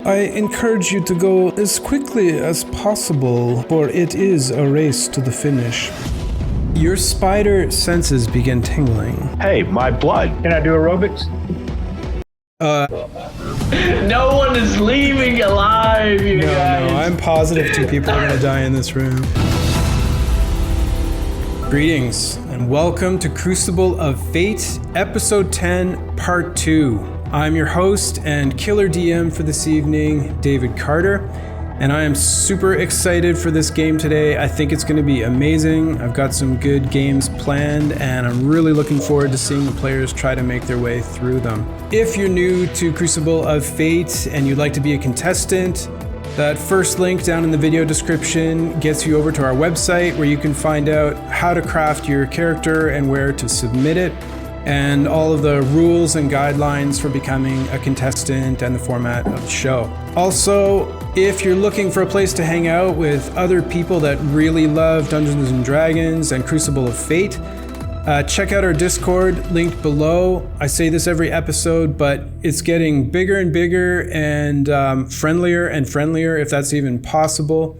I encourage you to go as quickly as possible, for it is a race to the finish. Your spider senses begin tingling. Hey, my blood. Can I do aerobics? No one is leaving alive, you guys. No, I'm positive 2 people are gonna die in this room. Greetings, and welcome to Crucible of Fate, Episode 10, Part 2. I'm your host and killer DM for this evening, David Carter, and I am super excited for this game today. I think it's going to be amazing. I've got some good games planned, and I'm really looking forward to seeing the players try to make their way through them. If you're new to Crucible of Fate and you'd like to be a contestant, that first link down in the video description gets you over to our website where you can find out how to craft your character and where to submit it, and all of the rules and guidelines for becoming a contestant and the format of the show. Also, if you're looking for a place to hang out with other people that really love Dungeons & Dragons and Crucible of Fate, check out our Discord linked below. I say this every episode, but it's getting bigger and bigger and friendlier, if that's even possible.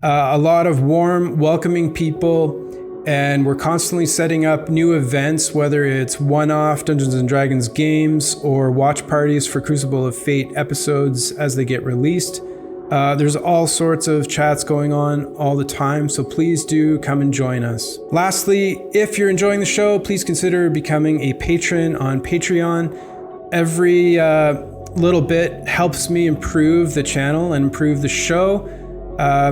A lot of warm, welcoming people, and we're constantly setting up new events, whether it's one-off Dungeons & Dragons games or watch parties for Crucible of Fate episodes as they get released. There's all sorts of chats going on all the time, so please do come and join us. Lastly, if you're enjoying the show, please consider becoming a patron on Patreon. Every little bit helps me improve the channel and improve the show.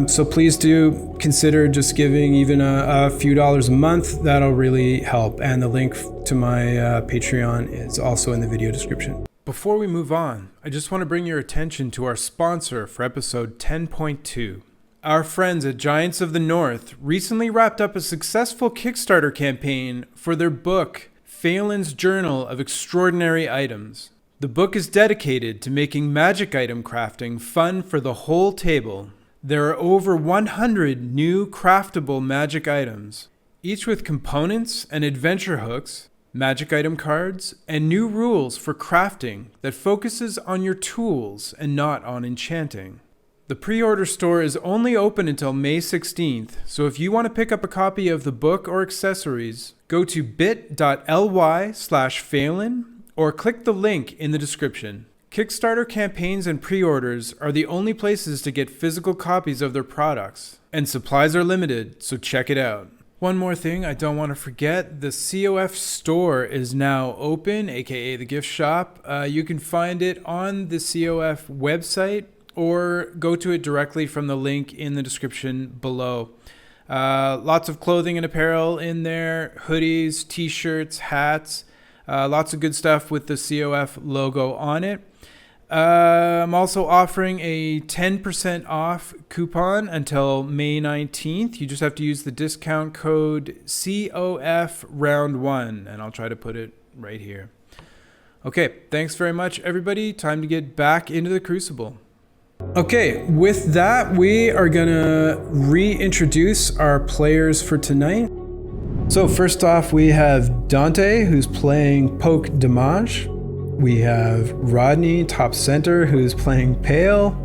So please do consider just giving even a few dollars a month. That'll really help. And the link to my Patreon is also in the video description. Before we move on, I just want to bring your attention to our sponsor for episode 10.2. Our friends at Giants of the North recently wrapped up a successful Kickstarter campaign for their book, Phelan's Journal of Extraordinary Items. The book is dedicated to making magic item crafting fun for the whole table. There are over 100 new craftable magic items, each with components and adventure hooks, magic item cards, and new rules for crafting that focuses on your tools and not on enchanting. The pre-order store is only open until May 16th, so if you want to pick up a copy of the book or accessories, go to bit.ly/Phelan or click the link in the description. Kickstarter campaigns and pre-orders are the only places to get physical copies of their products, and supplies are limited, so check it out. One more thing I don't want to forget, the COF store is now open, aka the gift shop. You can find it on the COF website or go to it directly from the link in the description below. Lots of clothing and apparel in there, hoodies, t-shirts, hats, lots of good stuff with the COF logo on it. I'm also offering a 10% off coupon until May 19th. You just have to use the discount code COFRound1, and I'll try to put it right here. Okay, thanks very much, everybody. Time to get back into the Crucible. Okay, with that, we are gonna reintroduce our players for tonight. So first off, we have Dante, who's playing Poke Damage. We have Rodney, top center, who's playing Pale.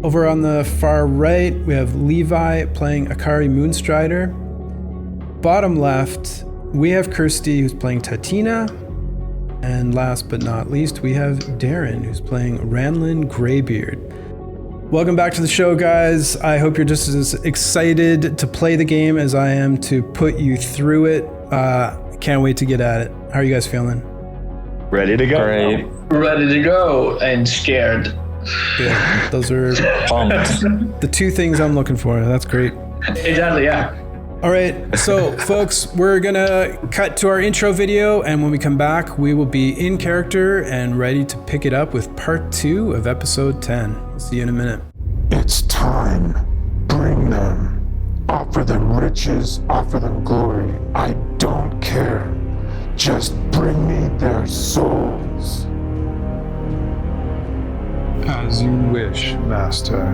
Over on the far right, we have Levi playing Akari Moonstrider. Bottom left, we have Kirsty, who's playing Tatina. And last but not least, we have Darren, who's playing Ranlin Greybeard. Welcome back to the show, guys. I hope you're just as excited to play the game as I am to put you through it. Can't wait to get at it. How are you guys feeling? Ready to go. Great. Ready to go and scared. Good. Those are the two things I'm looking for. That's great. Exactly, yeah. All right, so folks, we're gonna cut to our intro video, and when we come back, we will be in character and ready to pick it up with part 2 of episode 10. See you in a minute. It's time. Bring them. Offer them riches, offer them glory. I don't care. Just bring me their souls. As you wish, Master.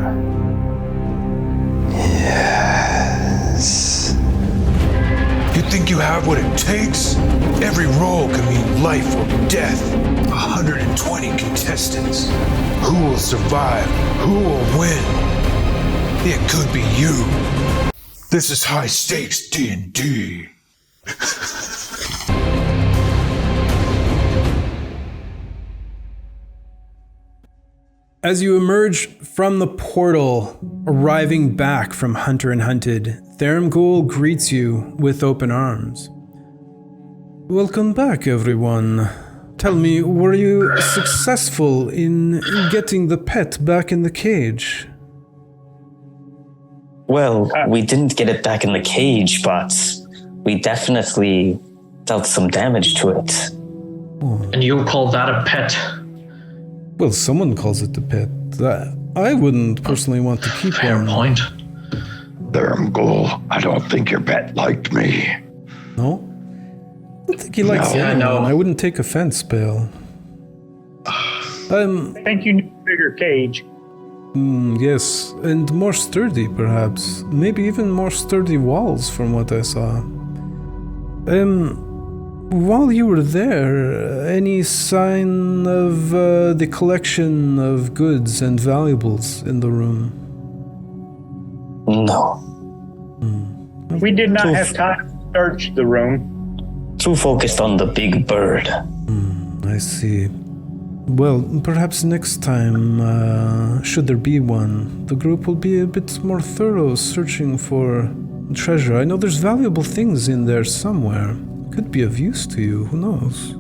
Yes. You think you have what it takes? Every roll can mean life or death. 120 contestants. Who will survive? Who will win? It could be you. This is high stakes D&D. As you emerge from the portal, arriving back from Hunter and Hunted, Tharamgul greets you with open arms. Welcome back, everyone. Tell me, were you successful in getting the pet back in the cage? Well, we didn't get it back in the cage, but we definitely dealt some damage to it. And you call that a pet? Well, someone calls it the pet. I wouldn't personally want to keep Fair one. point. Tharamgul, I don't think your pet liked me. No? I don't think he likes No. Yeah, I anyone. know. I wouldn't take offense, Bale. I think you need a bigger cage. Yes, and more sturdy, perhaps. Maybe even more sturdy walls, from what I saw. While you were there, any sign of the collection of goods and valuables in the room? No. We did not have time to search the room. Too focused on the big bird. I see. Well, perhaps next time, should there be one, the group will be a bit more thorough searching for treasure. I know there's valuable things in there somewhere. Could be of use to you, who knows?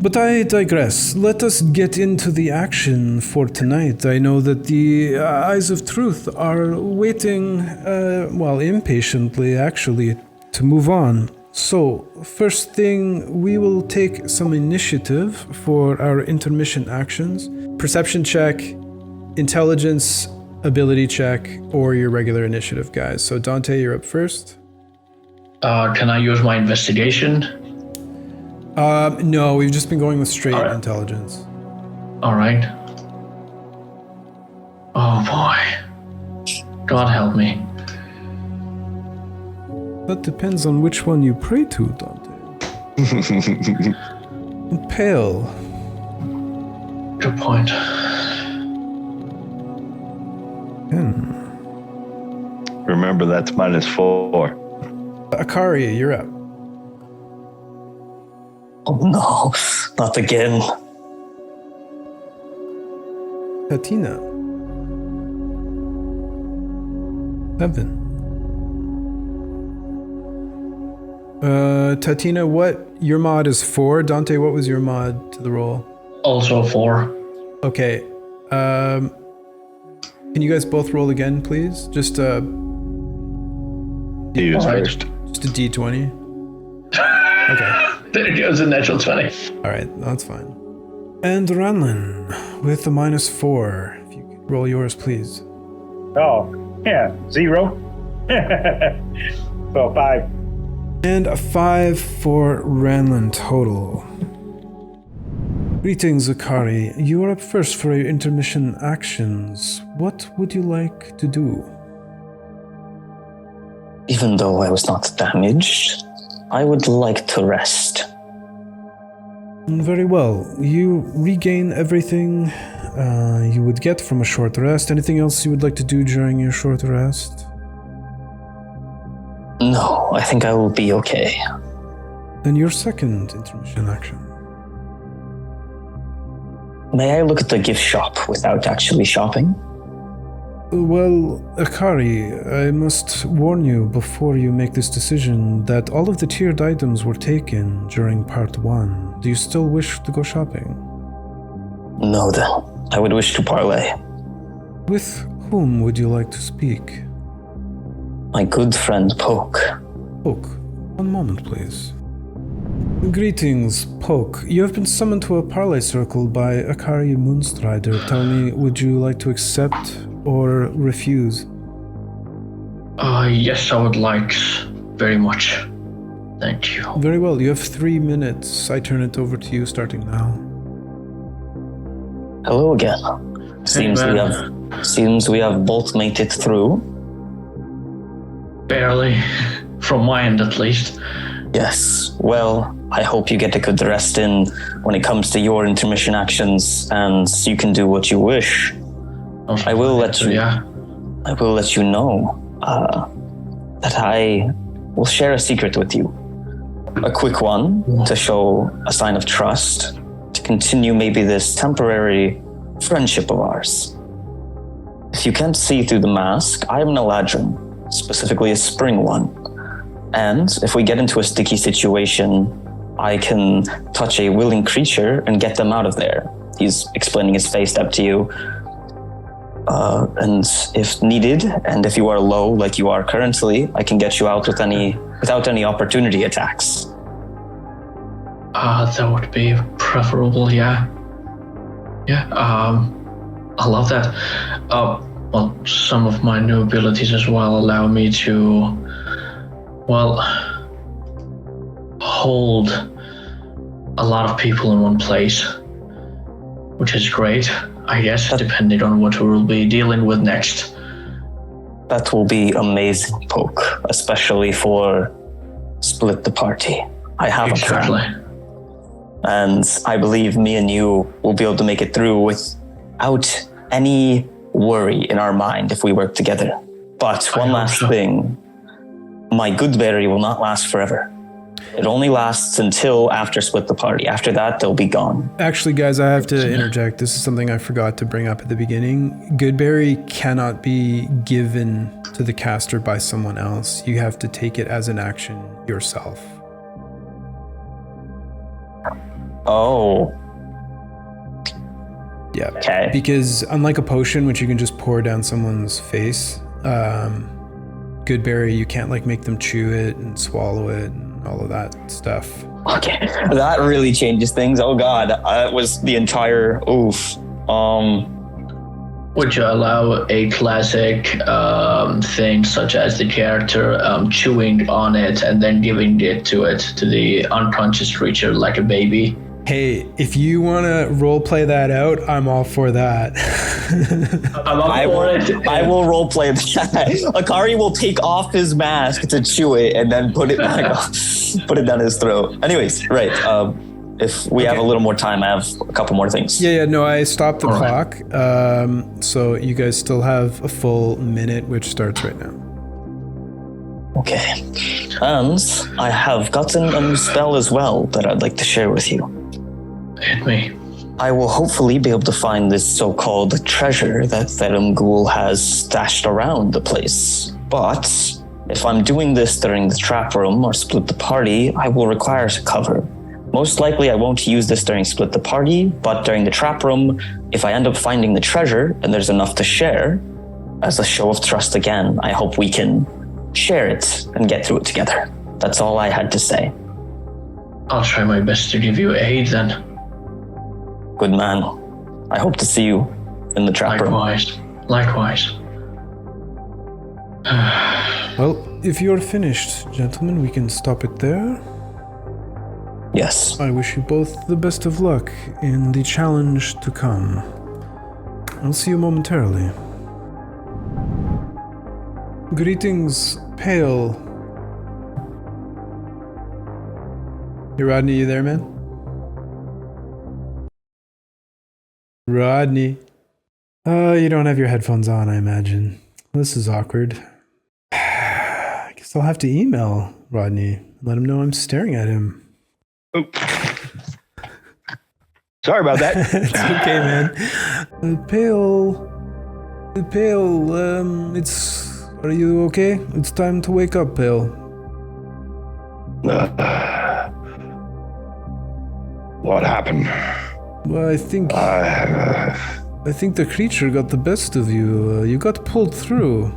But I digress. Let us get into the action for tonight. I know that the Eyes of Truth are waiting, impatiently actually, to move on. So, first thing, we will take some initiative for our intermission actions. Perception check, intelligence, ability check, or your regular initiative, guys. So Dante, you're up first. Can I use my investigation? No, we've just been going with straight Alright. intelligence. All right. Oh boy. God help me. That depends on which one you pray to, Dante. Pale. Good point. 10. Remember, that's -4. Akari, you're up. Oh no, not again. Tatina. 7. Tatina, what? Your mod is 4. Dante, what was your mod to the roll? Also 4. Okay. Can you guys both roll again, please? Just He was Alright. first. a D20. Okay. There goes a natural 20. All right, that's fine. And Ranlin with a -4. If you could roll yours, please. Oh, yeah, 0. So 5. And a 5 for Ranlin total. Greetings, Akari. You are up first for your intermission actions. What would you like to do? Even though I was not damaged, I would like to rest. Very well. You regain everything you would get from a short rest. Anything else you would like to do during your short rest? No, I think I will be okay. Then your second intermission action. May I look at the gift shop without actually shopping? Well, Akari, I must warn you before you make this decision that all of the tiered items were taken during part 1. Do you still wish to go shopping? No, then. I would wish to parlay. With whom would you like to speak? My good friend Poke. Poke, one moment, please. Greetings, Poke. You have been summoned to a parley circle by Akari Moonstrider. Tell me, would you like to accept or refuse? Yes, I would like very much. Thank you. Very well, you have 3 minutes. I turn it over to you starting now. Hello again. Seems we have both made it through. Barely. from my end at least. Yes. Well, I hope you get a good rest in when it comes to your intermission actions, and you can do what you wish. I will let you. Yeah. I will let you know that I will share a secret with you. A quick one to show a sign of trust, to continue maybe this temporary friendship of ours. If you can't see through the mask, I am an Eladrin, specifically a spring one. And if we get into a sticky situation, I can touch a willing creature and get them out of there. He's explaining his face step to you. And if needed, and if you are low like you are currently, I can get you out without any opportunity attacks. That would be preferable, yeah. Yeah, I love that. Well, some of my new abilities as well allow me to, well, hold a lot of people in one place, which is great, I guess, depending on what we'll be dealing with next. That will be amazing, Poke, especially for split the party. I have a plan. And I believe me and you will be able to make it through without any worry in our mind if we work together. But one last thing, my good berry will not last forever. It only lasts until after split the party. After that, they'll be gone. Actually, guys, I have to interject. This is something I forgot to bring up at the beginning. Goodberry cannot be given to the caster by someone else. You have to take it as an action yourself. Oh. Yeah. Okay. Because unlike a potion, which you can just pour down someone's face, Goodberry, you can't like make them chew it and swallow it and all of that stuff. Okay, that really changes things. Oh god, that was the entire oof. Would you allow a classic thing such as the character chewing on it and then giving it to the unconscious creature like a baby? Hey, if you want to roleplay that out, I'm all for that. I will roleplay that. Akari will take off his mask to chew it and then put it back on, put it down his throat. Anyways, right. If we have a little more time, I have a couple more things. No, I stopped the clock. So you guys still have a full minute, which starts right now. Okay. And I have gotten a new spell as well that I'd like to share with you. Hit me. I will hopefully be able to find this so-called treasure that Therum Ghoul has stashed around the place. But if I'm doing this during the trap room or split the party, I will require cover. Most likely I won't use this during split the party, but during the trap room, if I end up finding the treasure and there's enough to share, as a show of trust again, I hope we can share it and get through it together. That's all I had to say. I'll try my best to give you aid then. Good man. I hope to see you in the trap room. Likewise. Well, if you're finished, gentlemen, we can stop it there. Yes. I wish you both the best of luck in the challenge to come. I'll see you momentarily. Greetings, Pale. Hey, Rodney, you there, man? Rodney. You don't have your headphones on, I imagine. This is awkward. I guess I'll have to email Rodney. Let him know I'm staring at him. Oh. Sorry about that. It's okay, man. Pale, are you okay? It's time to wake up, Pale. What happened? Well, I think the creature got the best of you. You got pulled through.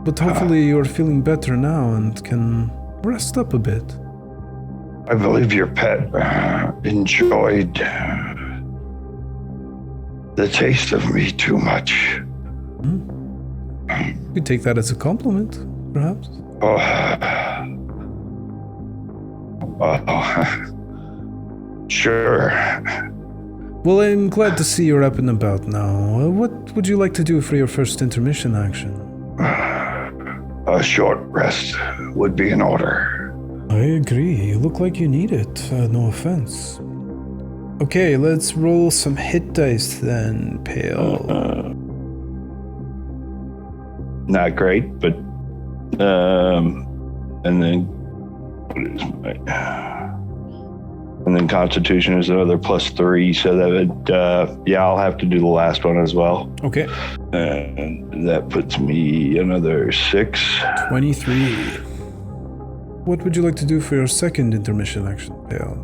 But hopefully you're feeling better now and can rest up a bit. I believe your pet enjoyed the taste of me too much. You could take that as a compliment, perhaps. Sure. Well, I'm glad to see you're up and about now. What would you like to do for your first intermission action? A short rest would be in order. I agree. You look like you need it. No offense. Okay, let's roll some hit dice then, Pale. Not great, but and then what is and then Constitution is another +3, so that would I'll have to do the last one as well. Okay. And that puts me another 6. 23. What would you like to do for your second intermission action, Pale?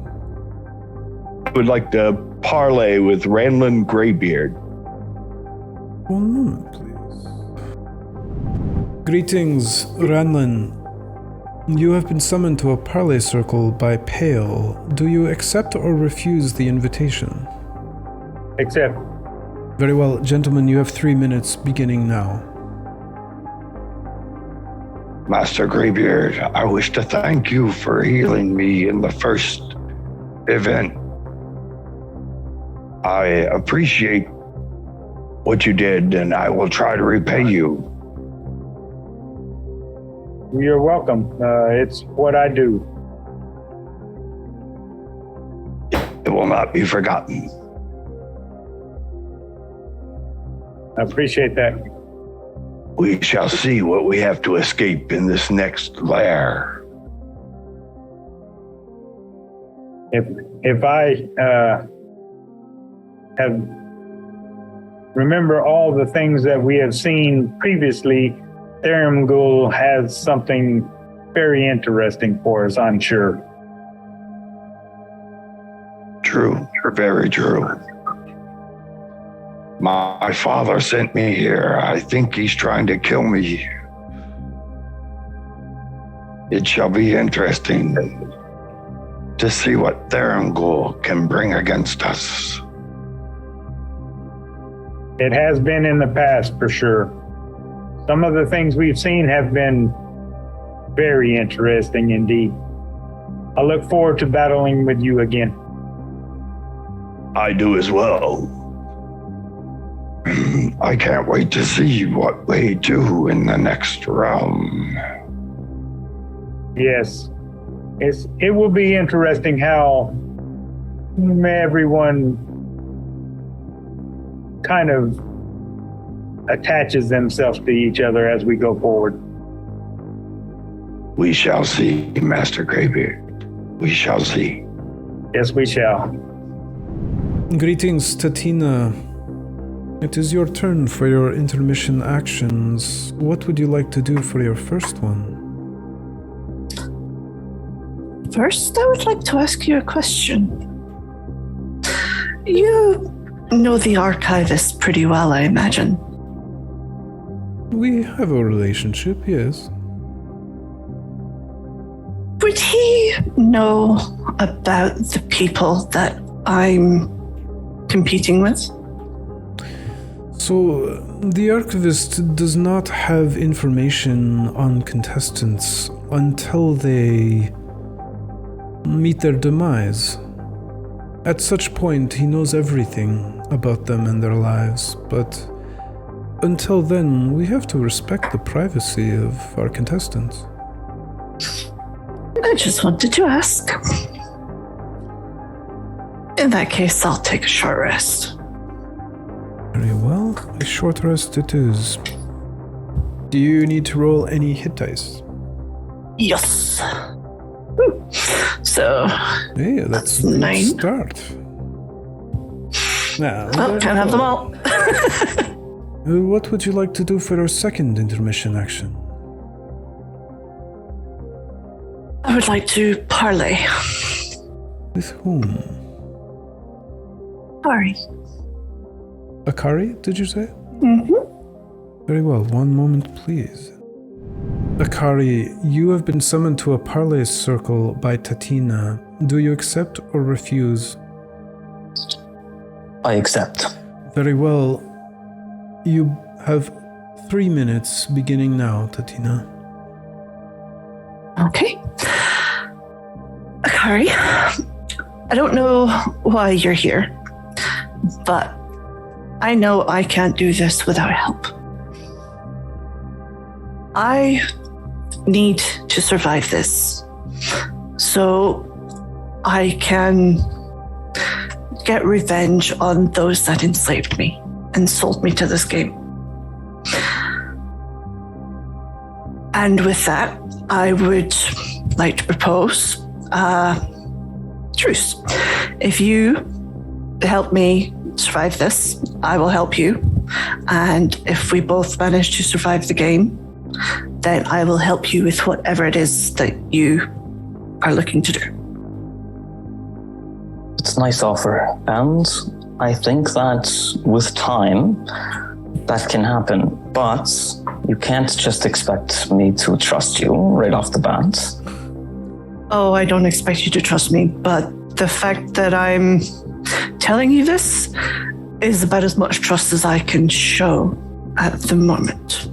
I would like to parlay with Ranlin Greybeard. One moment, please. Greetings, Ranlin. You have been summoned to a parley circle by Pale. Do you accept or refuse the invitation? Accept. Very well, gentlemen, you have 3 minutes beginning now. Master Greybeard, I wish to thank you for healing me in the first event. I appreciate what you did, and I will try to repay you. You're welcome. It's what I do. It will not be forgotten. I appreciate that. We shall see what we have to escape in this next lair. If I have remember all the things that we have seen previously, Tharamgul has something very interesting for us, I'm sure. True, very true. My father sent me here. I think he's trying to kill me. It shall be interesting to see what Tharamgul can bring against us. It has been in the past, for sure. Some of the things we've seen have been very interesting indeed. I look forward to battling with you again. I do as well. I can't wait to see what we do in the next realm. Yes. It will be interesting how everyone kind of attaches themselves to each other as we go forward. We shall see, Master Greybeard. We shall see. Yes, we shall. Greetings, Tatina. It is your turn for your intermission actions. What would you like to do for your first one? First, I would like to ask you a question. You know the archivist pretty well, I imagine. We have a relationship, yes. Would he know about the people that I'm competing with? So, the archivist does not have information on contestants until they meet their demise. At such point, he knows everything about them and their lives, but until then, we have to respect the privacy of our contestants. I just wanted to ask. In that case, I'll take a short rest. Very well, a short rest it is. Do you need to roll any hit dice? Yes. Woo. So, Hey, that's a good 9. start. Now, Oh, can't have them all. What would you like to do for our second intermission action? I would like to parlay. With whom? Sorry. Akari, did you say? Mm-hmm. Very well, one moment please. Akari, you have been summoned to a parley circle by Tatina. Do you accept or refuse? I accept. Very well. You have 3 minutes beginning now, Tatina. Okay. Akari, I don't know why you're here, but I know I can't do this without help. I need to survive this. So I can get revenge on those that enslaved me and sold me to this game. And with that, I would like to propose truce. If you help me survive this, I will help you. And if we both manage to survive the game, then I will help you with whatever it is that you are looking to do. It's a nice offer, and I think that with time, that can happen. But you can't just expect me to trust you right off the bat. Oh, I don't expect you to trust me, but the fact that I'm telling you this is about as much trust as I can show at the moment.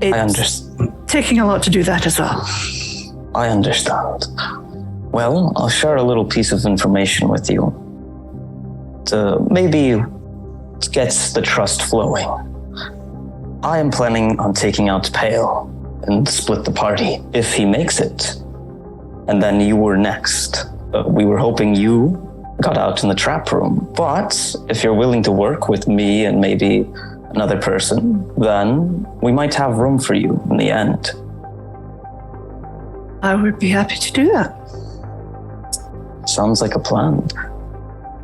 It's I understand. taking a lot to do that as well. I understand. Well, I'll share a little piece of information with you to maybe get the trust flowing. I am planning on taking out Pale and split the party if he makes it. And then you were next. We were hoping you got out in the trap room. But if you're willing to work with me and maybe another person, then we might have room for you in the end. I would be happy to do that. Sounds like a plan.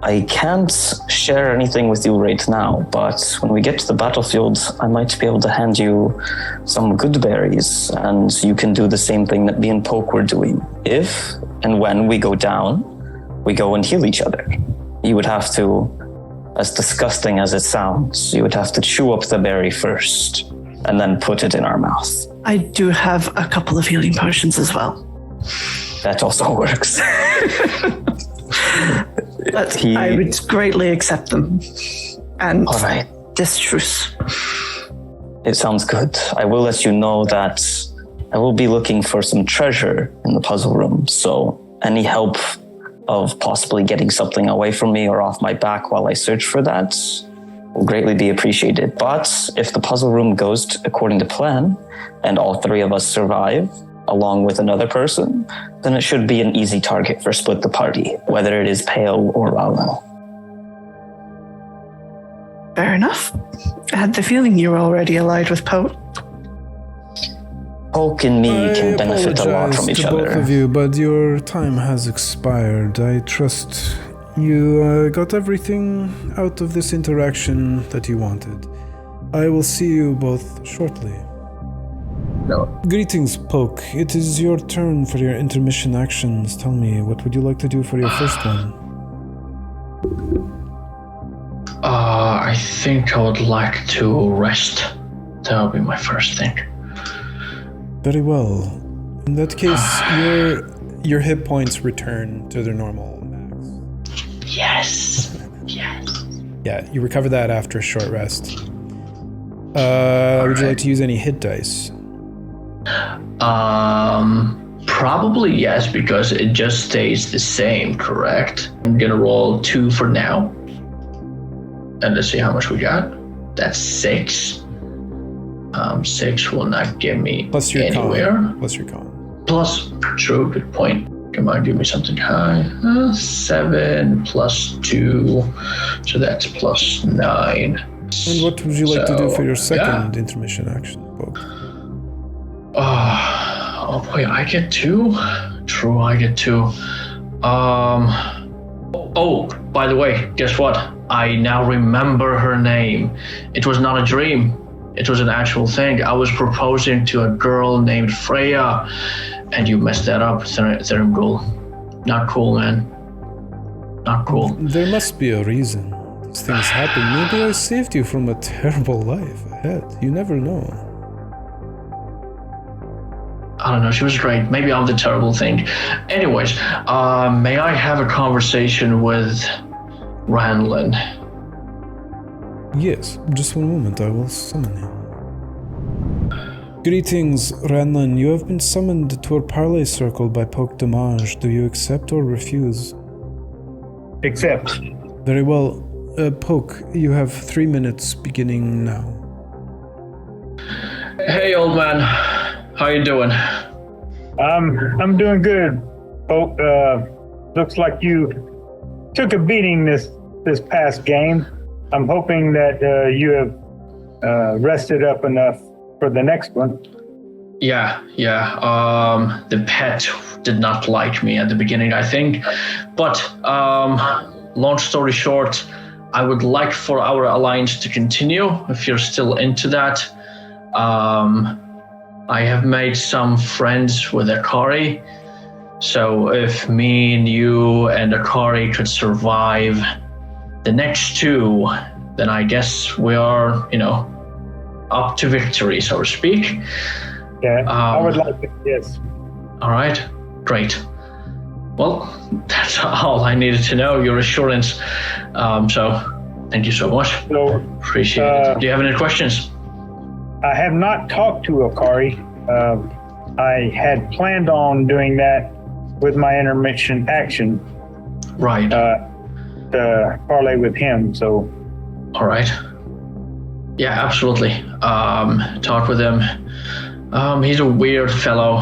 I can't share anything with you right now, but when we get to the battlefield, I might be able to hand you some good berries, and you can do the same thing that me and Poke were doing. If and when we go down, we go and heal each other. You would have to, as disgusting as it sounds, you would have to chew up the berry first, and then put it in our mouth. I do have a couple of healing potions as well. That also works. But I would greatly accept them. And All right. this truce. It sounds good. I will let you know that I will be looking for some treasure in the puzzle room, so any help of possibly getting something away from me or off my back while I search for that will greatly be appreciated. But if the puzzle room goes according to plan, and all three of us survive, along with another person, then it should be an easy target for Split the Party, whether it is Pale or Ralen. Fair enough. I had the feeling you were already allied with Poe. Poke and me can benefit a lot from each to other. both of you, but your time has expired. I trust you got everything out of this interaction that you wanted. I will see you both shortly. No. Greetings, Poke. It is your turn for your intermission actions. Tell me, what would you like to do for your first one? I think I would like to rest. That would be my first thing. Very well. In that case, your hit points return to their normal max. Yes. Yes. Yeah, you recover that after a short rest. Would you like to use any hit dice? Probably yes, because it just stays the same, correct? I'm gonna roll 2 for now. And let's see how much we got. That's 6. 6 will not get me Plus your anywhere. con. Plus your con. Plus, true, good point. Come on, give me something high. 7 plus 2, so that's plus 9. And what would you like to do for your second yeah. intermission action, Poke? Oh boy, I get 2? True, I get 2. Oh, by the way, guess what? I now remember her name. It was not a dream. It was an actual thing. I was proposing to a girl named Freya, and you messed that up, Thermgul. Not cool, man. Not cool. There must be a reason. These things happen. Maybe I saved you from a terrible life ahead. You never know. I don't know, she was great. Maybe I'm the terrible thing. Anyways, may I have a conversation with Ranlin? Yes, just one moment, I will summon him. Greetings, Ranlin. You have been summoned to a parley circle by Poke Damage. Do you accept or refuse? Accept. Very well. Poke, you have 3 minutes beginning now. Hey, old man. How you doing? I'm doing good. Looks like you took a beating this past game. I'm hoping that you have rested up enough for the next one. Yeah. The pet did not like me at the beginning, I think. But long story short, I would like for our alliance to continue if you're still into that. I have made some friends with Akari. So if me and you and Akari could survive the next two, then I guess we are, up to victory, so to speak. Yeah, I would like to, yes. All right, great. Well, that's all I needed to know, your assurance. So thank you so much. So, appreciate it. Do you have any questions? I have not talked to Akari. I had planned on doing that with my intermission action. Right. To parlay with him, so. All right. Yeah, absolutely. Talk with him. He's a weird fellow.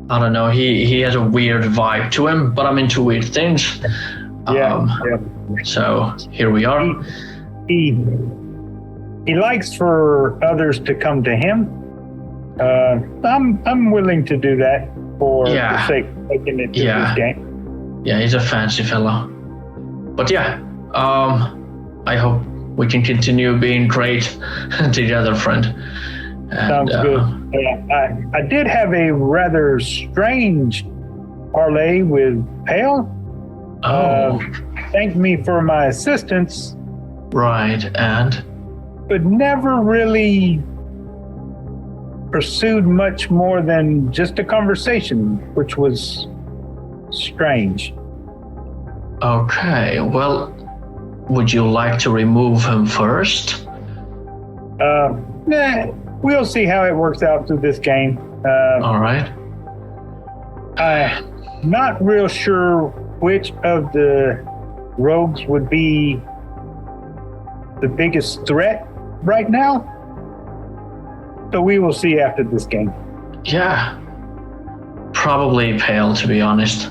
I don't know. He has a weird vibe to him, but I'm into weird things. Yeah. So here we are. He likes for others to come to him. I'm willing to do that for the sake of making it to this game. Yeah, he's a fancy fellow. But yeah, I hope we can continue being great together, friend. And, sounds good. I did have a rather strange parlay with Pale. Thanked me for my assistance. Right, and? But never really pursued much more than just a conversation, which was strange. Okay, well, would you like to remove him first? Nah, we'll see how it works out through this game. All right. I'm not real sure which of the rogues would be the biggest threat right now. So we will see after this game. Yeah. Probably Pale, to be honest.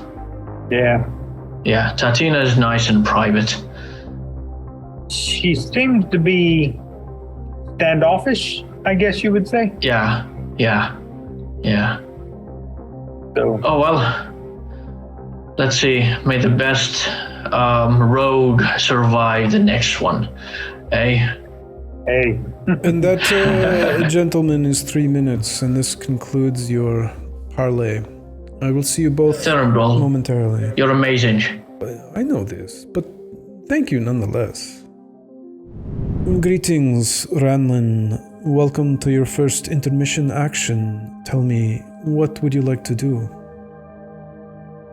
Yeah. Yeah, Tatina is nice and private. She seems to be standoffish, I guess you would say. Yeah. So. Oh, well. Let's see. May the best rogue survive the next one. Hey. And that, gentleman, is 3 minutes, and this concludes your parlay. I will see you both momentarily. You're amazing. I know this, but thank you nonetheless. Greetings, Ranlin. Welcome to your first intermission action. Tell me, what would you like to do?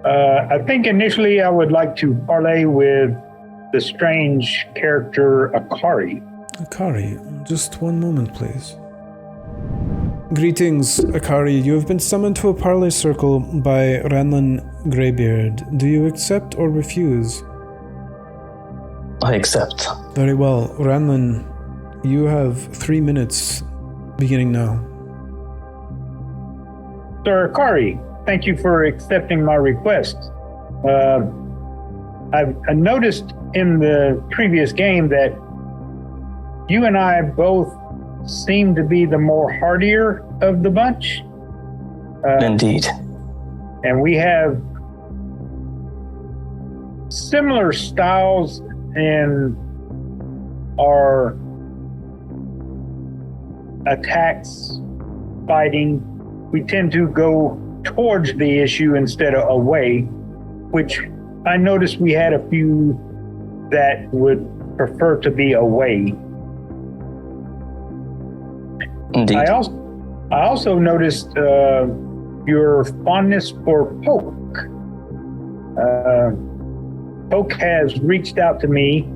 I think initially I would like to parlay with the strange character Akari. Akari, just one moment, please. Greetings, Akari. You have been summoned to a parley circle by Ranlin Greybeard. Do you accept or refuse? I accept. Very well. Ranlin, you have 3 minutes, beginning now. Sir Akari, thank you for accepting my request. I've noticed in the previous game that you and I both seem to be the more hardier of the bunch. Indeed. And we have similar styles in our attacks, fighting. We tend to go towards the issue instead of away, which I noticed we had a few that would prefer to be away. Indeed. I also noticed your fondness for Poke. Poke has reached out to me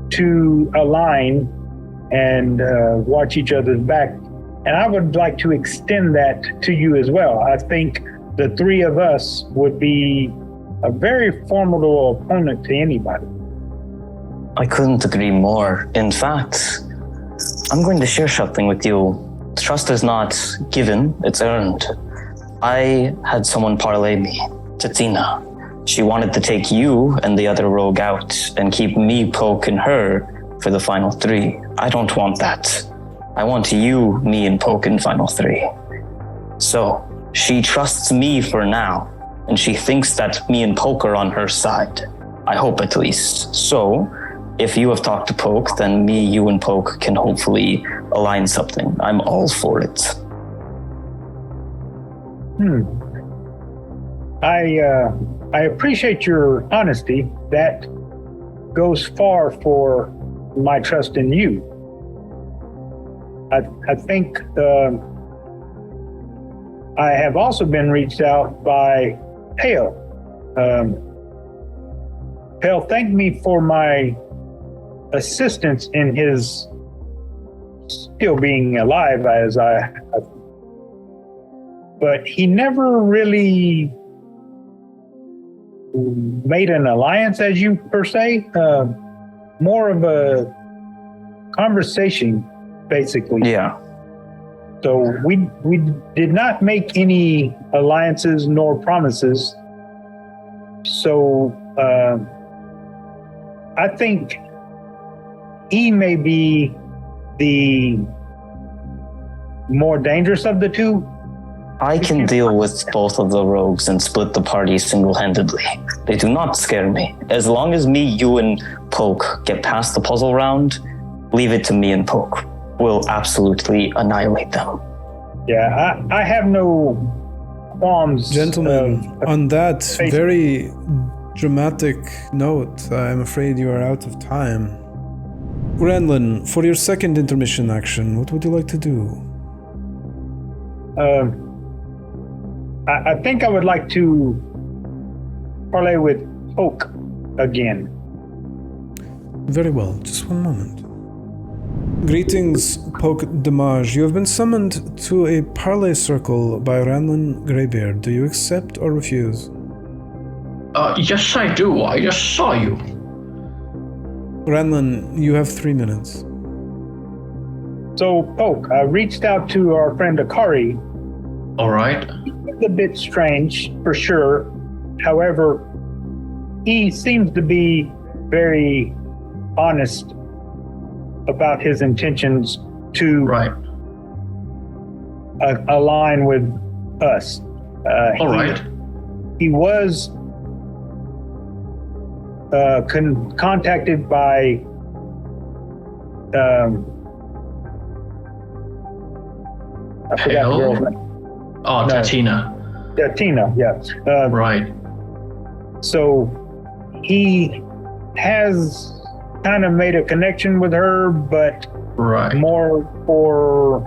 to align and watch each other's back. And I would like to extend that to you as well. I think the three of us would be a very formidable opponent to anybody. I couldn't agree more. In fact, I'm going to share something with you trust is not given, it's earned. I had someone parlay me to Tina. She wanted to take you and the other rogue out and keep me poking her for the final 3. I don't want that. I want you, me, and Poke in final 3. So she trusts me for now, and she thinks that me and Poke are on her side. I hope at least. So if you have talked to Poke, then me, you, and Poke can hopefully align something. I'm all for it. I appreciate your honesty. That goes far for my trust in you. I think I have also been reached out by Hale. Hale thanked me for my assistance in his still being alive, but he never really made an alliance as you per se. More of a conversation, basically. Yeah. So we did not make any alliances nor promises. So I think he may be the more dangerous of the two. I can deal with both of the rogues and split the party single-handedly. They do not scare me. As long as me, you, and Poke get past the puzzle round, leave it to me and Poke. We'll absolutely annihilate them. Yeah, I have no qualms. Gentlemen, on that very dramatic note, I'm afraid you are out of time. Renlin, for your second intermission action, what would you like to do? I think I would like to parlay with Poke again. Very well, just one moment. Greetings, Poke Damage. You have been summoned to a parley circle by Ranlin Greybeard. Do you accept or refuse? Yes, I do. I just saw you. Ranlin, you have 3 minutes. So, Poke, I reached out to our friend Akari. All right. It's a bit strange, for sure. However, he seems to be very honest about his intentions to align with us. All right. He was contacted by I forgot the girl's name. Oh, No. Tatina. Yeah, Tina, yes. Right. So he has kind of made a connection with her, but Right. more for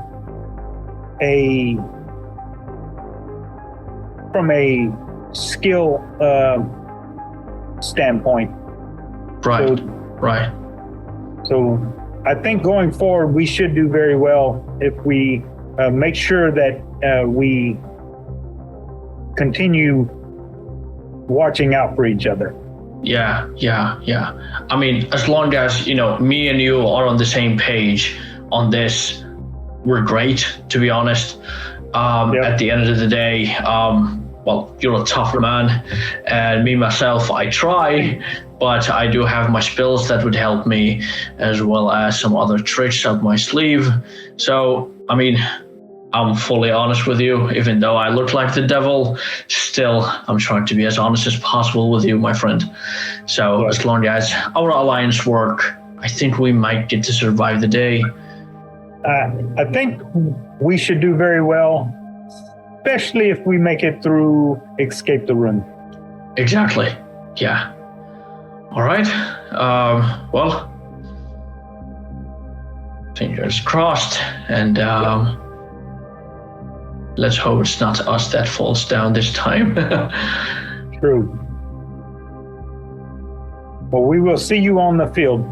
from a skill standpoint. Right. Right. So I think going forward, we should do very well if we make sure that we continue watching out for each other. Yeah. I mean, as long as, me and you are on the same page on this, we're great, to be honest. At the end of the day, well, you're a tough man, and me, myself, I try, but I do have my spells that would help me, as well as some other tricks up my sleeve. So, I mean, I'm fully honest with you. Even though I look like the devil, still, I'm trying to be as honest as possible with you, my friend. So as long as our alliance work, I think we might get to survive the day. I think we should do very well, especially if we make it through Escape the Room. Exactly. Yeah. All right. Well, fingers crossed, and let's hope it's not us that falls down this time. True. Well, we will see you on the field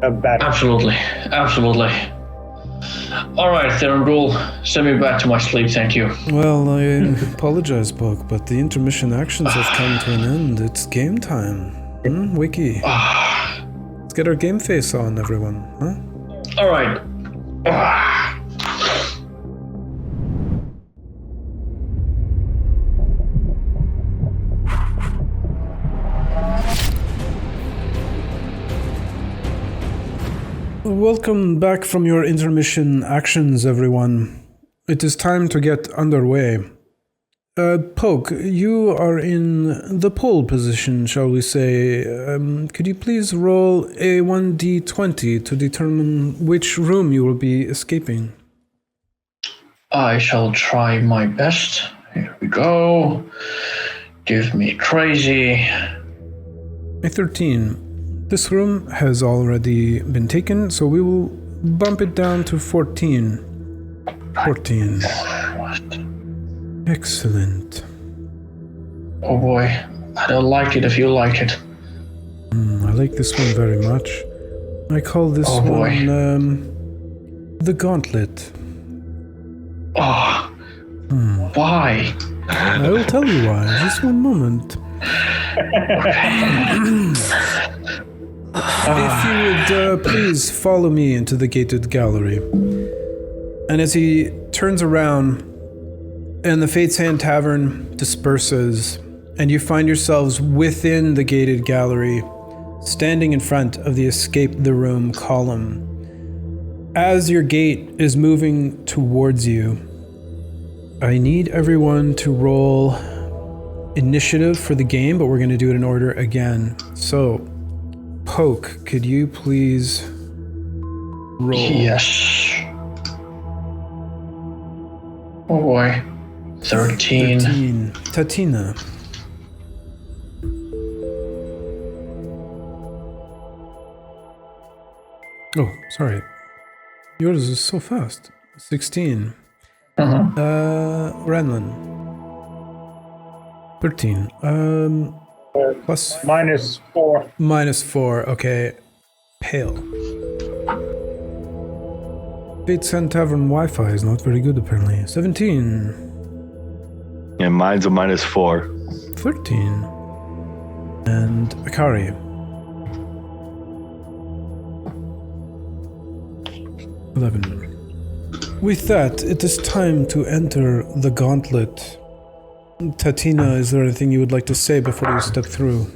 of battle. Absolutely. All right, Therangul, send me back to my sleep, thank you. Well, I apologize, Poke, but the intermission actions have come to an end. It's game time. Wiki. Let's get our game face on, everyone, huh? All right. Welcome back from your intermission actions, everyone. It is time to get underway. Poke, you are in the pole position, shall we say. Could you please roll a 1d20 to determine which room you will be escaping? I shall try my best. Here we go. Give me crazy. A 13. This room has already been taken, so we will bump it down to 14. 14. Excellent. Oh boy, I don't like it if you like it. I like this one very much. I call this one the Gauntlet. Oh, why? I will tell you why. Just one moment. If you would please follow me into the gated gallery. And as he turns around and the Fate's Hand Tavern disperses and you find yourselves within the gated gallery, standing in front of the Escape the Room column. As your gate is moving towards you, I need everyone to roll initiative for the game, but we're going to do it in order again. So, Poke, could you please roll? Yes. Oh boy. 13. Tatina. Oh, sorry. Yours is so fast. 16. Renlin. 13. Plus... -4. -4, okay. Pale. Fate's Hand Tavern Wi-Fi is not very good, apparently. 17. Yeah, mine's a -4. 13. And Akari. 11. With that, it is time to enter the gauntlet. Tatina, is there anything you would like to say before you step through?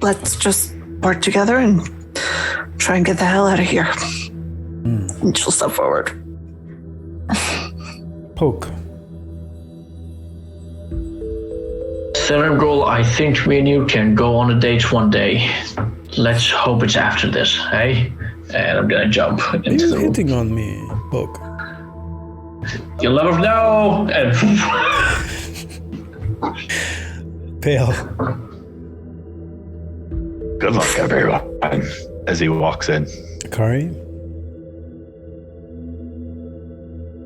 Let's just work together and try and get the hell out of here. And she'll step forward. Poke. Tavern, I think me and you can go on a date one day. Let's hope it's after this, hey? And I'm gonna jump into the room. You're hitting on me, Poke. You'll never know! And Pale. Good luck, everyone, as he walks in. Akari.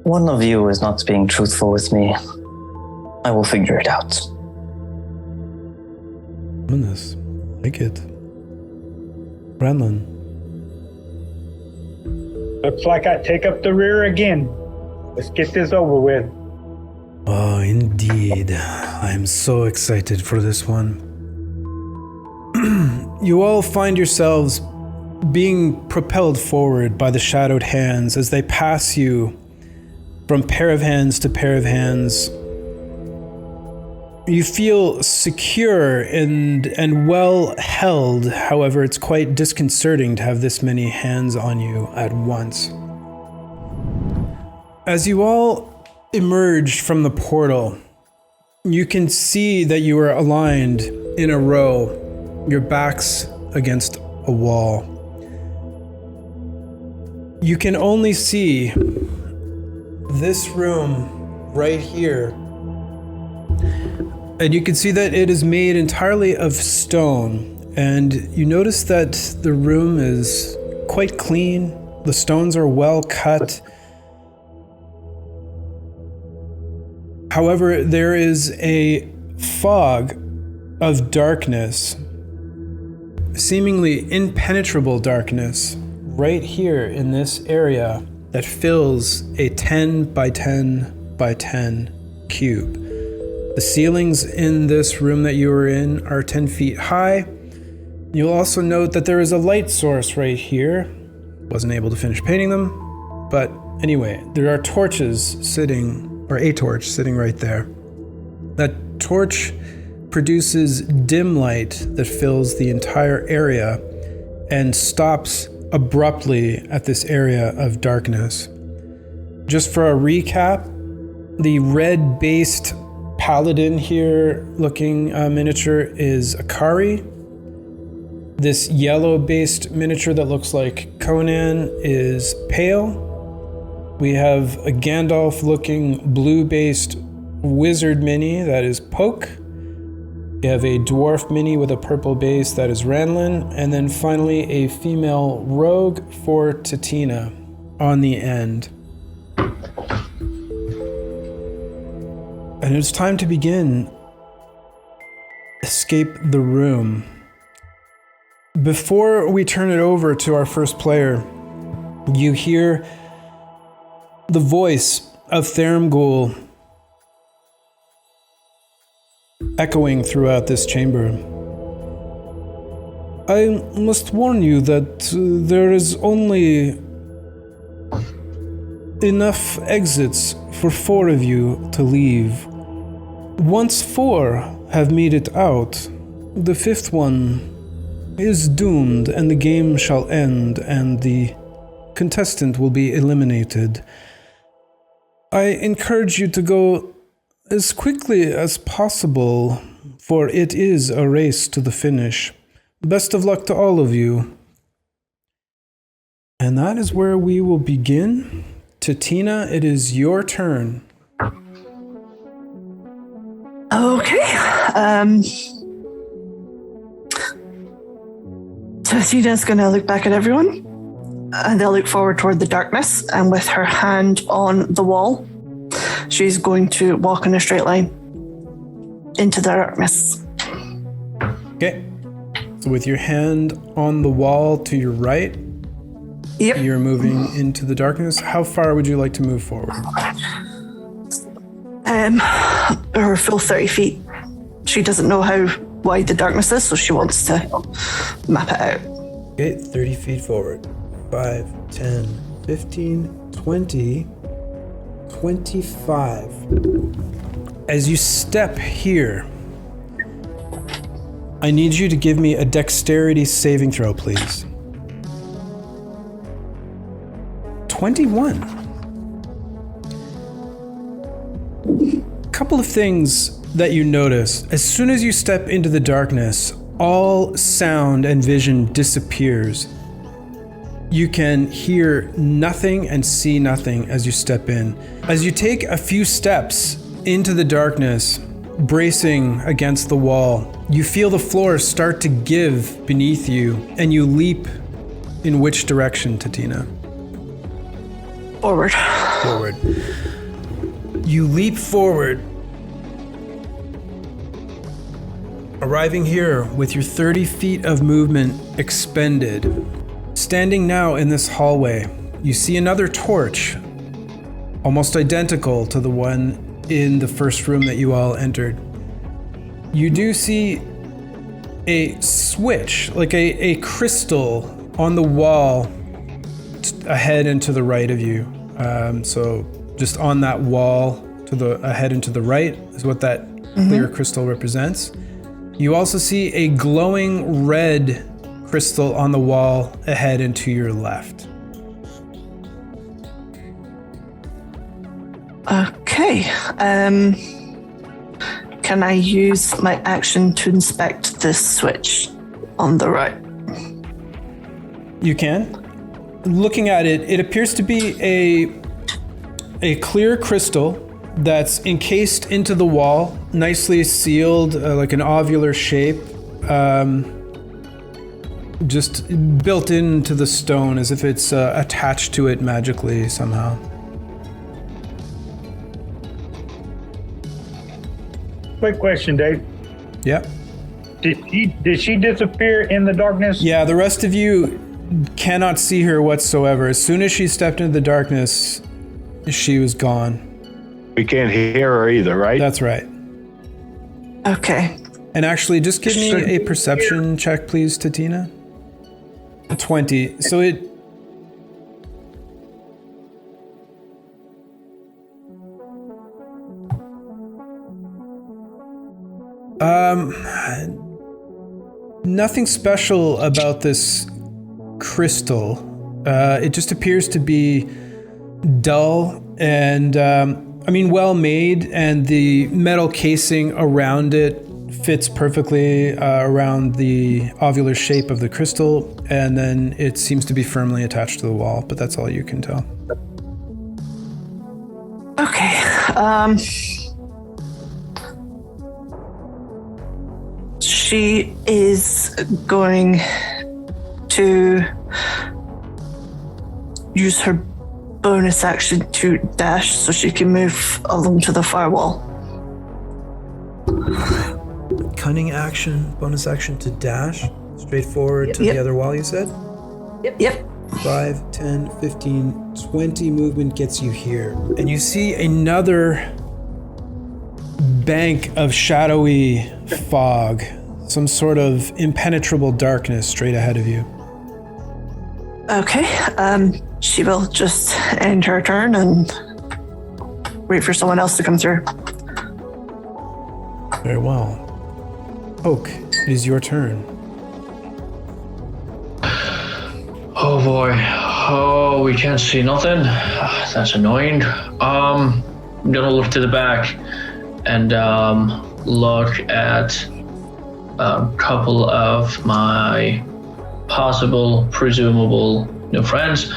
One of you is not being truthful with me. I will figure it out. Ominous. Like it. Brandon. Looks like I take up the rear again. Let's get this over with. Oh, indeed. I'm so excited for this one. You all find yourselves being propelled forward by the shadowed hands as they pass you from pair of hands to pair of hands. You feel secure and well held. However, it's quite disconcerting to have this many hands on you at once. As you all emerge from the portal, you can see that you are aligned in a row, your backs against a wall. You can only see this room right here. And you can see that it is made entirely of stone. And you notice that the room is quite clean. The stones are well cut. However, there is a fog of darkness, seemingly impenetrable darkness, right here in this area that fills a 10 by 10 by 10 cube. The ceilings in this room that you are in are 10 feet high. You'll also note that there is a light source right here. Wasn't able to finish painting them, but anyway, there are torches sitting, or a torch sitting right there. That torch produces dim light that fills the entire area and stops abruptly at this area of darkness. Just for a recap, the red-based paladin here looking miniature is Akari. This yellow-based miniature that looks like Conan is Pale. We have a Gandalf-looking blue-based wizard mini that is Poke. We have a dwarf mini with a purple base that is Ranlin. And then finally a female rogue for Tatina on the end. And it's time to begin. Escape the room. Before we turn it over to our first player, you hear the voice of Tharamgul echoing throughout this chamber. I must warn you that there is only enough exits for 4 of you to leave. Once 4 have made it out, the 5th one is doomed and the game shall end and the contestant will be eliminated. I encourage you to go as quickly as possible, for it is a race to the finish. Best of luck to all of you. And that is where we will begin. Tatina, it is your turn. Okay. So Tina's going to look back at everyone, and they'll look forward toward the darkness, and with her hand on the wall, she's going to walk in a straight line into the darkness. Okay. So with your hand on the wall to your right, Yep. you're moving into the darkness. How far would you like to move forward? Her full 30 feet. She doesn't know how wide the darkness is, so she wants to map it out. Okay, 30 feet forward. 5, 10, 15, 20, 25. As you step here, I need you to give me a dexterity saving throw, please. 21. Couple of things that you notice. As soon as you step into the darkness, all sound and vision disappears. You can hear nothing and see nothing as you step in. As you take a few steps into the darkness, bracing against the wall, you feel the floor start to give beneath you, and you leap in which direction, Tatina? Forward. Forward. You leap forward, arriving here with your 30 feet of movement expended. Standing now in this hallway, you see another torch, almost identical to the one in the first room that you all entered. You do see a switch, like a crystal on the wall ahead and to the right of you. So just on that wall to the ahead and to the right is what that clear crystal represents. You also see a glowing red crystal on the wall ahead and to your left. Okay. Can I use my action to inspect this switch on the right? You can. Looking at it, it appears to be a clear crystal that's encased into the wall, nicely sealed, like an ovular shape, just built into the stone as if it's attached to it magically somehow. Quick question, Dave. Yep. Did she disappear in the darkness? Yeah, the rest of you cannot see her whatsoever. As soon as she stepped into the darkness, she was gone. We can't hear her either, right? That's right. Okay. And actually, just give me a perception check, please, Tatina. 20. So it... Nothing special about this crystal. It just appears to be dull and, well made, and the metal casing around it fits perfectly around the ovular shape of the crystal, and then it seems to be firmly attached to the wall, but that's all you can tell. Okay. She is going to use her bonus action to dash so she can move along to the far wall. Cunning action, bonus action to dash, straight forward to the other wall, you said? Yep. 5, 10, 15, 20 movement gets you here. And you see another bank of shadowy fog, some sort of impenetrable darkness straight ahead of you. Okay. She will just end her turn and wait for someone else to come through. Very well. Oak, it is your turn. Oh boy. Oh, we can't see nothing. That's annoying. I'm gonna look to the back and look at a couple of my presumable new friends.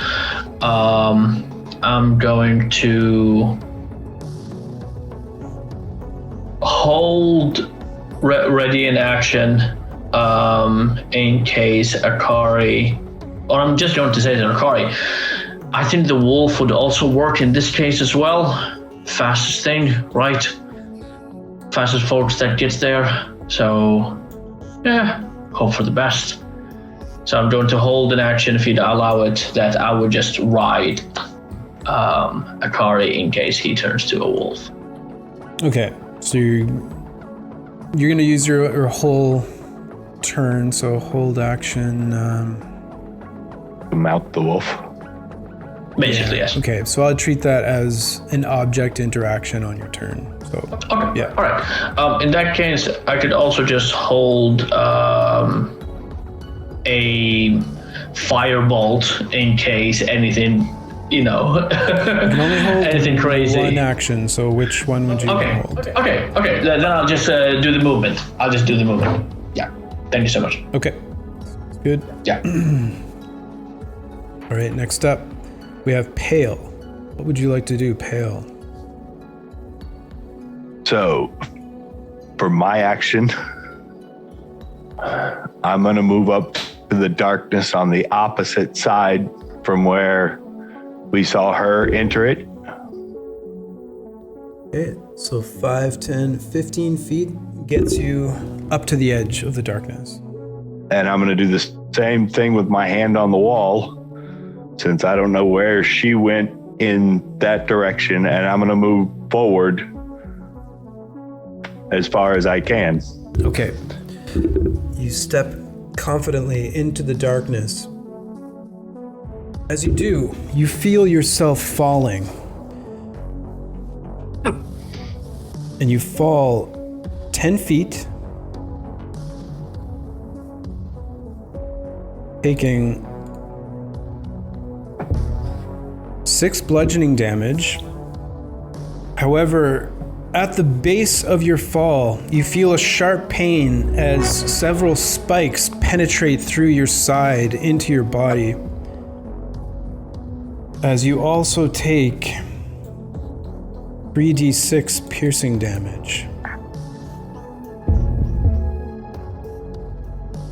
I'm going to hold ready in action in case Akari, or I'm just going to say to Akari, I think the wolf would also work in this case as well. Fastest thing, right? Fastest folks that gets there. So, yeah, hope for the best. So I'm going to hold an action if he'd allow it, that I would just ride Akari in case he turns to a wolf. Okay, so you're going to use your whole turn, so hold action. Mount the wolf. Basically, yes. Okay, so I'll treat that as an object interaction on your turn. So, okay, yeah. All right. In that case, I could also just hold a firebolt in case anything, You can only hold anything crazy. one action, so which one would you hold? Okay. Then I'll just do the movement. Yeah. Thank you so much. Okay. Good. Yeah. All right, next up, we have Pale. What would you like to do, Pale? So, for my action, I'm going to move up to the darkness on the opposite side from where we saw her enter it. Okay, so 5, 10, 15 feet gets you up to the edge of the darkness. And I'm going to do the same thing with my hand on the wall, since I don't know where she went in that direction, and I'm going to move forward as far as I can. Okay. You step confidently into the darkness. As you do, you feel yourself falling. And you fall 10 feet, taking 6 bludgeoning damage. However, at the base of your fall, you feel a sharp pain as several spikes penetrate through your side into your body. As you also take 3d6 piercing damage.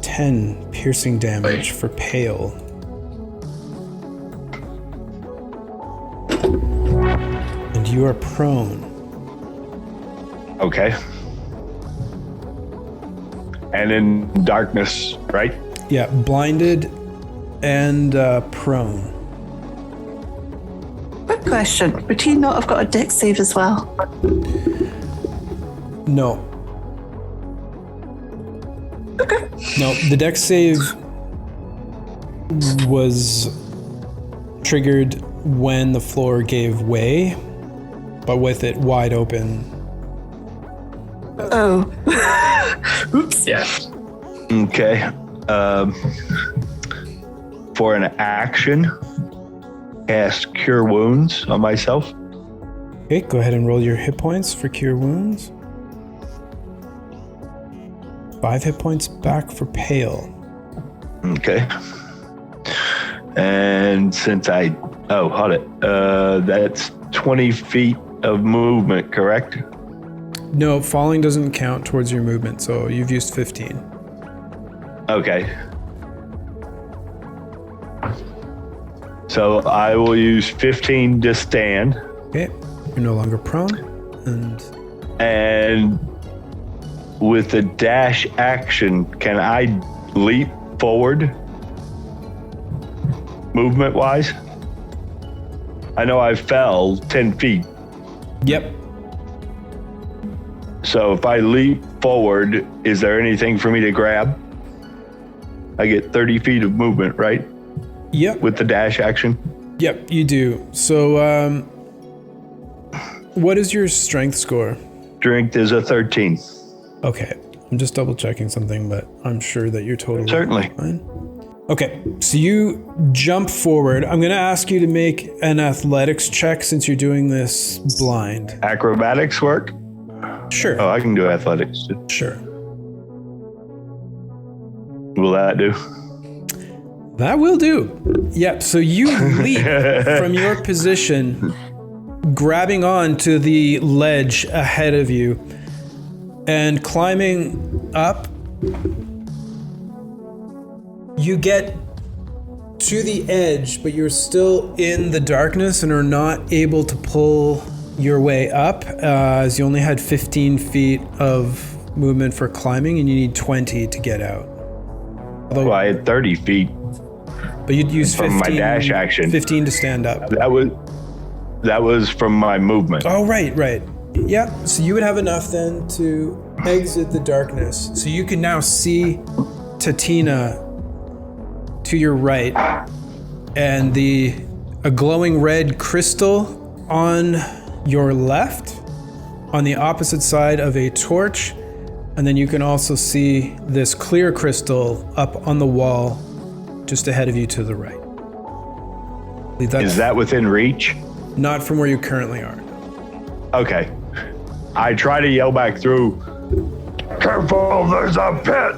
10 piercing damage for Pale. And you are prone. Okay. And in darkness, right? Yeah, blinded and prone. Quick question. Would he not have got a dex save as well? No. Okay. No, the dex save was triggered when the floor gave way, but with it wide open, Oh. Oops. Yeah. Okay. For an action, cast Cure Wounds on myself. Okay, go ahead and roll your hit points for Cure Wounds. 5 hit points back for Pale. Okay. And since hold it. That's 20 feet of movement, correct? No, falling doesn't count towards your movement, so you've used 15. Okay. So I will use 15 to stand. Okay, you're no longer prone, And with the dash action, can I leap forward? Movement wise? I know I fell 10 feet. Yep. So if I leap forward, is there anything for me to grab? I get 30 feet of movement, right? Yep. With the dash action? Yep, you do. So, what is your strength score? Strength is a 13. Okay, I'm just double checking something, but I'm sure that you're totally Certainly. fine. Okay, so you jump forward. I'm going to ask you to make an athletics check since you're doing this blind. Acrobatics work? Sure. Oh, I can do athletics. Sure. Will that do? That will do. Yep, so you leap from your position, grabbing on to the ledge ahead of you, and climbing up. You get to the edge, but you're still in the darkness and are not able to pull your way up, as you only had 15 feet of movement for climbing, and you need 20 to get out. Well, I had 30 feet. But you'd use 15, from my dash action. 15 to stand up. That was from my movement. Oh, right. Yeah, so you would have enough then to exit the darkness. So you can now see Tatina to your right, and a glowing red crystal on your left, on the opposite side of a torch, and then you can also see this clear crystal up on the wall just ahead of you to the right. Is that within reach? Not from where you currently are. Okay. I try to yell back through, "Careful, there's a pit!"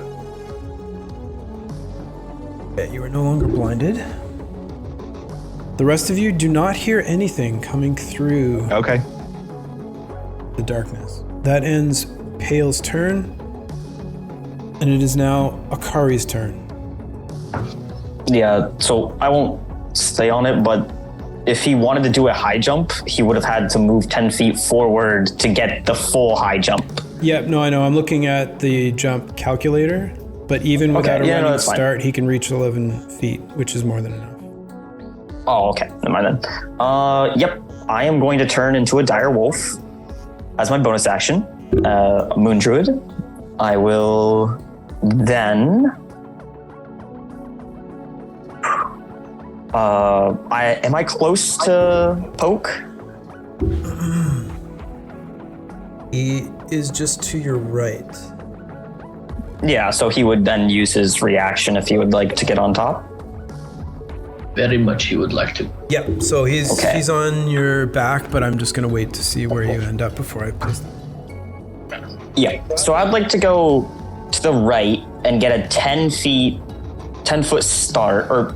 Okay, you are no longer blinded. The rest of you do not hear anything coming through Okay. the darkness. That ends Pale's turn, and it is now Akari's turn. Yeah, so I won't stay on it, but if he wanted to do a high jump, he would have had to move 10 feet forward to get the full high jump. Yep, no, I know. I'm looking at the jump calculator, but even without a running start, he can reach 11 feet, which is more than enough. Oh, okay. Never mind then. Yep, I am going to turn into a dire wolf as my bonus action, a moon druid. I will then... am I close to Poke? He is just to your right. Yeah, so he would then use his reaction if he would like to get on top. Very much he would like to. Yep, so he's Okay. he's on your back, but I'm just going to wait to see where you end up before I place them. Yeah, so I'd like to go to the right and get a 10 foot start, or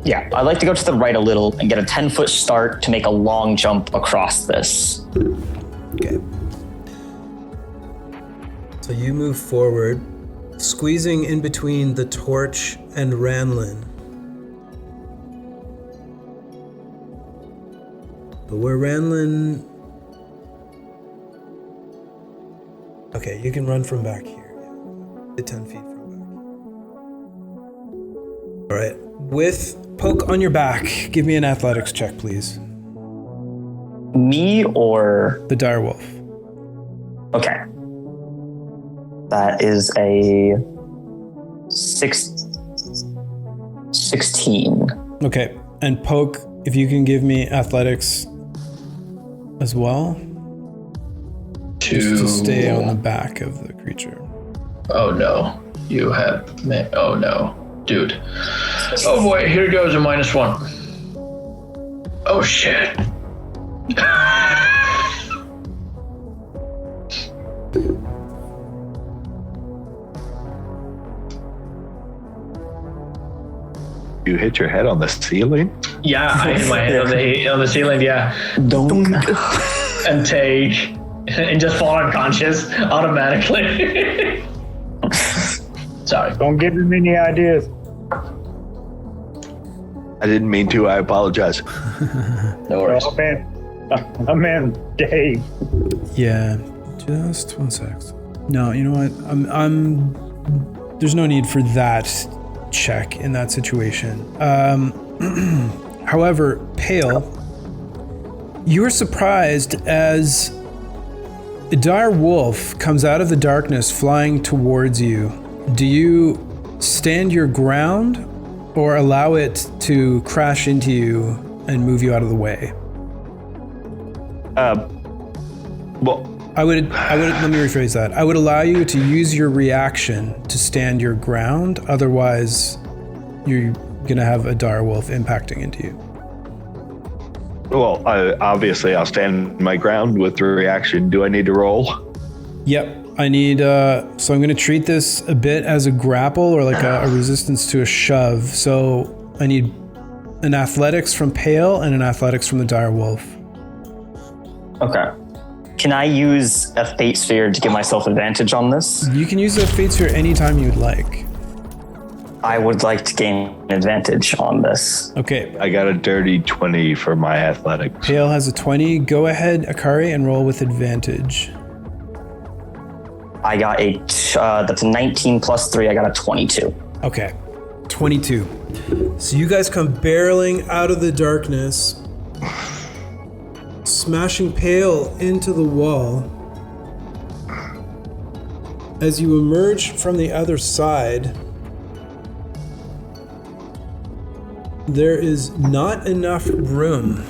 yeah, I'd like to go to the right a little and get a 10-foot start to make a long jump across this. Okay. So you move forward, squeezing in between the torch and Ranlin. But where Ranlin... Okay, you can run from back here. The 10 feet from back. All right. With Poke on your back, give me an athletics check, please. Me or... The direwolf. Okay. That is a 16. Okay, and Poke, if you can give me athletics as well. 2. to stay on the back of the creature. Oh no. You have... Oh no. Dude. Oh boy, here goes a -1. Oh shit. You hit your head on the ceiling? Yeah, I hit my head on the ceiling, yeah. Don't. And take... And just fall unconscious automatically. Sorry. Don't give him any ideas. I didn't mean to. I apologize. No worries. Oh, man, Dave. Yeah, just 1 sec. No, you know what? I'm. There's no need for that check in that situation. However, Pale, you are surprised as a dire wolf comes out of the darkness flying towards you. Do you stand your ground or allow it to crash into you and move you out of the way? Well, I would let me rephrase that. I would allow you to use your reaction to stand your ground. Otherwise, you're gonna have a dire wolf impacting into you. well, obviously I'll stand my ground with the reaction. Do I need to roll? Yep. I need, so I'm gonna treat this a bit as a grapple or like a resistance to a shove. So I need an athletics from Pale and an athletics from the dire wolf. Okay. Can I use a fate sphere to give myself advantage on this? You can use the fate sphere anytime you'd like. I would like to gain advantage on this. Okay. I got a dirty 20 for my athletics. Pale has a 20. Go ahead, Akari, and roll with advantage. I got that's a 19 plus 3. I got a 22. Okay. 22. So you guys come barreling out of the darkness, smashing Pale into the wall. As you emerge from the other side, there is not enough room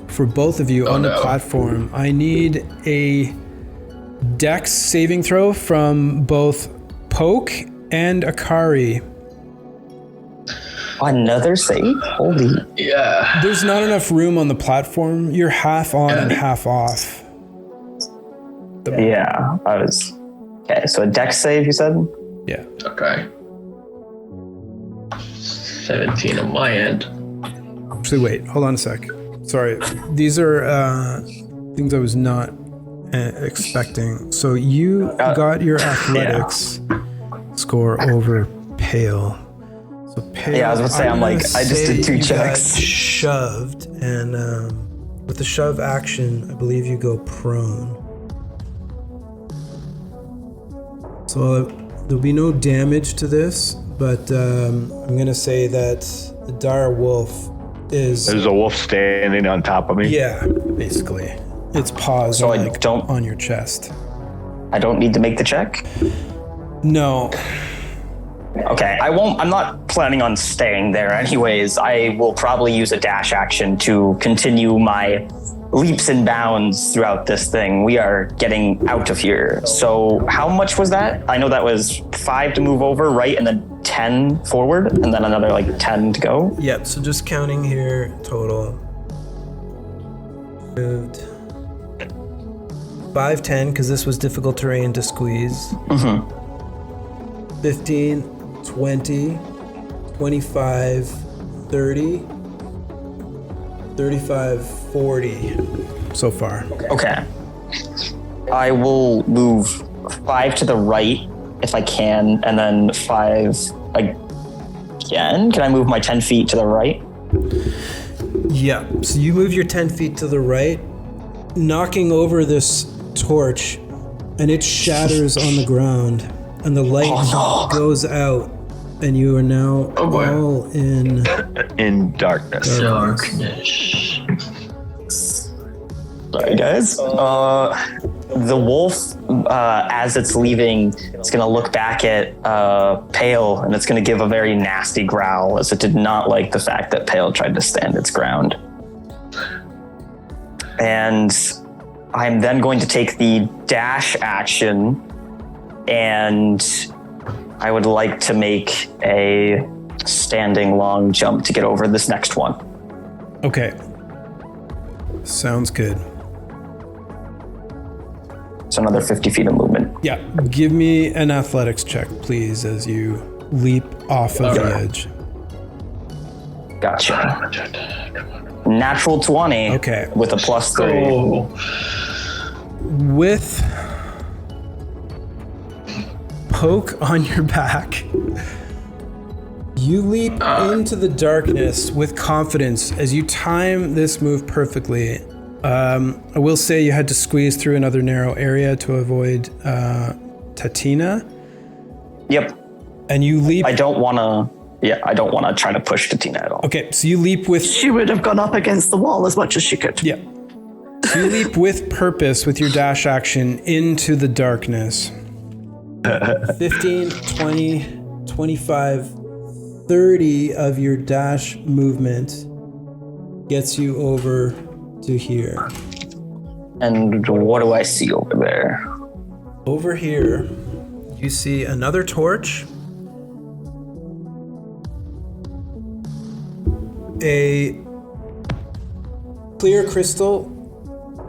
for both of you on the platform. I need a Dex saving throw from both Poke and Akari. Another save? Holy. Yeah. There's not enough room on the platform. You're half on and half off. Yeah, I was... Okay, so a Dex save, you said? Yeah. Okay. 17 on my end. Actually, wait. Hold on a sec. Sorry. These are things I was not expecting. So you got your athletics score over Pale. So Pale... Yeah, I was about to say, I'm like, I just did 2 you checks. got shoved, and with the shove action, I believe you go prone. So there'll be no damage to this, but I'm gonna say that the dire wolf is... There's a wolf standing on top of me. Yeah, basically. Its paws So are I like don't- on your chest. I don't need to make the check? No. Okay, I'm not planning on staying there anyways. I will probably use a dash action to continue my leaps and bounds throughout this thing. We are getting out of here. So how much was that? I know that was 5 to move over, right? And then 10 forward, and then another like 10 to go. Yep, so just counting here, total. Moved 5, 10, because this was difficult terrain to squeeze. 15, 20, 25, 30, 35, 40 so far. Okay. I will move 5 to the right if I can, and then 5 again. Can I move my 10 feet to the right? Yeah, so you move your 10 feet to the right, knocking over this torch, and it shatters on the ground, and the light goes out, and you are now all in darkness. Darkness. Sorry, guys. The wolf, as it's leaving, it's going to look back at Pale, and it's going to give a very nasty growl, as it did not like the fact that Pale tried to stand its ground. And I'm then going to take the dash action, and I would like to make a standing long jump to get over this next one. Okay. Sounds good. So another 50 feet of movement. Yeah. Give me an athletics check, please, as you leap off of the edge. Gotcha. Natural 20. Okay. With a plus 3. Oh, With Poke on your back, you leap into the darkness with confidence as you time this move perfectly. I will say you had to squeeze through another narrow area to avoid Tatina. Yep. And you leap. I don't want to try to push Tatina at all. Okay, so you leap with. She would have gone up against the wall as much as she could. Yeah. So you leap with purpose with your dash action into the darkness. 15, 20, 25, 30 of your dash movement gets you over to here. And what do I see over there? Over here, you see another torch, a clear crystal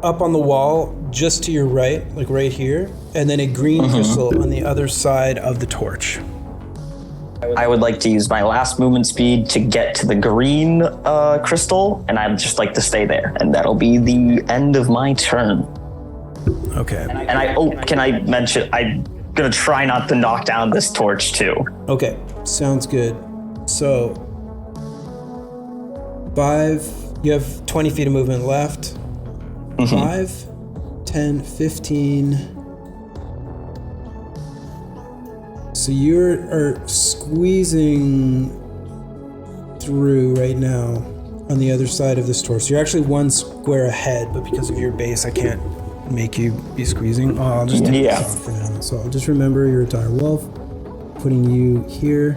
up on the wall just to your right, like right here, and then a green crystal on the other side of the torch. I would like to use my last movement speed to get to the green crystal, and I'd just like to stay there, and that'll be the end of my turn. Okay. And can I mention, I'm gonna try not to knock down this torch too. Okay, sounds good. So, 5, you have 20 feet of movement left. 5, 10, 15. So you are squeezing through right now on the other side of this torch. So you're actually one square ahead, but because of your base, I can't make you be squeezing. Oh, I'll just take this off for now. So I'll just remember you're a dire wolf. Putting you here.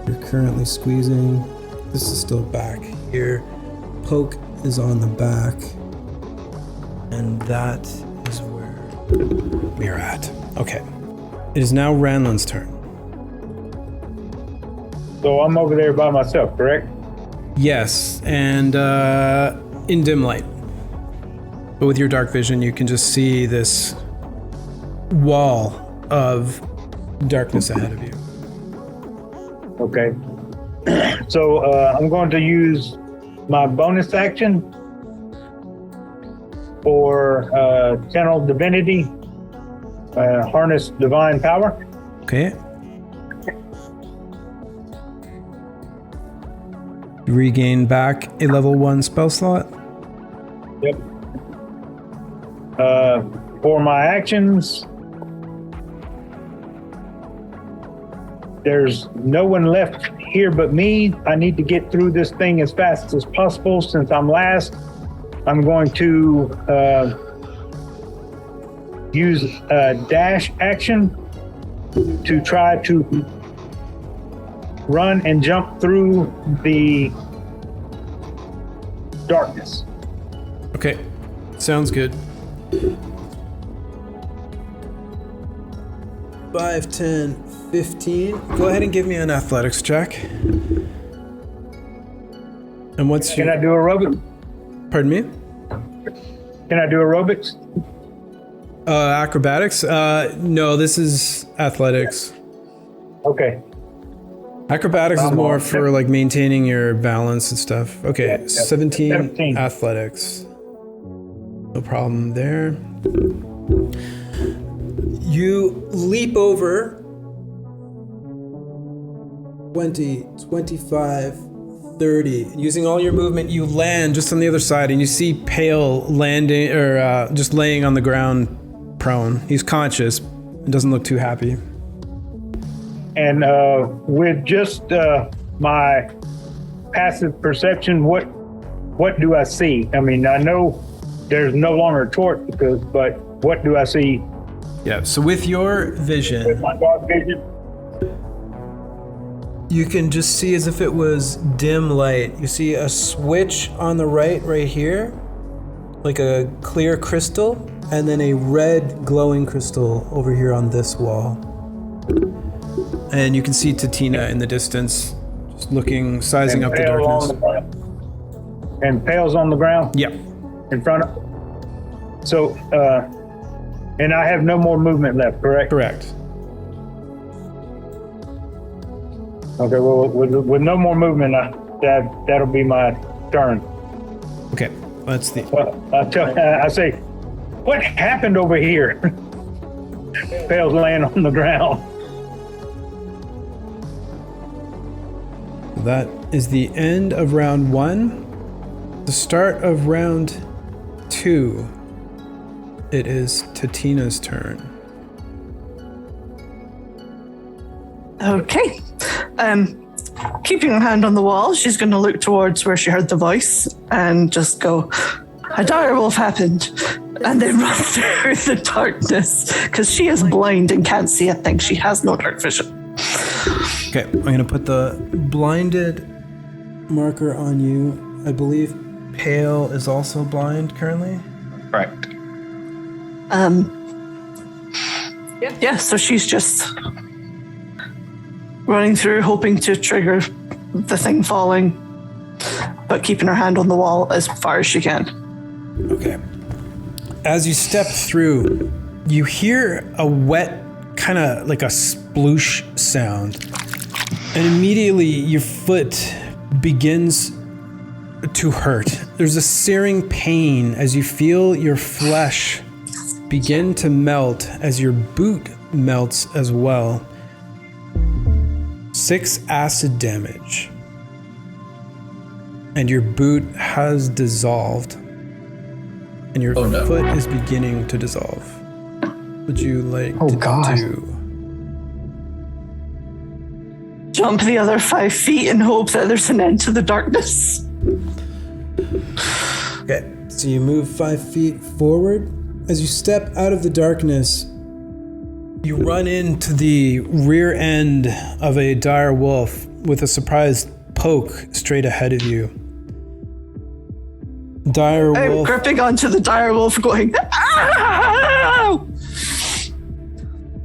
You're currently squeezing. This is still back here. Poke is on the back. And that is where we are at. Okay. It is now Ranlin's turn. So I'm over there by myself, correct? Yes, and in dim light. But with your dark vision, you can just see this wall of darkness ahead of you. Okay. So I'm going to use my bonus action for Channel Divinity, Harness Divine Power. Okay. Regain back a level 1 spell slot. Yep. For my actions, there's no one left here but me. I need to get through this thing as fast as possible. Since I'm last, I'm going to use a dash action to try to run and jump through the darkness. Okay, sounds good. 5, 10, 15. Go ahead and give me an athletics check. And what's Can your... I do aerobics? Pardon me? Can I do aerobics? Acrobatics? No, this is athletics. Okay. Acrobatics is more for like maintaining your balance and stuff. Okay, Yeah, 17 athletics. No problem there. You leap over 20, 25, 30. Using all your movement, you land just on the other side, and you see Pale landing, or just laying on the ground prone. He's conscious and doesn't look too happy. And with just my passive perception, what do I see? I mean, I know there's no longer a torch, but what do I see? Yeah, so with your vision, With my dark vision? you can just see as if it was dim light. You see a switch on the right here, like a clear crystal, and then a red glowing crystal over here on this wall. And you can see Tatina in the distance, just looking, sizing up the darkness. And Pale's on the ground? Yeah. In front of... So, and I have no more movement left, correct? Correct. Okay, well, with no more movement, that'll be my turn. Okay, that's the... I say, what happened over here? Pale's laying on the ground. That is the end of round 1. The start of round 2. It is Tatina's turn. Okay. Keeping her hand on the wall, she's going to look towards where she heard the voice and just go, a direwolf happened, and then run through the darkness because she is blind and can't see a thing. She has no dark vision. Okay, I'm going to put the blinded marker on you. I believe Pale is also blind currently. Correct. Yeah, so she's just running through, hoping to trigger the thing falling, but keeping her hand on the wall as far as she can. Okay. As you step through, you hear a wet, kind of like a sploosh sound, and immediately your foot begins to hurt. There's a searing pain as you feel your flesh begin to melt as your boot melts as well. 6 acid damage. And your boot has dissolved. And your foot is beginning to dissolve. Would you like to jump the other 5 feet and hope that there's an end to the darkness? Okay, so you move 5 feet forward. As you step out of the darkness, you run into the rear end of a dire wolf with a surprised poke straight ahead of you. Dire I'm wolf. gripping onto the dire wolf going, ow!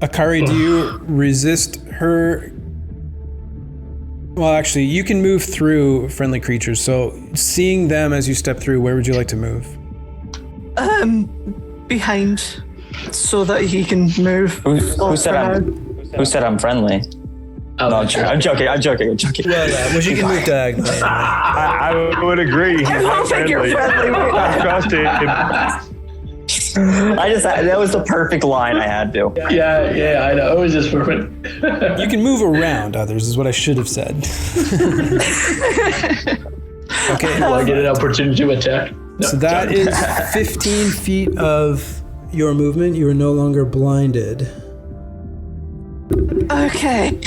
Akari, do you resist her? Well, actually, you can move through friendly creatures. So seeing them as you step through, where would you like to move? Behind, so that he can move. Who said I'm friendly? Oh, No, I'm joking. Well, yeah, well, you can move diagonally. I would agree. I don't think you're friendly right now. I trust it. That was the perfect line I had to. Yeah, I know. It was just perfect. You can move around others, is what I should have said. Okay. Do I get an opportunity to attack? No, So that sorry. is 15 feet of your movement. You are no longer blinded. Okay.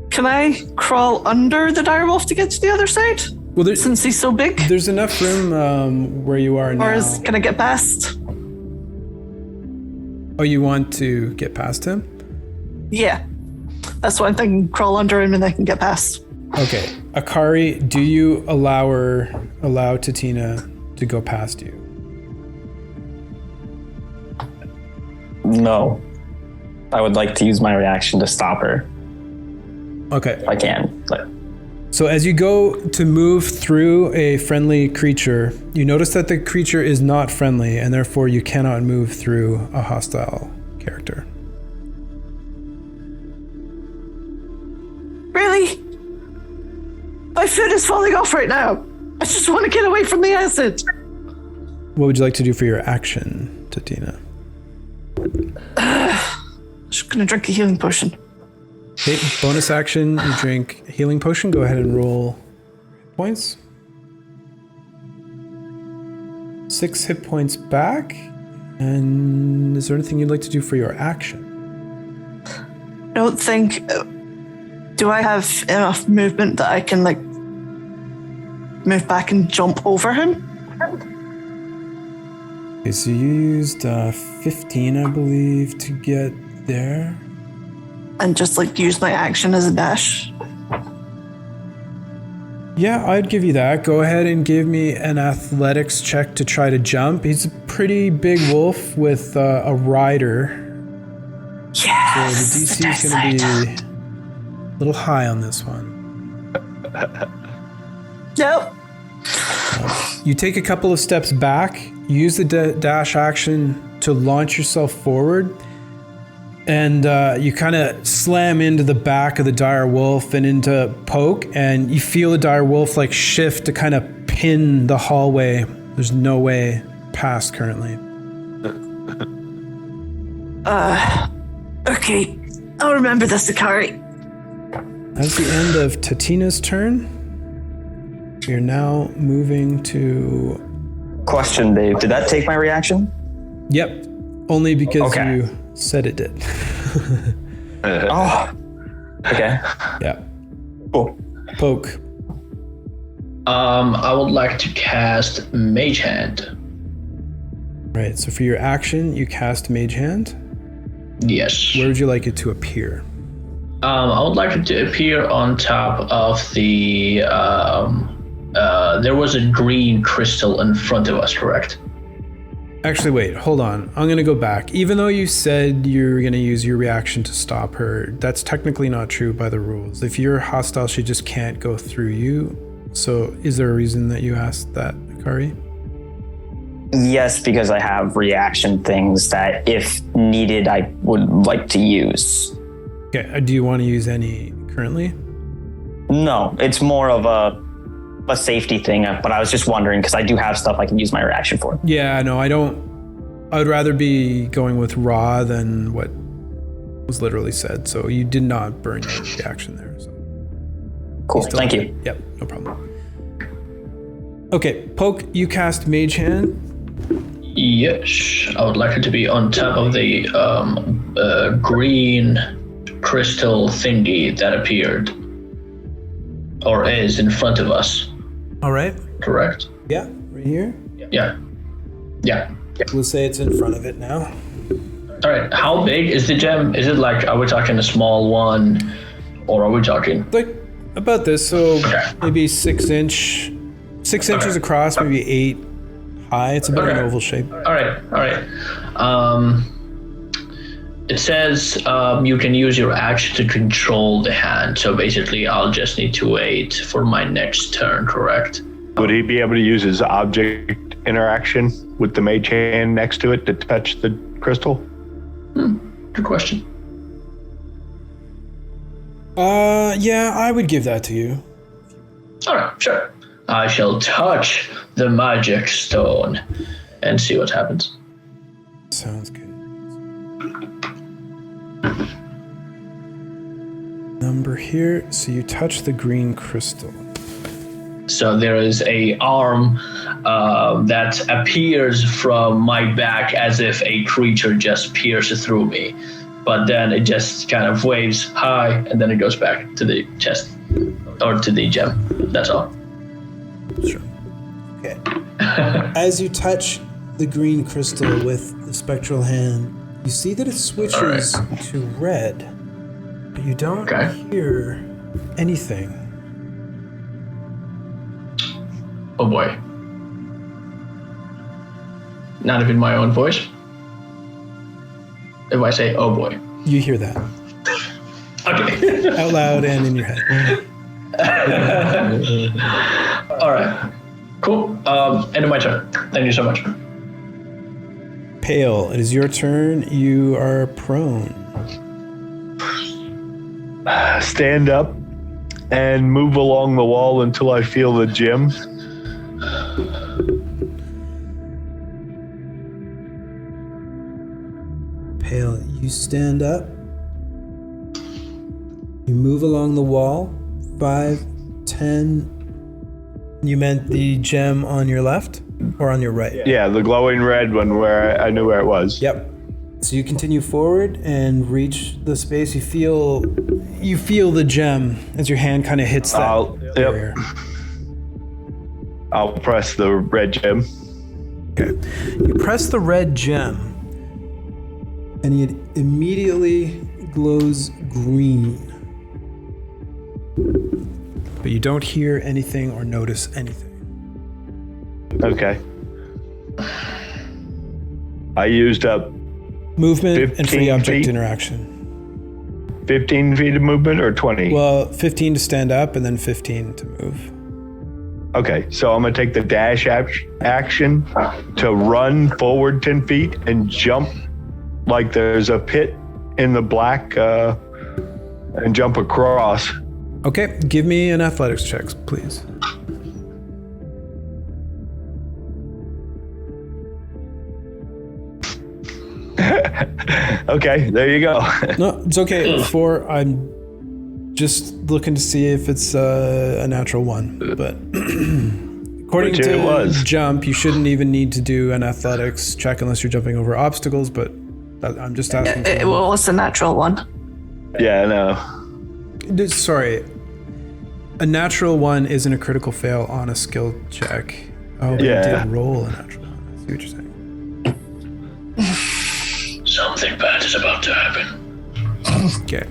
Can I crawl under the direwolf to get to the other side? Well, Since he's so big? there's enough room where you are now. Or can I get past? Oh, you want to get past him? Yeah. That's what I'm thinking. Crawl under him and I can get past. Okay. Akari, do you allow Tatina to go past you? No. I would like to use my reaction to stop her. Okay. If I can. But So as you go to move through a friendly creature, you notice that the creature is not friendly, and therefore you cannot move through a hostile character. Really? My foot is falling off right now. I just want to get away from the acid. What would you like to do for your action, Tatina? Just gonna drink a healing potion. Okay, bonus action, you drink healing potion. Go ahead and roll points. 6 hit points back. And is there anything you'd like to do for your action? Don't think. Do I have enough movement that I can move back and jump over him? Okay, so you used 15, I believe, to get there. And just use my action as a dash? Yeah, I'd give you that. Go ahead and give me an athletics check to try to jump. He's a pretty big wolf with a rider. Yes. So the DC is going to be a little high on this one. Nope. You take a couple of steps back, use the dash action to launch yourself forward, and you kind of slam into the back of the dire wolf and into Poke, and you feel the dire wolf like shift to kind of pin the hallway. There's no way past currently. Okay. I'll remember this, Akari. That's the end of Tatina's turn. We are now moving to... Question, Dave. Did that take my reaction? Yep. Only because Okay. you said it did. Oh. Okay. Yeah. Cool. Poke. I would like to cast Mage Hand. Right, so for your action, you cast Mage Hand. Yes. Where would you like it to appear? I would like it to appear on top of the... there was a green crystal in front of us, correct? Actually, wait, hold on. I'm going to go back. Even though you said you're going to use your reaction to stop her, that's technically not true by the rules. If you're hostile, she just can't go through you. So is there a reason that you asked that, Akari? Yes, because I have reaction things that, if needed, I would like to use. Okay, do you want to use any currently? No, it's more of a safety thing, but I was just wondering because I do have stuff I can use my reaction for. Yeah, no, I don't. I would rather be going with raw than what was literally said. So you did not burn your reaction there. So. Cool, thank you. Yep, no problem. Okay, Poke, you cast Mage Hand. Yes. I would like it to be on top of the green crystal thingy that appeared. Or is in front of us. All right. Correct? Yeah, right here. Yeah. We'll say it's in front of it now. All right. How big is the gem? Is it like, are we talking a small one, or are we talking? Like about this, so Okay. maybe 6 inches across, maybe 8 high. It's about an Okay. oval shape. All right. It says you can use your action to control the hand. So basically, I'll just need to wait for my next turn. Correct? Would he be able to use his object interaction with the mage hand next to it to touch the crystal? Good question. Yeah, I would give that to you. All right, sure. I shall touch the magic stone and see what happens. Sounds good. Number here, so you touch the green crystal. So there is a arm that appears from my back as if a creature just pierces through me. But then it just kind of waves high, and then it goes back to the chest, or to the gem. That's all. Sure. Okay. As you touch the green crystal with the spectral hand, you see that it switches to red, but you don't hear anything. Oh boy. Not even my own voice. If I say, oh boy. You hear that. Okay. Out loud and in your head. All right. Cool. End of my turn. Thank you so much. Pale, it is your turn. You are prone. Stand up and move along the wall until I feel the gem. Pale, you stand up. You move along the wall. 5, 10. You meant the gem on your left or on your right? Yeah, the glowing red one where I knew where it was. Yep. So you continue forward and reach the space. You feel the gem as your hand kind of hits that barrier. I'll press the red gem. Okay. You press the red gem, and it immediately glows green. but you don't hear anything or notice anything. Okay. I used up Movement and free 15 object feet? interaction. 15 feet of movement or 20? Well, 15 to stand up and then 15 to move. Okay, so I'm going to take the dash action to run forward 10 feet and jump like there's a pit in the black and jump across. Okay, give me an athletics check, please. Okay, there you go. No, it's okay. 4, I'm just looking to see if it's a natural 1. But according Which it to was. Jump, you shouldn't even need to do an athletics check unless you're jumping over obstacles, but I'm just asking. It was a natural one. Yeah, I know. Sorry. A natural 1 isn't a critical fail on a skill check. Oh, but Yeah. you did roll a natural 1. I see what you're saying. Something bad is about to happen. Okay.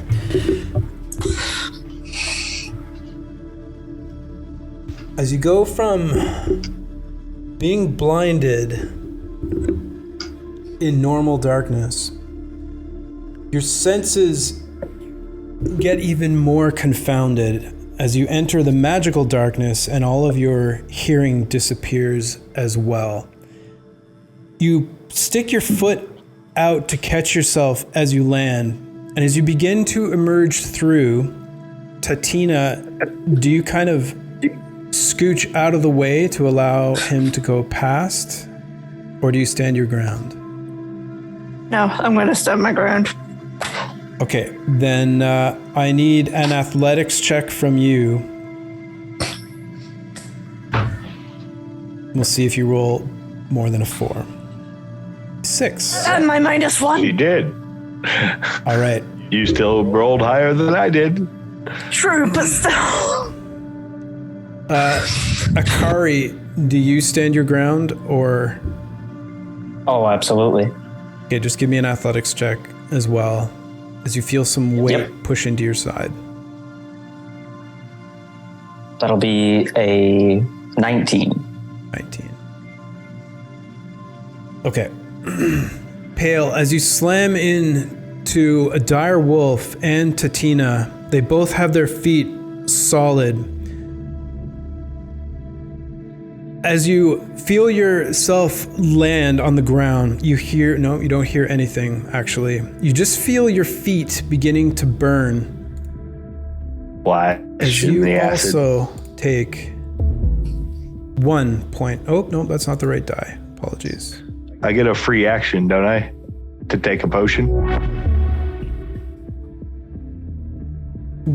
As you go from being blinded in normal darkness, your senses get even more confounded as you enter the magical darkness, and all of your hearing disappears as well. You stick your foot out to catch yourself as you land, and as you begin to emerge through, Tatina, do you kind of scooch out of the way to allow him to go past, or do you stand your ground? No, I'm going to stand my ground. Okay, then I need an athletics check from you. We'll see if you roll more than a 4. 6. And my -1. You did. All right. You still rolled higher than I did. True, but still. Akari, do you stand your ground, or... Oh, absolutely. Okay, just give me an athletics check as well, as you feel some weight Yep. push into your side. That'll be a 19. 19. Okay. Pale, as you slam into a dire wolf and Tatina, they both have their feet solid. As you feel yourself land on the ground, you don't hear anything, actually. You just feel your feet beginning to burn. Why? As In you the acid. also take 1 point. Oh, no, that's not the right die. Apologies. I get a free action, don't I? To take a potion?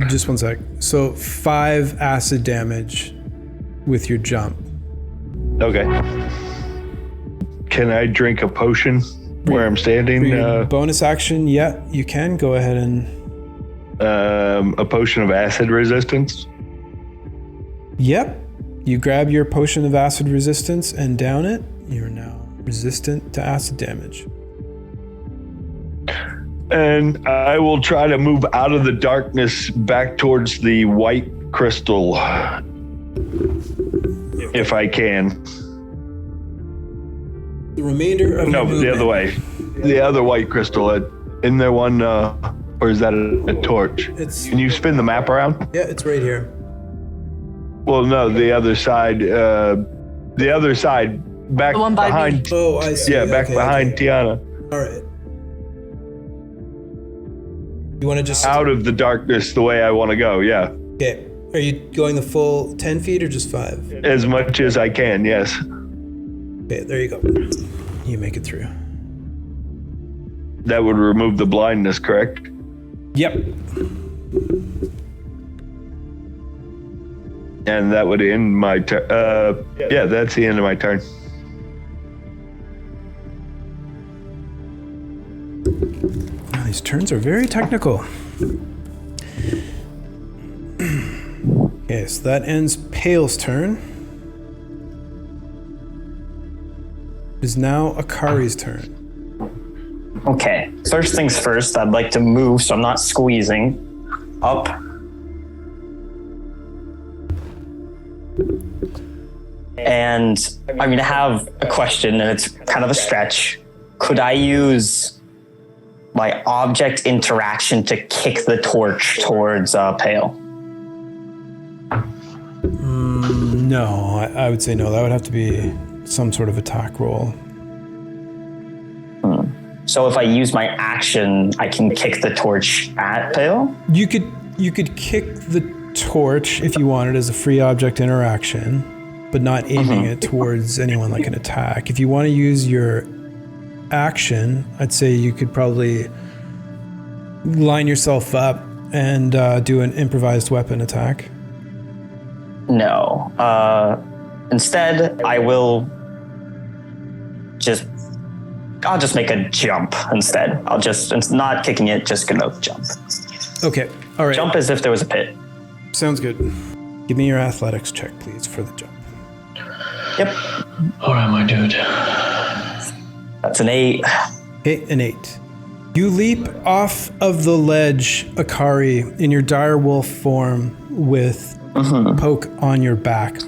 Just 1 sec. So 5 acid damage with your jump. Okay. Can I drink a potion where I'm For standing? your bonus action, yeah, you can go ahead and... A potion of acid resistance? Yep. You grab your potion of acid resistance and down it. You're now resistant to acid damage. And I will try to move out of the darkness back towards the white crystal. If I can. The remainder of No, your the other way. The other white crystal. Isn't there one, or is that a torch? It's Can you spin the map around? yeah, it's right here. Well, no, the other side. Back The one by behind. me. Oh, I see. Yeah, back Okay, behind okay. Tiana. All right. You want to just Out of the darkness the way I want to go, yeah. Okay. Are you going the full 10 feet or just 5? As much as I can, yes. Okay, there you go. You make it through. That would remove the blindness, correct? Yep. And that would end my turn. Yeah, that's the end of my turn. Wow, these turns are very technical. Okay, so that ends Pale's turn. It is now Akari's turn. Okay, first things first, I'd like to move so I'm not squeezing up And I'm going to have a question, and it's kind of a stretch. Could I use my object interaction to kick the torch towards Pale? No, I would say no. That would have to be some sort of attack roll. So if I use my action, I can kick the torch at Pale? You could kick the torch if you wanted as a free object interaction, but not aiming it towards anyone like an attack. If you want to use your action, I'd say you could probably line yourself up and do an improvised weapon attack. No. Instead, I'll just make a jump instead. It's not kicking it, just gonna jump. Okay, all right. Jump as if there was a pit. Sounds good. Give me your athletics check, please, for the jump. Yep. All right, my dude. That's an 8. Okay, an 8. You leap off of the ledge, Akari, in your direwolf form with Poke on your back.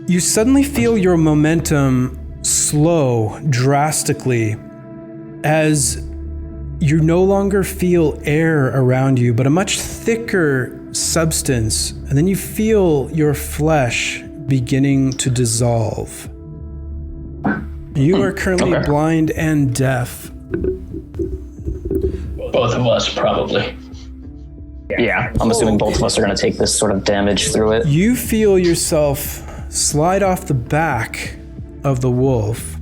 You suddenly feel your momentum slow drastically as you no longer feel air around you, but a much thicker substance. And then you feel your flesh beginning to dissolve. You are currently blind and deaf. Both of us, probably. Yeah, I'm assuming both of us are going to take this sort of damage through it. You feel yourself slide off the back of the wolf,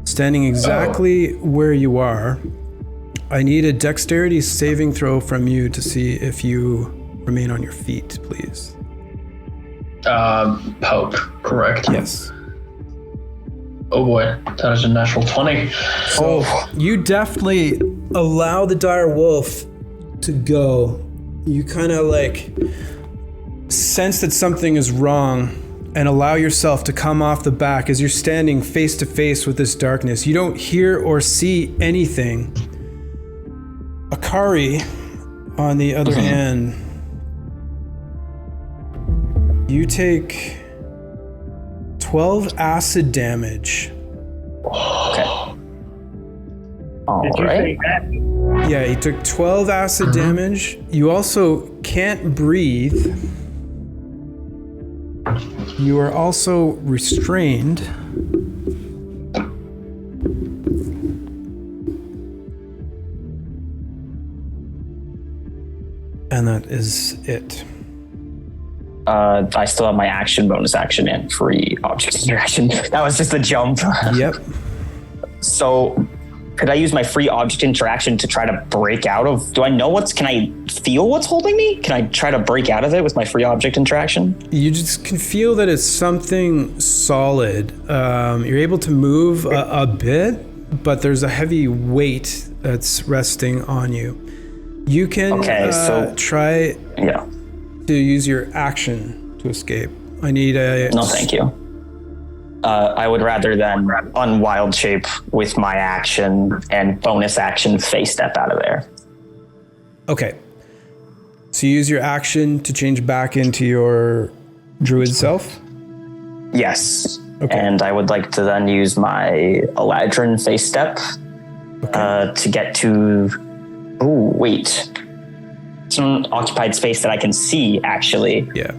standing exactly where you are. I need a dexterity saving throw from you to see if you remain on your feet, please. Poke, correct? Yes. Oh boy, that is a natural 20. So you definitely allow the dire wolf to go. You kind of like sense that something is wrong and allow yourself to come off the back as you're standing face to face with this darkness. You don't hear or see anything. Akari, on the other hand, you take 12 acid damage. Okay. All Did you right. say that? Yeah, you took 12 acid damage. You also can't breathe. You are also restrained. And that is it. I still have my action, bonus action, and free object interaction. That was just a jump. Yep. So, could I use my free object interaction to try to break out of? Can I feel what's holding me? Can I try to break out of it with my free object interaction? You just can feel that it's something solid. You're able to move a bit, but there's a heavy weight that's resting on you. You can try to use your action to escape. I need a... No, thank you. I would rather than unwild shape with my action and bonus action face step out of there. Okay. So you use your action to change back into your druid self? Yes. Okay. And I would like to then use my Eladrin face step to get to... Oh, wait. It's an occupied space that I can see, actually. Yeah.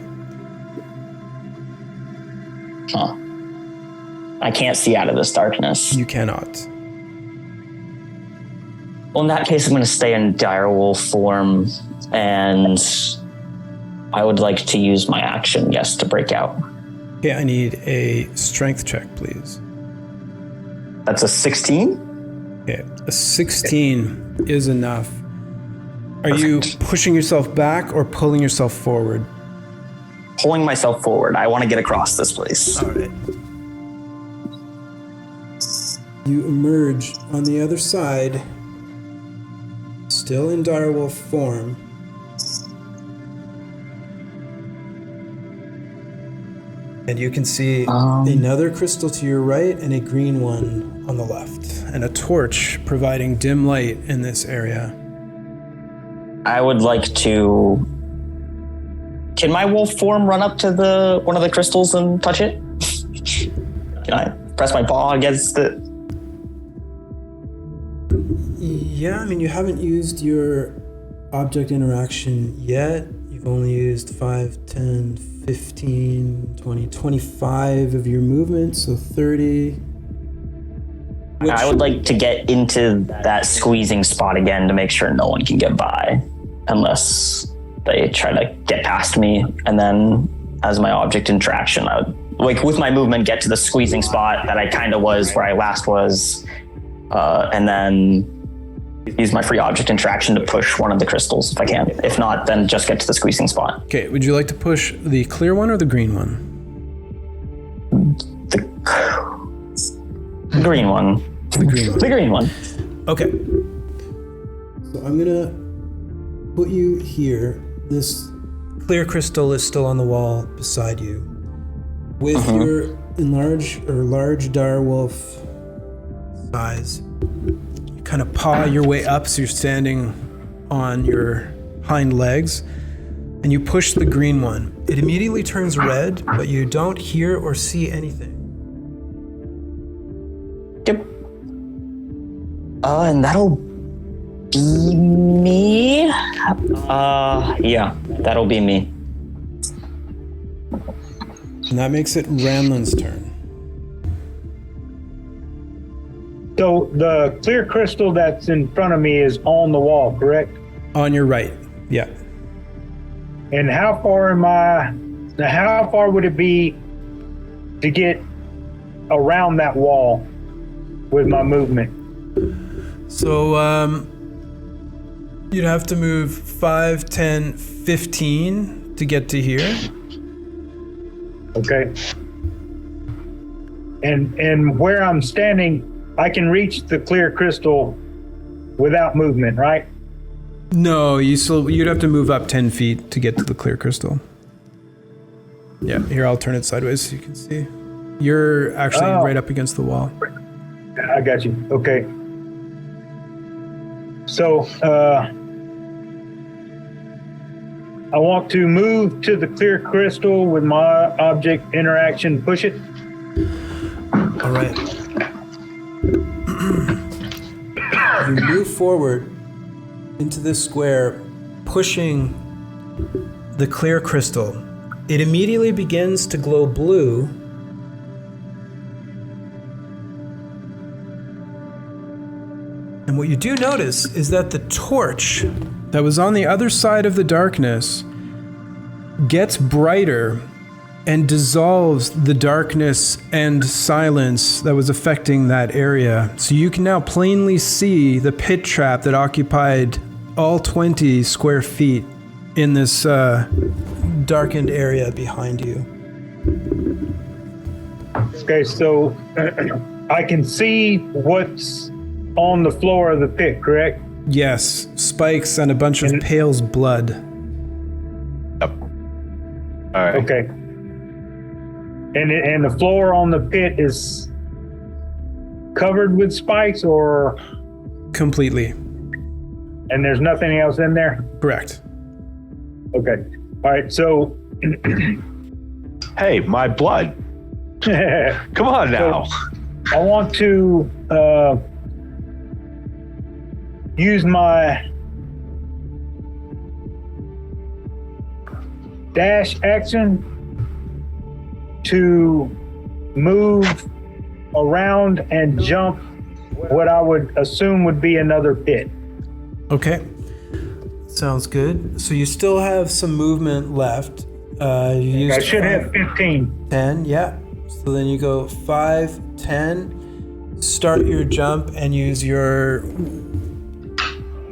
Huh. I can't see out of this darkness. You cannot. Well, in that case, I'm going to stay in direwolf form, and I would like to use my action, yes, to break out. Okay, I need a strength check, please. That's a 16? Okay, a 16 is enough. Are you pushing yourself back or pulling yourself forward? Pulling myself forward. I want to get across this place. All right. You emerge on the other side, still in direwolf form. And you can see another crystal to your right and a green one on the left, and a torch providing dim light in this area. I would like to... Can my wolf form run up to one of the crystals and touch it? Can I press my paw against it? Yeah, I mean, you haven't used your object interaction yet. You've only used 5, 10, 15, 20, 25 of your movement, so 30. I would like to get into that squeezing spot again to make sure no one can get by, unless they try to get past me. And then as my object interaction, I would, like with my movement, get to the squeezing spot that I kind of was where I last was, and then use my free object interaction to push one of the crystals if I can. If not, then just get to the squeezing spot. Okay, would you like to push the clear one or the green one? The green one. The green one. The green one. Okay. So I'm gonna put you here. This clear crystal is still on the wall beside you. With your large direwolf size, you kind of paw your way up so you're standing on your hind legs, and you push the green one. It immediately turns red, but you don't hear or see anything. Yep. And that'll be me. Yeah, that'll be me. And that makes it Ranlin's turn. So the clear crystal that's in front of me is on the wall, correct? On your right, yeah. And how far would it be to get around that wall with my movement? So you'd have to move 5, 10, 15 to get to here. Okay. And where I'm standing, I can reach the clear crystal without movement, right? No, you'd have to move up 10 feet to get to the clear crystal. Yeah, here, I'll turn it sideways so you can see. You're actually right up against the wall. I got you. Okay. So, I want to move to the clear crystal with my object interaction. Push it. All right. You move forward into this square, pushing the clear crystal. It immediately begins to glow blue. And what you do notice is that the torch that was on the other side of the darkness gets brighter and dissolves the darkness and silence that was affecting that area. So you can now plainly see the pit trap that occupied all 20 square feet in this darkened area behind you. Okay, so I can see what's on the floor of the pit, correct? Yes, spikes and a bunch of Pale's blood. Yep. All right. Okay. And the floor on the pit is covered with spikes, or? Completely. And there's nothing else in there? Correct. Okay. All right, so. Hey, my blood. Come on now. So I want to use my dash action to move around and jump what I would assume would be another pit. Okay. Sounds good. So you still have some movement left. You used I should have 15. 10, yeah. So then you go 5, 10, start your jump and use your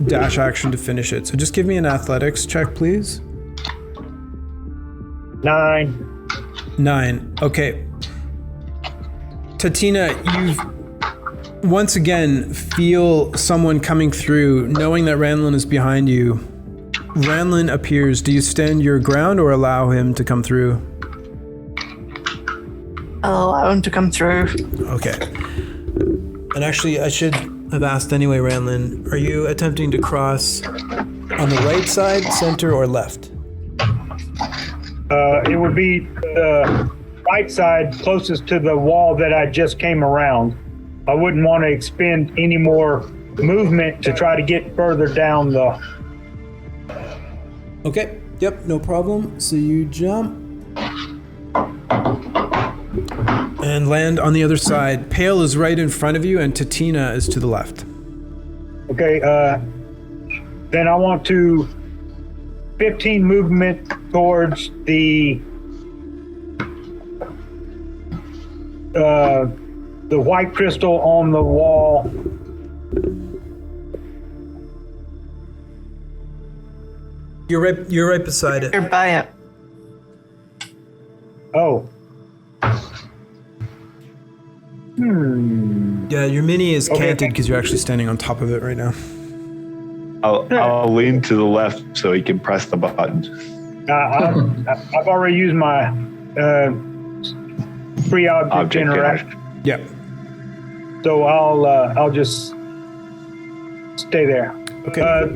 dash action to finish it. So just give me an athletics check, please. 9. 9. Okay. Tatina, you once again feel someone coming through, knowing that Ranlin is behind you. Ranlin appears. Do you stand your ground or allow him to come through? I'll allow him to come through. Okay. And actually, I should have asked anyway, Ranlin, are you attempting to cross on the right side, center, or left? It would be right side closest to the wall that I just came around. I wouldn't want to expend any more movement to try to get further down the... Okay, yep, no problem. So you jump and land on the other side. Pale is right in front of you and Tatina is to the left. Okay, then I want to 15 movement towards the white crystal on the wall. You're right beside it. You're by it. Oh. Yeah, your mini is canted because you're actually standing on top of it right now. I'll lean to the left so he can press the button. I've already used my free object interact. Yep. So I'll just stay there. Okay.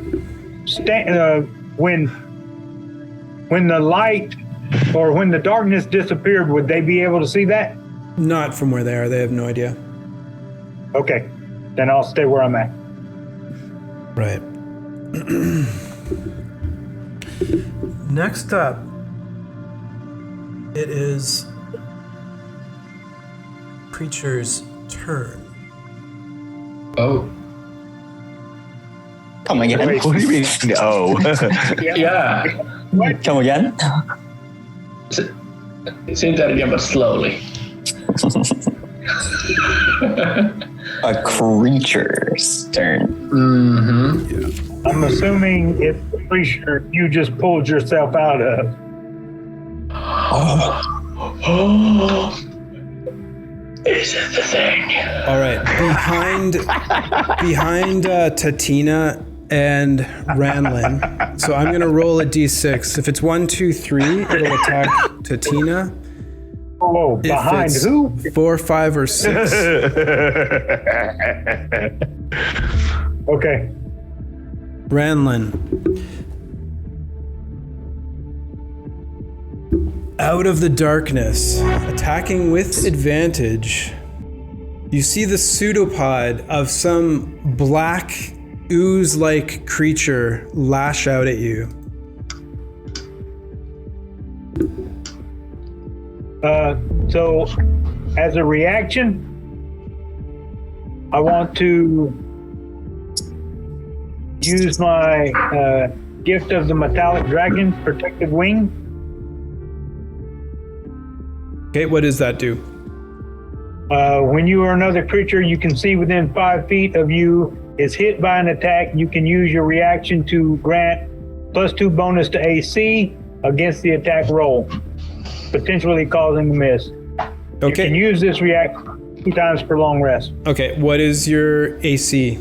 When the light or when the darkness disappeared, would they be able to see that? Not from where they are. They have no idea. Okay, then I'll stay where I'm at. Right. Next up, it is Preacher's turn. Oh. Come again. What do you mean? Oh. Yeah. Come again. Say that again, but slowly. A creature's turn. Mm-hmm. I'm assuming it's the creature you just pulled yourself out of. Oh. Is it the thing? All right. Behind Tatina and Ranlin. So I'm going to roll a d6. If it's 1, 2, 3, it'll attack Tatina. Oh, If behind it's who? 4, 5, or 6. Okay. Ranlin. Out of the darkness, attacking with advantage, you see the pseudopod of some black ooze-like creature lash out at you. So, as a reaction, I want to use my gift of the metallic dragon, protective wing. Okay, what does that do? When you or another creature you can see within 5 feet of you is hit by an attack, you can use your reaction to grant +2 bonus to AC against the attack roll, potentially causing a miss. You can Okay. use this reaction 2 times per long rest. Okay, what is your AC?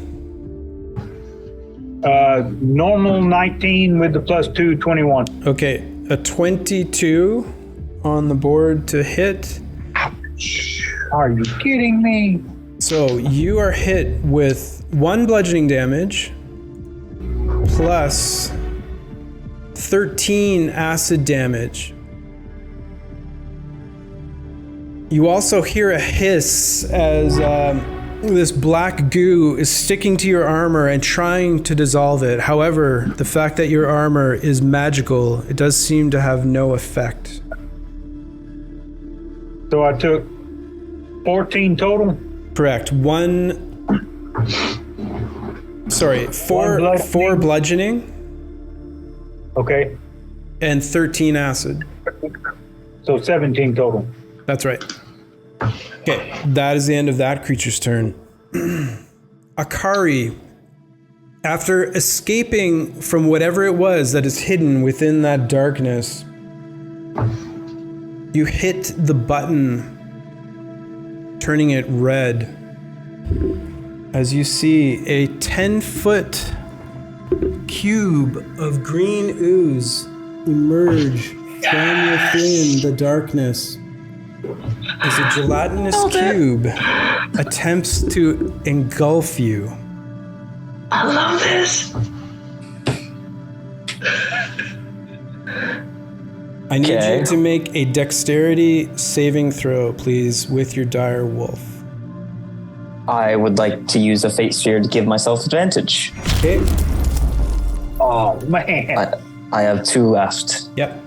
Normal 19 with the +2, 21. Okay, a 22 on the board to hit. Are you kidding me? So you are hit with 1 bludgeoning damage plus 13 acid damage. You also hear a hiss as this black goo is sticking to your armor and trying to dissolve it. However, the fact that your armor is magical, it does seem to have no effect. So I took 14 total. Correct. 4 bludgeoning Okay, and 13 acid. so 17 total. That's right. Okay, that is the end of that creature's turn. Akari, after escaping from whatever it was that is hidden within that darkness, you hit the button, turning it red, as you see a 10-foot cube of green ooze emerge from within the darkness. As a gelatinous cube attempts to engulf you. I love this. I need Okay. you to make a dexterity saving throw, please, with your dire wolf. I would like to use a fate sphere to give myself advantage. Okay. Oh, man. I have 2 left. Yep.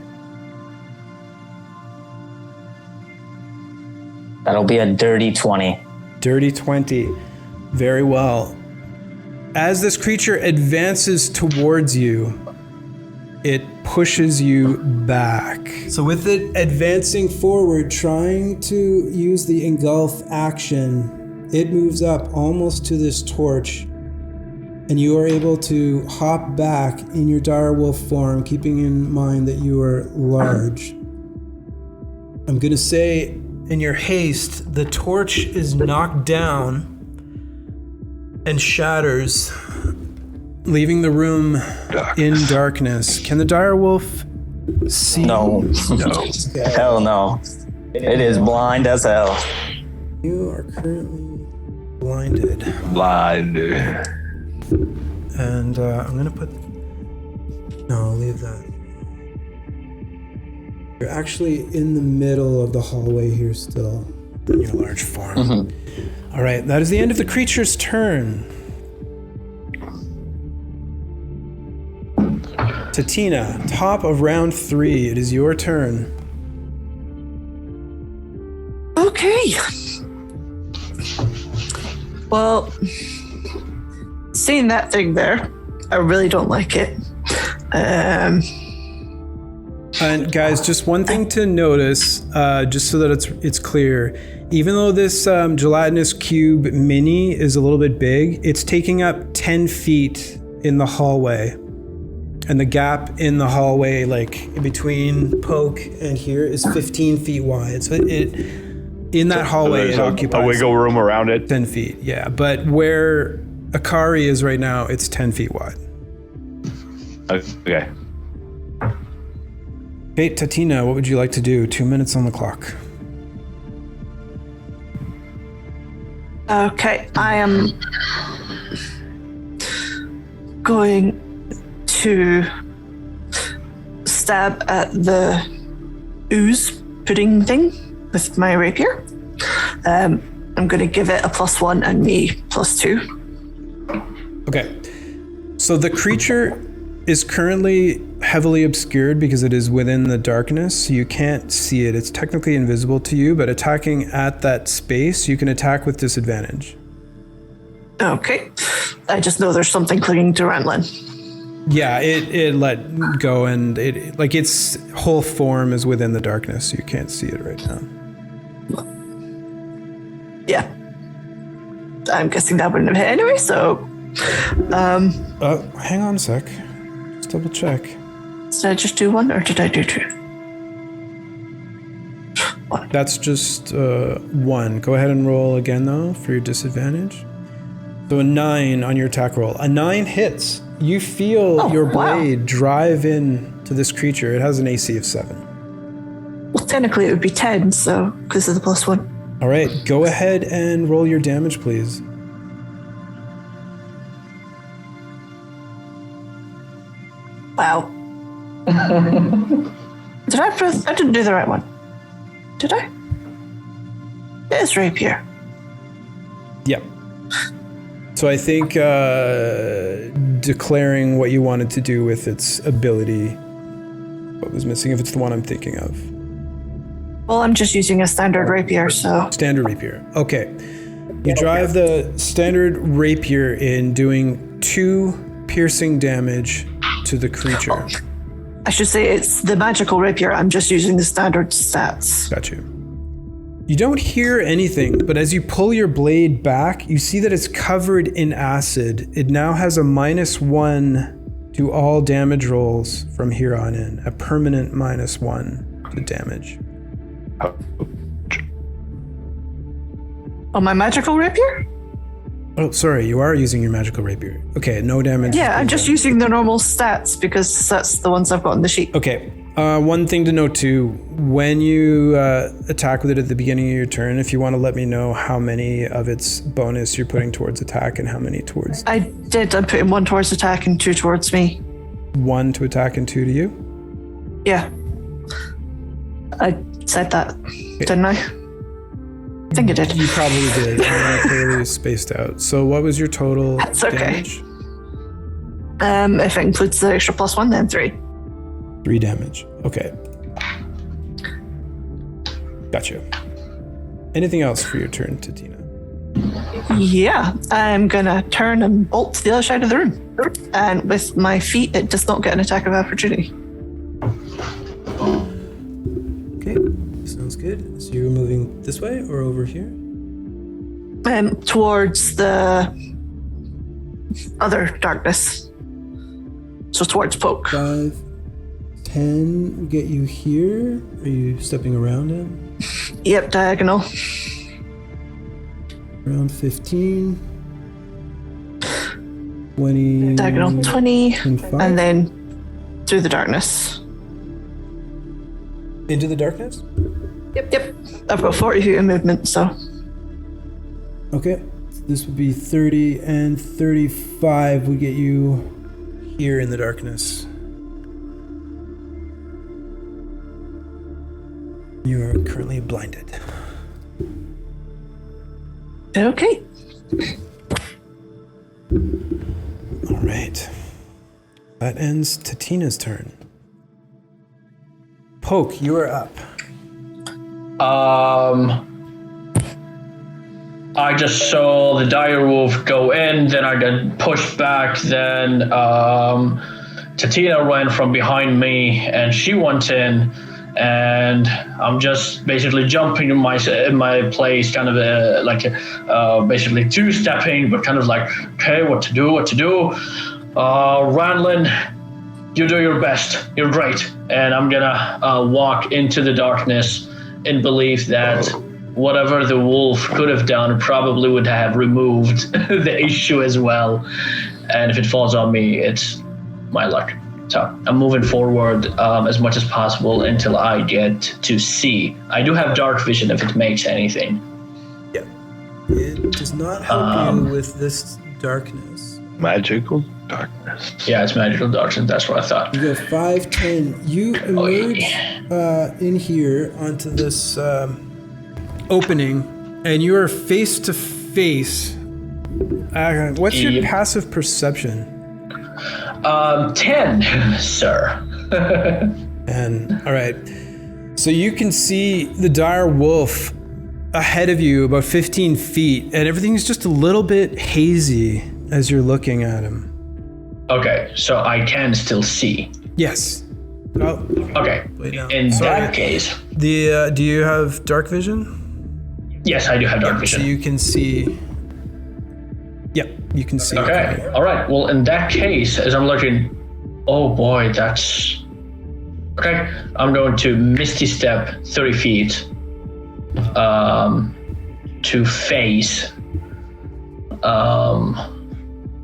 That'll be a dirty 20. Dirty 20. Very well. As this creature advances towards you, it pushes you back. So with it advancing forward, trying to use the engulf action, it moves up almost to this torch, and you are able to hop back in your direwolf form, keeping in mind that you are large. I'm gonna say, in your haste, the torch is knocked down and shatters, leaving the room in darkness. Can the direwolf see? No. Hell no. It is blind as hell. You are currently blinded. Blinded. And I'm gonna put... No, I'll leave that. You're actually in the middle of the hallway here still, in your large form. All right, that is the end of the creature's turn. Tatina, top of round 3, it is your turn. Okay. Well, seeing that thing there, I really don't like it. And guys, just one thing to notice, just so that it's clear. Even though this gelatinous cube mini is a little bit big, it's taking up 10 feet in the hallway. And the gap in the hallway, like in between Poke and here, is 15 feet wide. So in that hallway, it occupies a wiggle room around it. 10 feet, yeah. But where Akari is right now, it's 10 feet wide. Okay. Hey, Tatina, what would you like to do? 2 minutes on the clock. Okay, I am going to stab at the ooze pudding thing with my rapier. I'm going to give it a +1 and me +2. Okay. So the creature is currently heavily obscured because it is within the darkness, so you can't see it. It's technically invisible to you, but attacking at that space, you can attack with disadvantage. Okay. I just know there's something clinging to Ranlin. Yeah, it let go, and its whole form is within the darkness, so you can't see it right now. Yeah. I'm guessing that wouldn't have hit anyway, so... Hang on a sec. Just double check. Did I just do 1 or did I do 2? 1. That's just 1. Go ahead and roll again, though, for your disadvantage. So a 9 on your attack roll. A 9 hits. You feel your blade drive in to this creature. It has an AC of 7. Well, technically it would be 10, so because of the +1. All right, go ahead and roll your damage, please. Wow. Did I press? I didn't do the right one. Did I? It is rapier. Yep. So I think declaring what you wanted to do with its ability, what was missing, if it's the one I'm thinking of. Well, I'm just using a standard rapier, so... Standard rapier. Okay. You drive the standard rapier in, doing 2 piercing damage to the creature. I should say it's the magical rapier. I'm just using the standard stats. Got you. You don't hear anything, but as you pull your blade back, you see that it's covered in acid. It now has a -1 to all damage rolls from here on in. A permanent -1 to damage. Oh, my magical rapier? Oh, sorry, you are using your magical rapier. Okay, no damage. Yeah, I'm just using the normal stats because that's the ones I've got on the sheet. Okay, one thing to note too, when you attack with it at the beginning of your turn, if you want to let me know how many of its bonus you're putting towards attack and how many towards... I did. I'm putting 1 towards attack and 2 towards me. 1 to attack and 2 to you? Yeah. I said that, didn't I? I think I did. You probably did. I'm clearly spaced out. So what was your total That's okay. damage? If it includes the extra +1, then 3. 3 damage. Okay. Gotcha. Anything else for your turn, Tatina? Yeah, I'm gonna turn and bolt to the other side of the room. And with my feet, it does not get an attack of opportunity. Okay, sounds good. So you're moving this way or over here? Towards the other darkness. So towards Poke. 5, 10 will get you here. Are you stepping around him? Yep, diagonal. Around 15. 20. Diagonal 20. 25. And then through the darkness. Into the darkness? Yep. I've got 40 feet of movement, so. Okay. This would be 30 and 35 would get you here in the darkness. You are currently blinded. Okay. All right. That ends Tatina's turn. Poke, you are up. I just saw the dire wolf go in, then I got pushed back, then Tatina ran from behind me and she went in, and I'm just basically jumping in my place, kind of basically two-stepping, but kind of like, okay, what to do? Ranlin, you do your best. You're great. And I'm gonna walk into the darkness in belief that whatever the wolf could have done probably would have removed the issue as well. And if it falls on me, it's my luck. So I'm moving forward as much as possible until I get to see. I do have dark vision if it makes anything. Yeah. It does not help you with this darkness. Magical darkness. Yeah, it's magical darkness. That's what I thought. You go 5, 10. You emerge in here onto this opening, and you are face to face. What's your passive perception? 10, sir. And all right, so you can see the dire wolf ahead of you about 15 feet, and everything's just a little bit hazy as you're looking at him. Okay, so I can still see. Yes. Oh. Okay. In that case, do you have dark vision? Yes, I do have dark vision. So you can see. Yep, you can see. Okay. All right. Well, in that case, as I'm looking, oh boy, that's okay. I'm going to Misty Step 30 feet to face,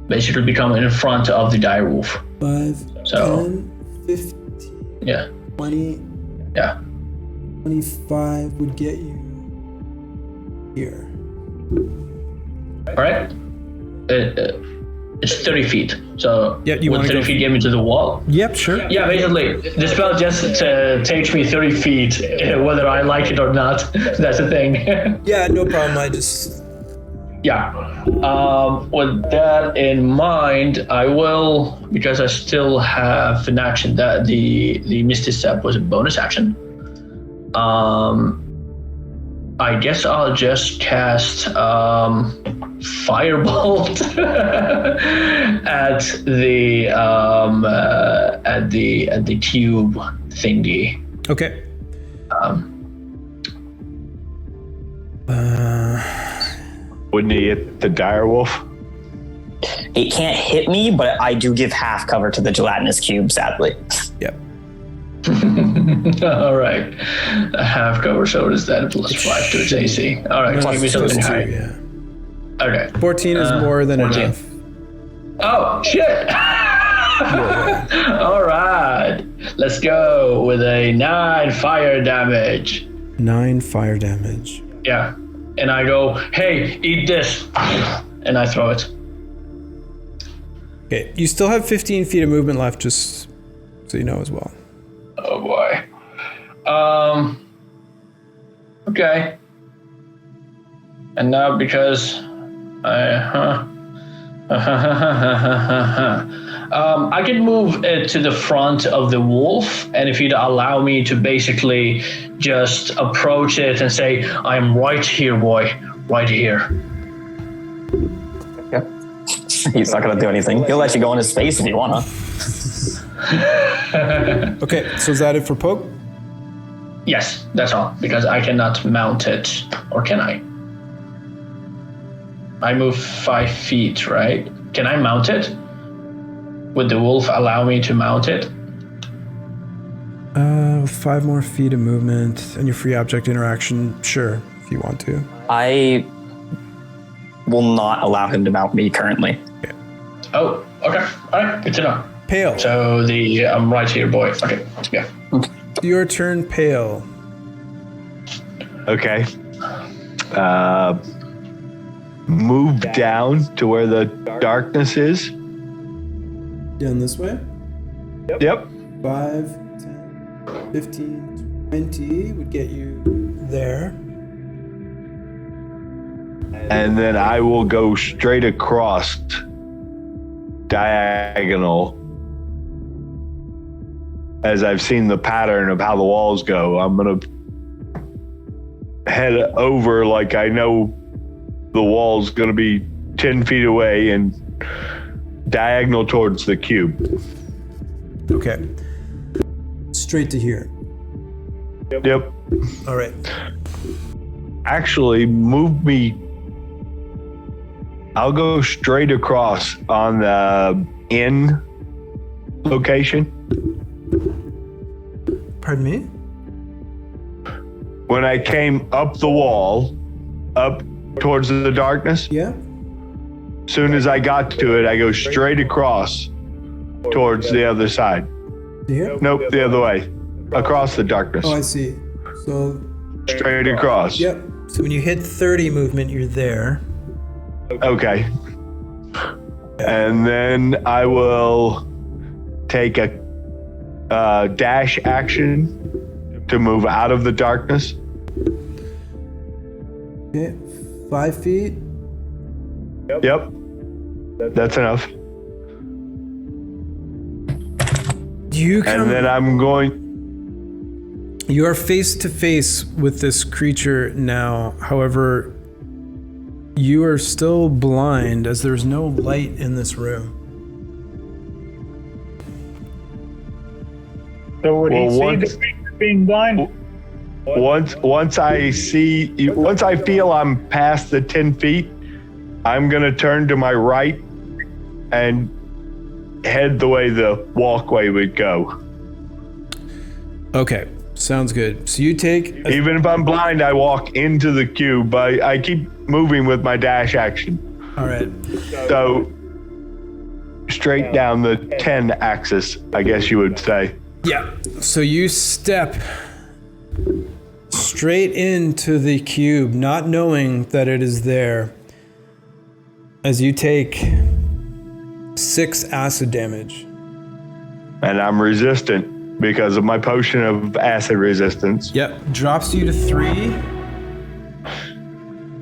basically become in front of the dire wolf. 5, so, 10, 15, yeah, 20, yeah, 25 would get you here. All right. It's 30 feet. So yeah, you would 30 feet get me to the wall? Yep, sure. Yeah, basically, the spell just takes me 30 feet, whether I like it or not. That's the thing. Yeah, no problem. I just... Yeah. With that in mind, I will, because I still have an action, that the Misty Step was a bonus action. I guess I'll just cast Firebolt at the cube thingy. Okay. Wouldn't he hit the dire wolf? It can't hit me, but I do give half cover to the gelatinous cube, sadly. Yep. All right. A half cover, so is that +5 to its AC. All right, give me something high. Yeah. Okay. 14 is more than 14. enough. Oh, shit! All right. Let's go with a 9 fire damage. 9 fire damage. Yeah. And I go, hey, eat this. And I throw it. Okay, you still have 15 feet of movement left, just so you know as well. Oh boy. Okay. And now because I can move it to the front of the wolf, and if you'd allow me to basically just approach it and say, I'm right here, boy, right here. Yep. He's not going to do anything. He'll let you go in his face if you want, huh? Okay, so is that it for poke? Yes, that's all, because I cannot mount it, or can I? I move 5 feet, right? Can I mount it? Would the wolf allow me to mount it? 5 more feet of movement and your free object interaction, sure, if you want to. I will not allow him to mount me currently. Okay. Oh, okay. All right, good to know. Pale. So I'm right here, boy. Okay, yeah. Your turn, Pale. Okay. Move down to where the darkness is. Down this way? Yep. 5, 10, 15, 20 would get you there. And then I will go straight across diagonal. As I've seen the pattern of how the walls go, I'm going to head over like I know the wall's going to be 10 feet away and diagonal towards the cube. Okay. Straight to here. Yep. All right. Actually, move me. I'll go straight across on the in location. Pardon me? When I came up the wall, up towards the darkness, Yeah? soon as I got to it, I go straight across towards the other side. To here? Nope, the other way. Across the darkness. Oh, I see. So, Straight across. yep. So when you hit 30 movement, you're there. Okay. And then I will take a dash action to move out of the darkness. Okay. 5 feet. Yep. That's enough. You come. And then I'm going. You are face to face with this creature now. However, you are still blind as there's no light in this room. So would he Well, see once- the creature being blind? Once I feel I'm past the 10 feet, I'm gonna turn to my right and head the way the walkway would go. Okay, sounds good. So you take. Even if I'm blind, I walk into the cube. I keep moving with my dash action. All right. So straight down the 10 axis, I guess you would say. Yeah. So you step straight into the cube, not knowing that it is there, as you take 6 acid damage. And I'm resistant because of my potion of acid resistance. Yep. Drops you to 3.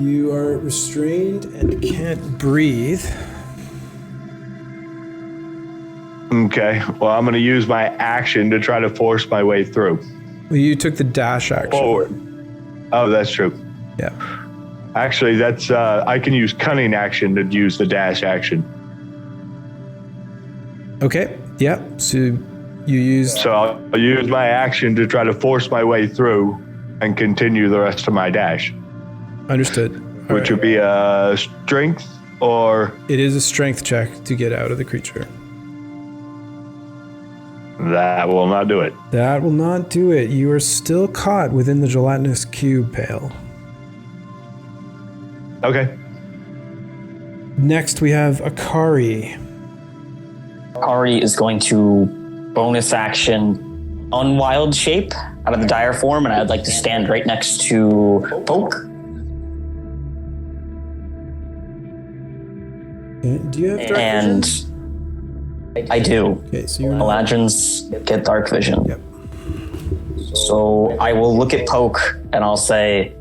You are restrained and can't breathe. Okay, well, I'm going to use my action to try to force my way through. Well, you took the dash action. Forward. Oh, that's true. Yeah. Actually, that's I can use cunning action to use the dash action. Okay. Yeah. So you use. So I'll use my action to try to force my way through and continue the rest of my dash, Understood. All which right. would be a strength or It is a strength check to get out of the creature. that will not do it. That will not do it. You are still caught within the gelatinous cube, Pale. Okay. Next, we have Akari. Ari is going to bonus action unwild shape out of the dire form, and I'd like to stand right next to Poke. Okay. Do you have dark And vision? I do. Okay, so you're not. Eladrins get dark vision. Yep. So I will look at Poke and I'll say,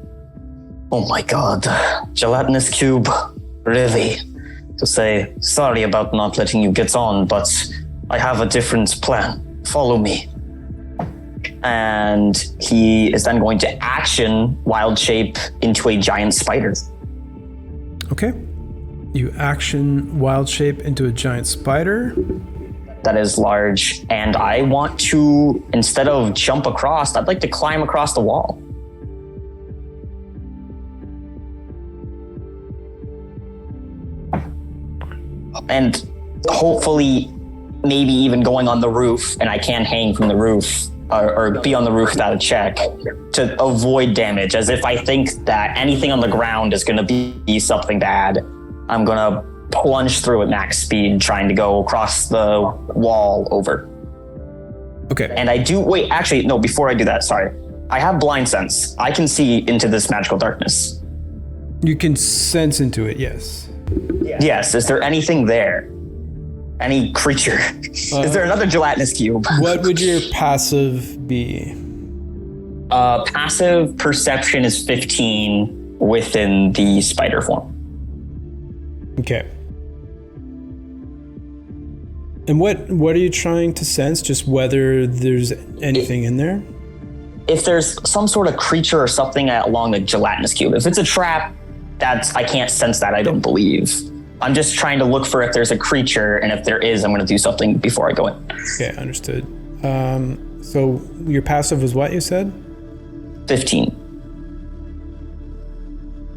oh my god, gelatinous cube, really? To say, sorry about not letting you get on, but I have a different plan. Follow me. And he is then going to action wild shape into a giant spider. Okay. You action wild shape into a giant spider. That is large. And I want to, instead of jump across, I'd like to climb across the wall. And hopefully, maybe even going on the roof, and I can hang from the roof, or be on the roof without a check, to avoid damage. As if I think that anything on the ground is going to be something bad, I'm going to plunge through at max speed, trying to go across the wall over. Okay. And I do, wait, actually, no, before I do that, sorry. I have blind sense. I can see into this magical darkness. You can sense into it, yes. Yes, is there anything there? Any creature? Is there another gelatinous cube? What would your passive be? Passive perception is 15 within the spider form. Okay. And what are you trying to sense? Just whether there's anything in there? If there's some sort of creature or something along the gelatinous cube. If it's a trap, I can't sense that, I don't believe. I'm just trying to look for if there's a creature, and if there is, I'm going to do something before I go in. Okay, understood. So your passive was what you said? 15.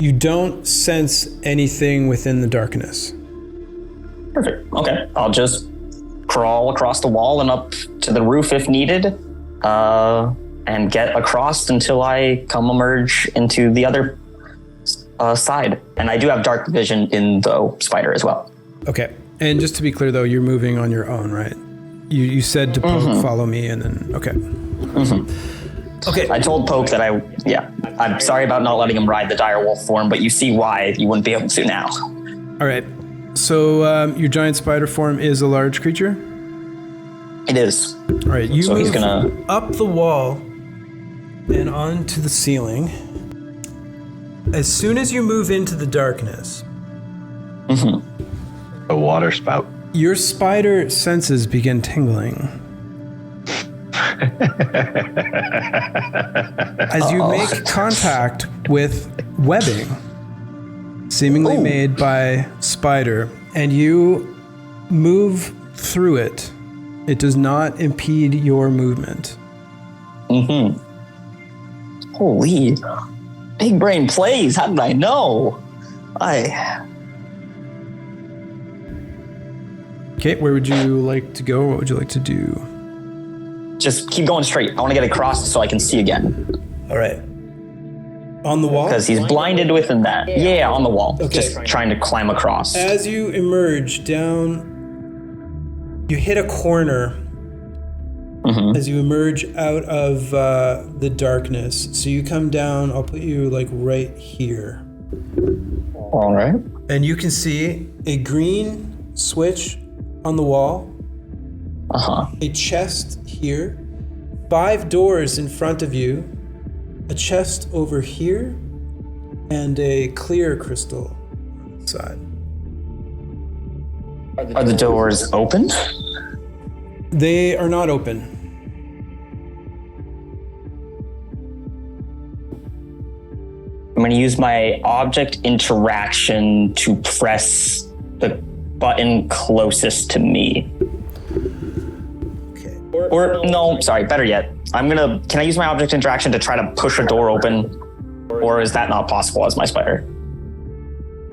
You don't sense anything within the darkness. Perfect. Okay. I'll just crawl across the wall and up to the roof if needed, and get across until I emerge into the other side. And I do have dark vision in the spider as well. Okay. And just to be clear, though, you're moving on your own, right? You said to Poke, follow me, and then, okay. Okay. I told Poke that I'm sorry about not letting him ride the dire wolf form, but you see why you wouldn't be able to now. All right. So your giant spider form is a large creature? It is. All right. You So move he's gonna up the wall and onto the ceiling. As soon as you move into the darkness, A water spout. your spider senses begin tingling. As you make contact with webbing, seemingly made by spider, and you move through it, it does not impede your movement. Holy. Big brain plays. How did I know? Okay, where would you like to go? What would you like to do? Just keep going straight. I want to get across so I can see again. All right. On the wall? Because he's blinded within that. Yeah, on the wall. Okay. Just trying to climb across. As you emerge down, you hit a corner as you emerge out of the darkness. So you come down, I'll put you like right here. All right. And you can see a green switch on the wall, a chest here, 5 doors in front of you, a chest over here, and a clear crystal on the side. Are the doors open? They are not open. I'm going to use my object interaction to press the button closest to me. Okay. Or no, sorry, better yet. Can I use my object interaction to try to push a door open? Or is that not possible as my spider?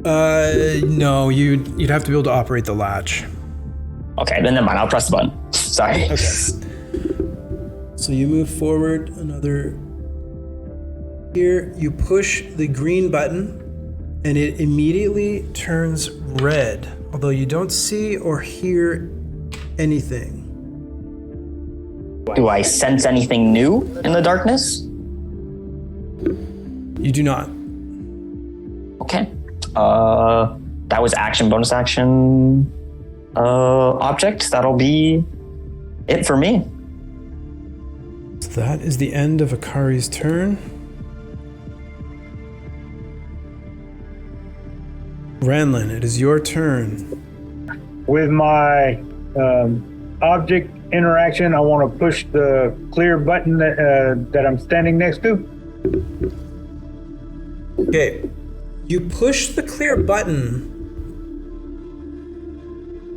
No, you'd have to be able to operate the latch. Okay, then never mind. I'll press the button. Sorry. Okay. So you move forward another. Here, you push the green button, and it immediately turns red, although you don't see or hear anything. Do I sense anything new in the darkness? You do not. Okay. That was action, bonus action, object. That'll be it for me. So that is the end of Akari's turn. Ranlin, it is your turn. With my object interaction, I want to push the clear button that I'm standing next to. Okay, you push the clear button.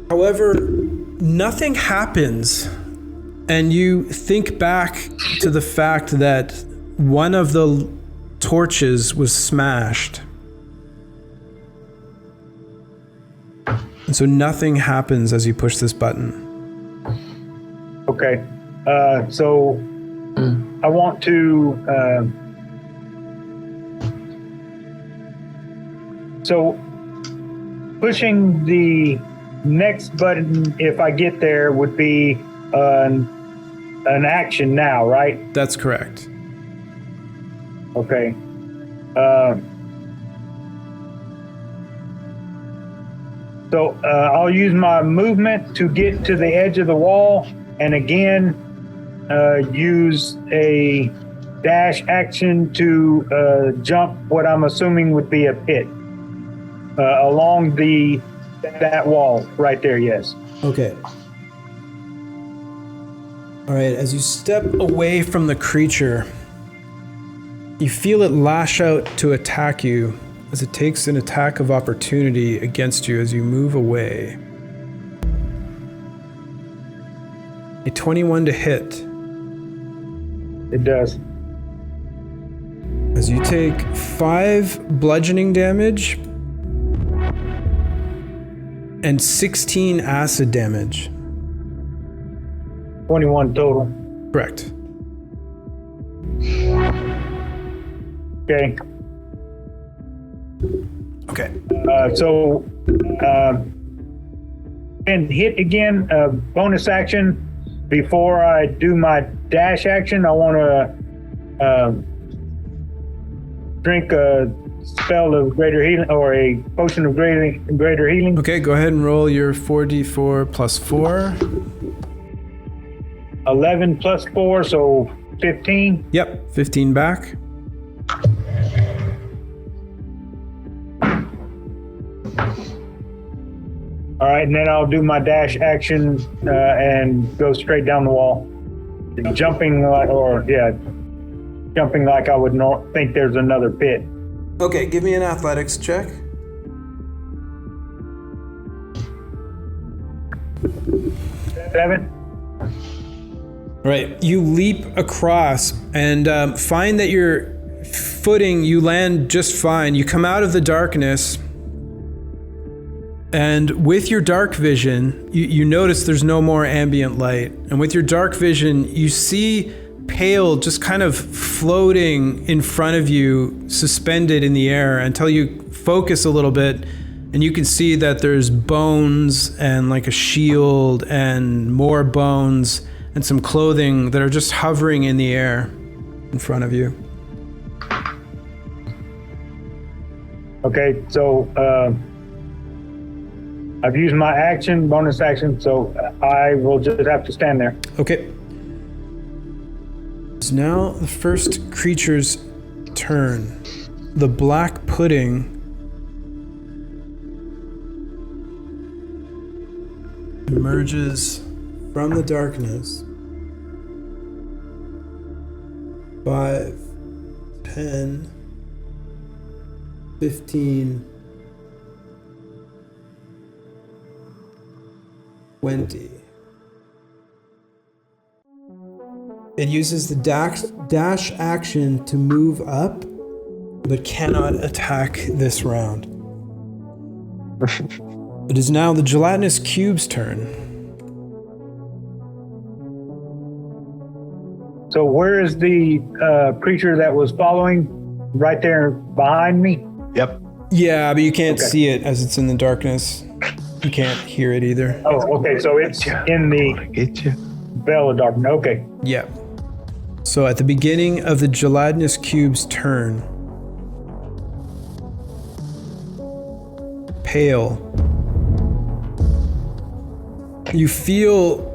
However, nothing happens, and you think back to the fact that one of the torches was smashed. And so nothing happens as you push this button. Okay, so I want to. So pushing the next button, if I get there, would be an action now, right? That's correct. Okay. So I'll use my movement to get to the edge of the wall, and again, use a dash action to jump what I'm assuming would be a pit along that wall right there. Yes. Okay. All right, as you step away from the creature, you feel it lash out to attack you as it takes an attack of opportunity against you as you move away. A 21 to hit. It does. As you take 5 bludgeoning damage and 16 acid damage. 21 total. Correct. Okay. Okay. So, and hit again, bonus action. Before I do my dash action, I want to drink a spell of greater healing, or a potion of greater healing. Okay, go ahead and roll your 4d4 plus 4. 11 plus 4, so 15. Yep, 15 back. All right, and then I'll do my dash action and go straight down the wall, jumping like I would think there's another pit. Okay, give me an athletics check. Seven. Right, you leap across and find that your footing, you land just fine. You come out of the darkness, and with your dark vision, you notice there's no more ambient light. And with your dark vision, you see Pale just kind of floating in front of you, suspended in the air, until you focus a little bit, and you can see that there's bones and like a shield and more bones and some clothing that are just hovering in the air in front of you. Okay, so I've used my action, bonus action, so I will just have to stand there. Okay. It's now the first creature's turn. The black pudding emerges from the darkness. 5, 10, 15, 20. It uses the dash action to move up, but cannot attack this round. It is now the gelatinous cube's turn. So where is the creature that was following? Right there behind me? Yep. Yeah, but you can't see it as it's in the darkness. You can't hear it either. Oh, okay, so it's in the Get you. Veil of Darkness. Okay. Yeah. So at the beginning of the gelatinous cube's turn, Pale, you feel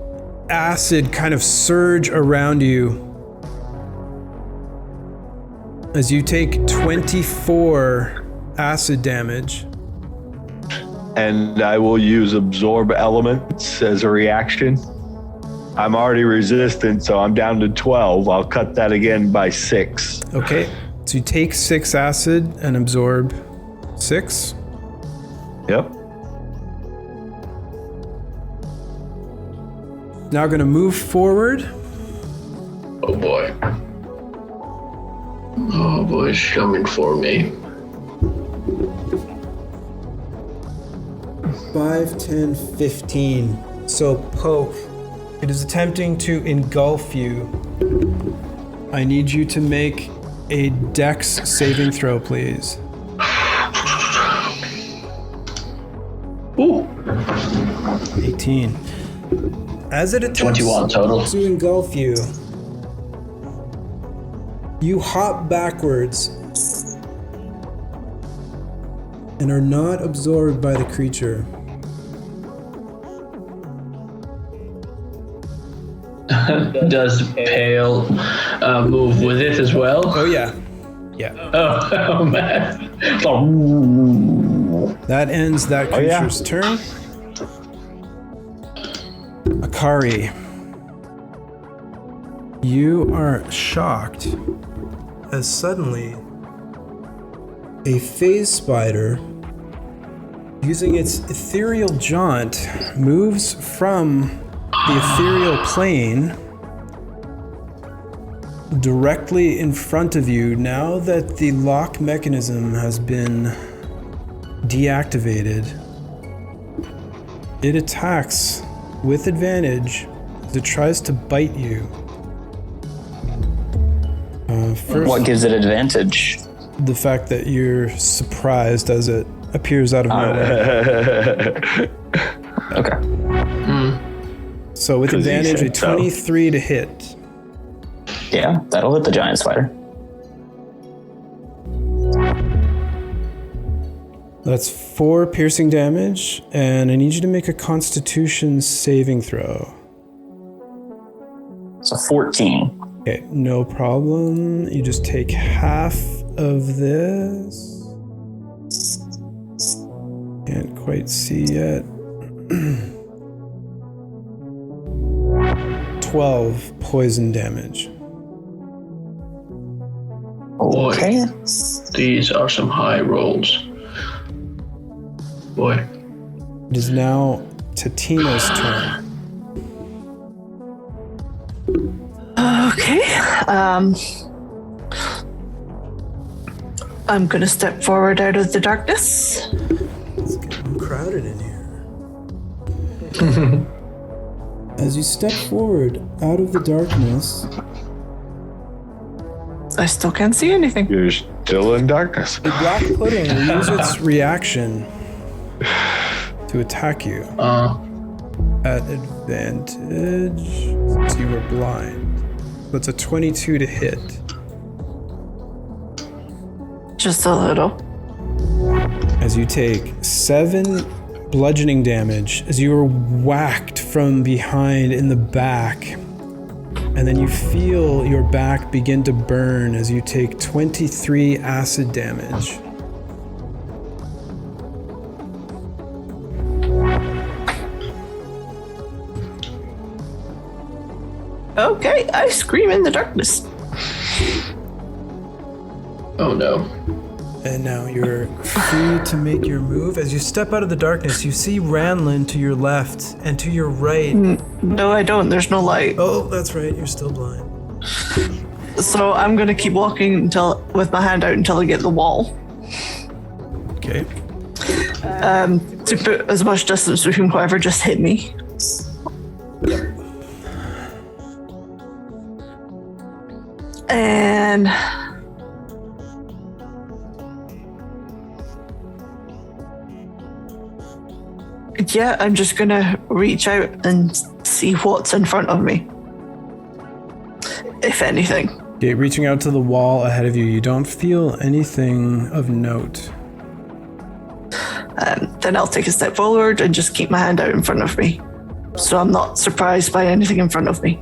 acid kind of surge around you as you take 24 acid damage. And I will use absorb elements as a reaction. I'm already resistant, so I'm down to 12. I'll cut that again by 6. Okay, so you take 6 acid and absorb 6. Yep. Now going to move forward. Oh boy. Oh boy, it's coming for me. 5, 10, 15. So poke. It is attempting to engulf you. I need you to make a dex saving throw, please. Ooh. 18. As it attempts 21 total. to engulf you, you hop backwards and are not absorbed by the creature. Does Pale move with it as well? Oh yeah. Yeah. Oh man. That ends that Oh, yeah. creature's turn. Akari, you are shocked as suddenly a phase spider, using its ethereal jaunt, moves from the ethereal plane directly in front of you. Now that the lock mechanism has been deactivated, it attacks with advantage as it tries to bite you. First, What gives it advantage? the fact that you're surprised as it appears out of nowhere. Okay. So with 'Cause he advantage, a said so. 23 to hit. Yeah, that'll hit the giant spider. That's 4 piercing damage, and I need you to make a Constitution saving throw. So 14. Okay, no problem. You just take half of this. Can't quite see yet. 12 poison damage. Okay. These are some high rolls. Boy. It is now Tatina's turn. Okay. I'm gonna step forward out of the darkness. It's getting crowded in here. As you step forward out of the darkness, I still can't see anything. You're still in darkness. the black pudding will use its reaction to attack you at advantage since you were blind. That's a 22 to hit. Just a little. As you take 7 bludgeoning damage as you are whacked from behind in the back. And then you feel your back begin to burn as you take 23 acid damage. Okay, I scream in the darkness. Oh no. And now you're free to make your move. As you step out of the darkness, you see Ranlin to your left and to your right. No, I don't. There's no light. Oh, that's right. You're still blind. So I'm gonna keep walking until with my hand out until I get the wall. Okay. To put as much distance between whoever just hit me. And yeah, I'm just gonna reach out and see what's in front of me. If anything. Okay, reaching out to the wall ahead of you, you don't feel anything of note. Then I'll take a step forward and just keep my hand out in front of me. So I'm not surprised by anything in front of me.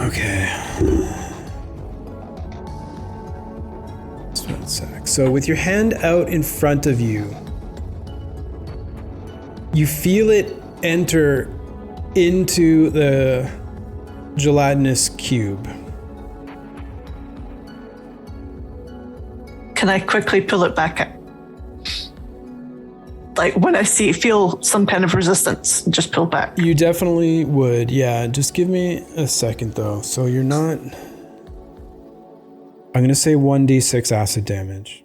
Okay. Just 1 sec. So with your hand out in front of you, you feel it enter into the gelatinous cube. Can I quickly pull it back up? Like when I feel some kind of resistance, just pull back. You definitely would, yeah. Just give me a second though. So you're not... I'm gonna say 1d6 acid damage.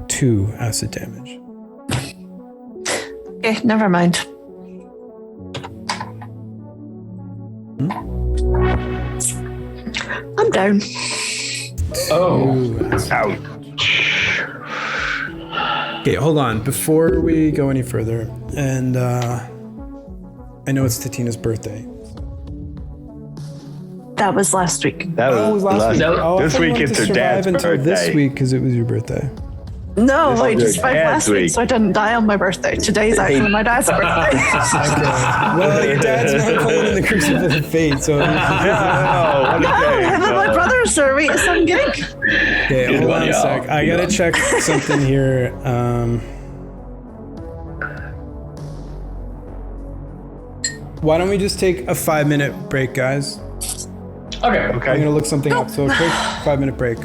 2 acid damage. Okay, never mind. I'm down. Oh, ouch. Okay, hold on. Before we go any further, and I know it's Tatina's birthday. That was last week. That was last week. Oh, This week it's her dad's until this birthday. week because it was your birthday. No, This I is just your survived dad's last week, week. so I didn't die on my birthday. Today's actually my dad's birthday. Well, your dad's not pulling in the Crucible of Fate, so... What a No, day. him and my brothers are some gig. Okay, hold on a sec. I gotta check something here. Why don't we just take a 5-minute break, guys? Okay. I'm gonna look something up. So a quick 5-minute break.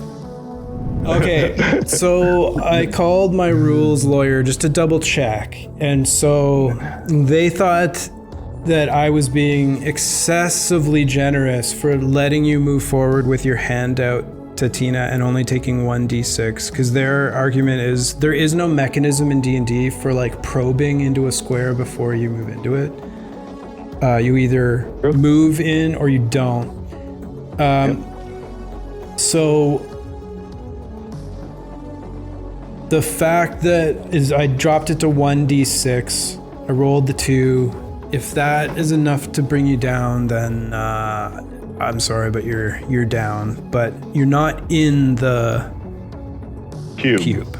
Okay, so I called my rules lawyer just to double check, and so they thought that I was being excessively generous for letting you move forward with your handout, Tatina, and only taking 1d6, because their argument is there is no mechanism in D&D for like probing into a square before you move into it. You either move in or you don't. So the fact that is I dropped it to 1d6, I rolled the 2. If that is enough to bring you down, then I'm sorry, but you're down. But you're not in the cube.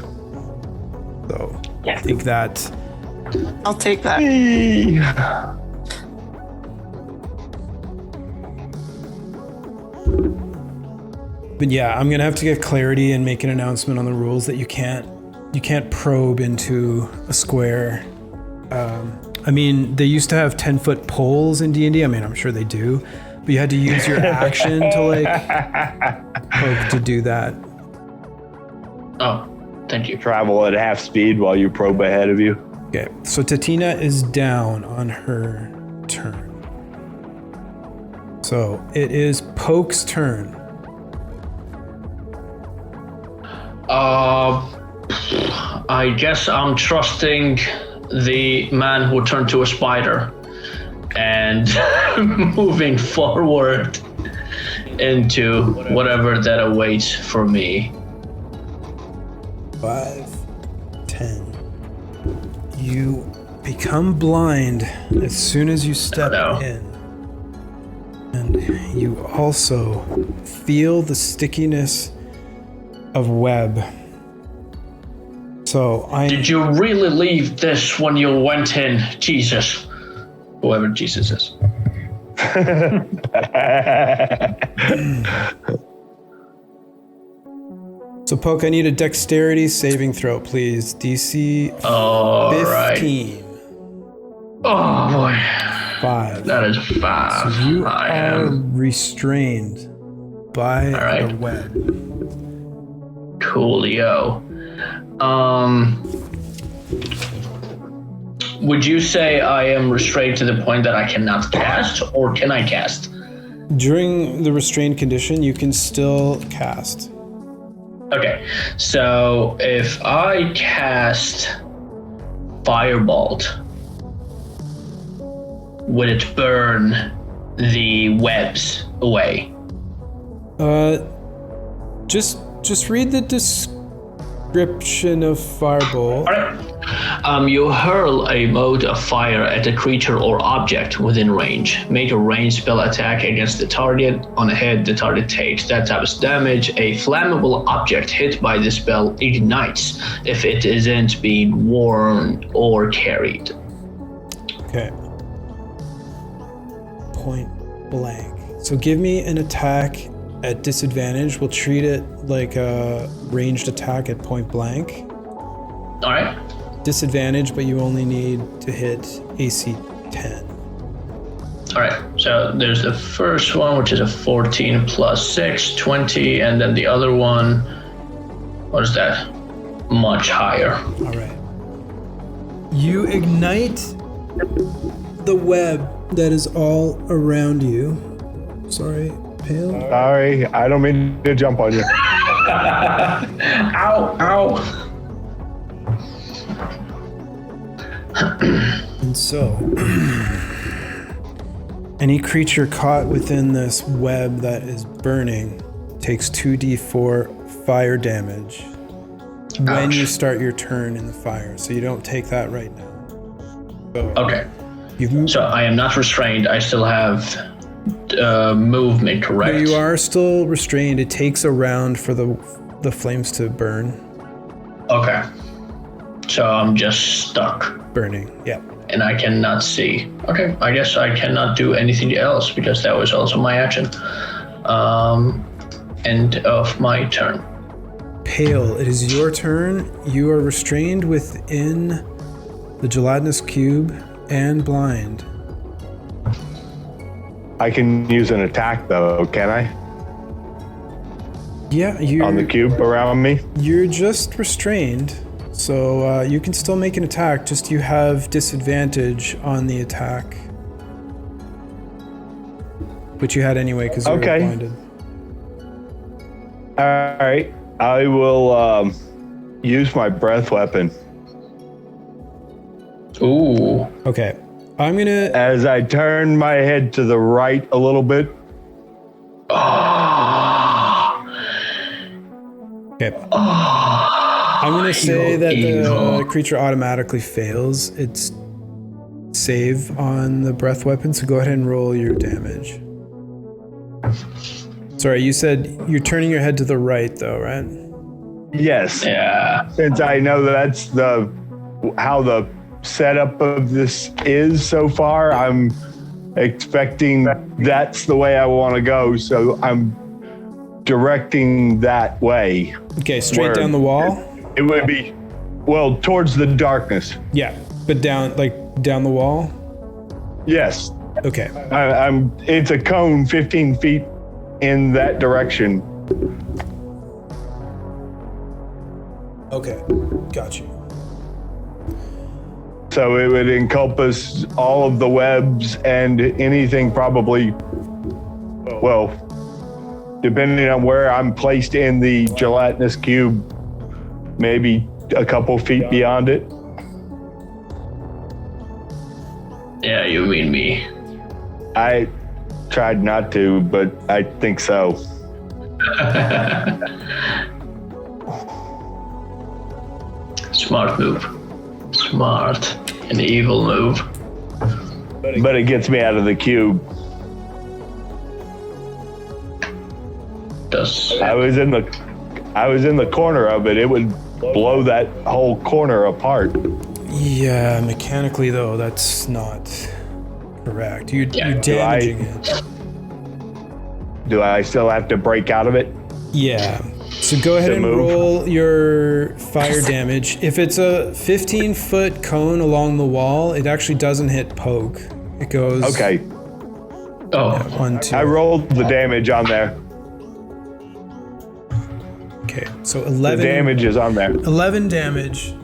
So I think that I'll take that. But yeah, I'm gonna have to get clarity and make an announcement on the rules that you can't probe into a square. I mean, they used to have 10-foot poles in D&D. I mean, I'm sure they do, but you had to use your action to like poke to do that. Oh, thank you. Travel at half speed while you probe ahead of you. Okay, so Tatina is down on her turn. So it is Poke's turn. I guess I'm trusting the man who turned to a spider and moving forward into whatever that awaits for me. 5, 10. You become blind as soon as you step in. And you also feel the stickiness of web. So Did you really leave this when you went in, Jesus? Whoever Jesus is. So Poke, I need a dexterity saving throw, please. DC 15. Oh boy. 5. That is 5. So you are restrained by the web. Coolio. Would you say I am restrained to the point that I cannot cast, or can I cast? During the restrained condition, you can still cast. Okay, so if I cast Firebolt, would it burn the webs away? Just read the description of Firebolt. All right. You hurl a mode of fire at a creature or object within range. Make a ranged spell attack against the target. On a hit, the target takes that type's damage. A flammable object hit by the spell ignites if it isn't being worn or carried. Okay. point blank. So give me an attack at disadvantage. We'll treat it like a ranged attack at point blank. All right. Disadvantage, but you only need to hit AC 10. All right. So there's the first one, which is a 14 plus 6, 20, and then the other one, what is that? Much higher. All right. You ignite the web that is all around you. Sorry, Pale. Sorry, I don't mean to jump on you. Ow, ow. And so, any creature caught within this web that is burning takes 2d4 fire damage when you start your turn in the fire. So you don't take that right now. So Okay. So I am not restrained. I still have movement, correct? You are still restrained. It takes a round for the flames to burn. Okay. So I'm just stuck. Burning, yeah. And I cannot see. Okay, I guess I cannot do anything else because that was also my action. End of my turn. Pale, it is your turn. You are restrained within the gelatinous cube and blind. I can use an attack though, can I? Yeah, On the cube around me? You're just restrained, so you can still make an attack, just you have disadvantage on the attack. Which you had anyway because you were blinded. All right, I will use my breath weapon. Ooh. Okay, I'm gonna... As I turn my head to the right a little bit. Okay. I'm gonna say that the creature automatically fails its save on the breath weapon, so go ahead and roll your damage. Sorry, you said you're turning your head to the right though, right? Yes. Yeah. Since I know that's how the setup of this is so far, I'm expecting that's the way I want to go, so I'm directing that way. Okay, straight down the wall? It would be, well, towards the darkness. Yeah, but down the wall? Yes. Okay. It's a cone 15 feet in that direction. Okay, got you. So it would encompass all of the webs and anything probably, well, depending on where I'm placed in the gelatinous cube, maybe a couple feet beyond it. Yeah, you mean me. I tried not to, but I think so. Smart move. Smart. An evil move. But it gets me out of the cube. I was in the corner of it. It would blow that whole corner apart. Yeah, mechanically though, that's not correct. You're damaging it. Do I still have to break out of it? Yeah. So go ahead and roll your fire damage. If it's a 15-foot cone along the wall, it actually doesn't hit poke. It goes... Okay. Oh. Yeah, 1, 2. I rolled the damage on there. Okay, so 11... The damage is on there. 11 damage.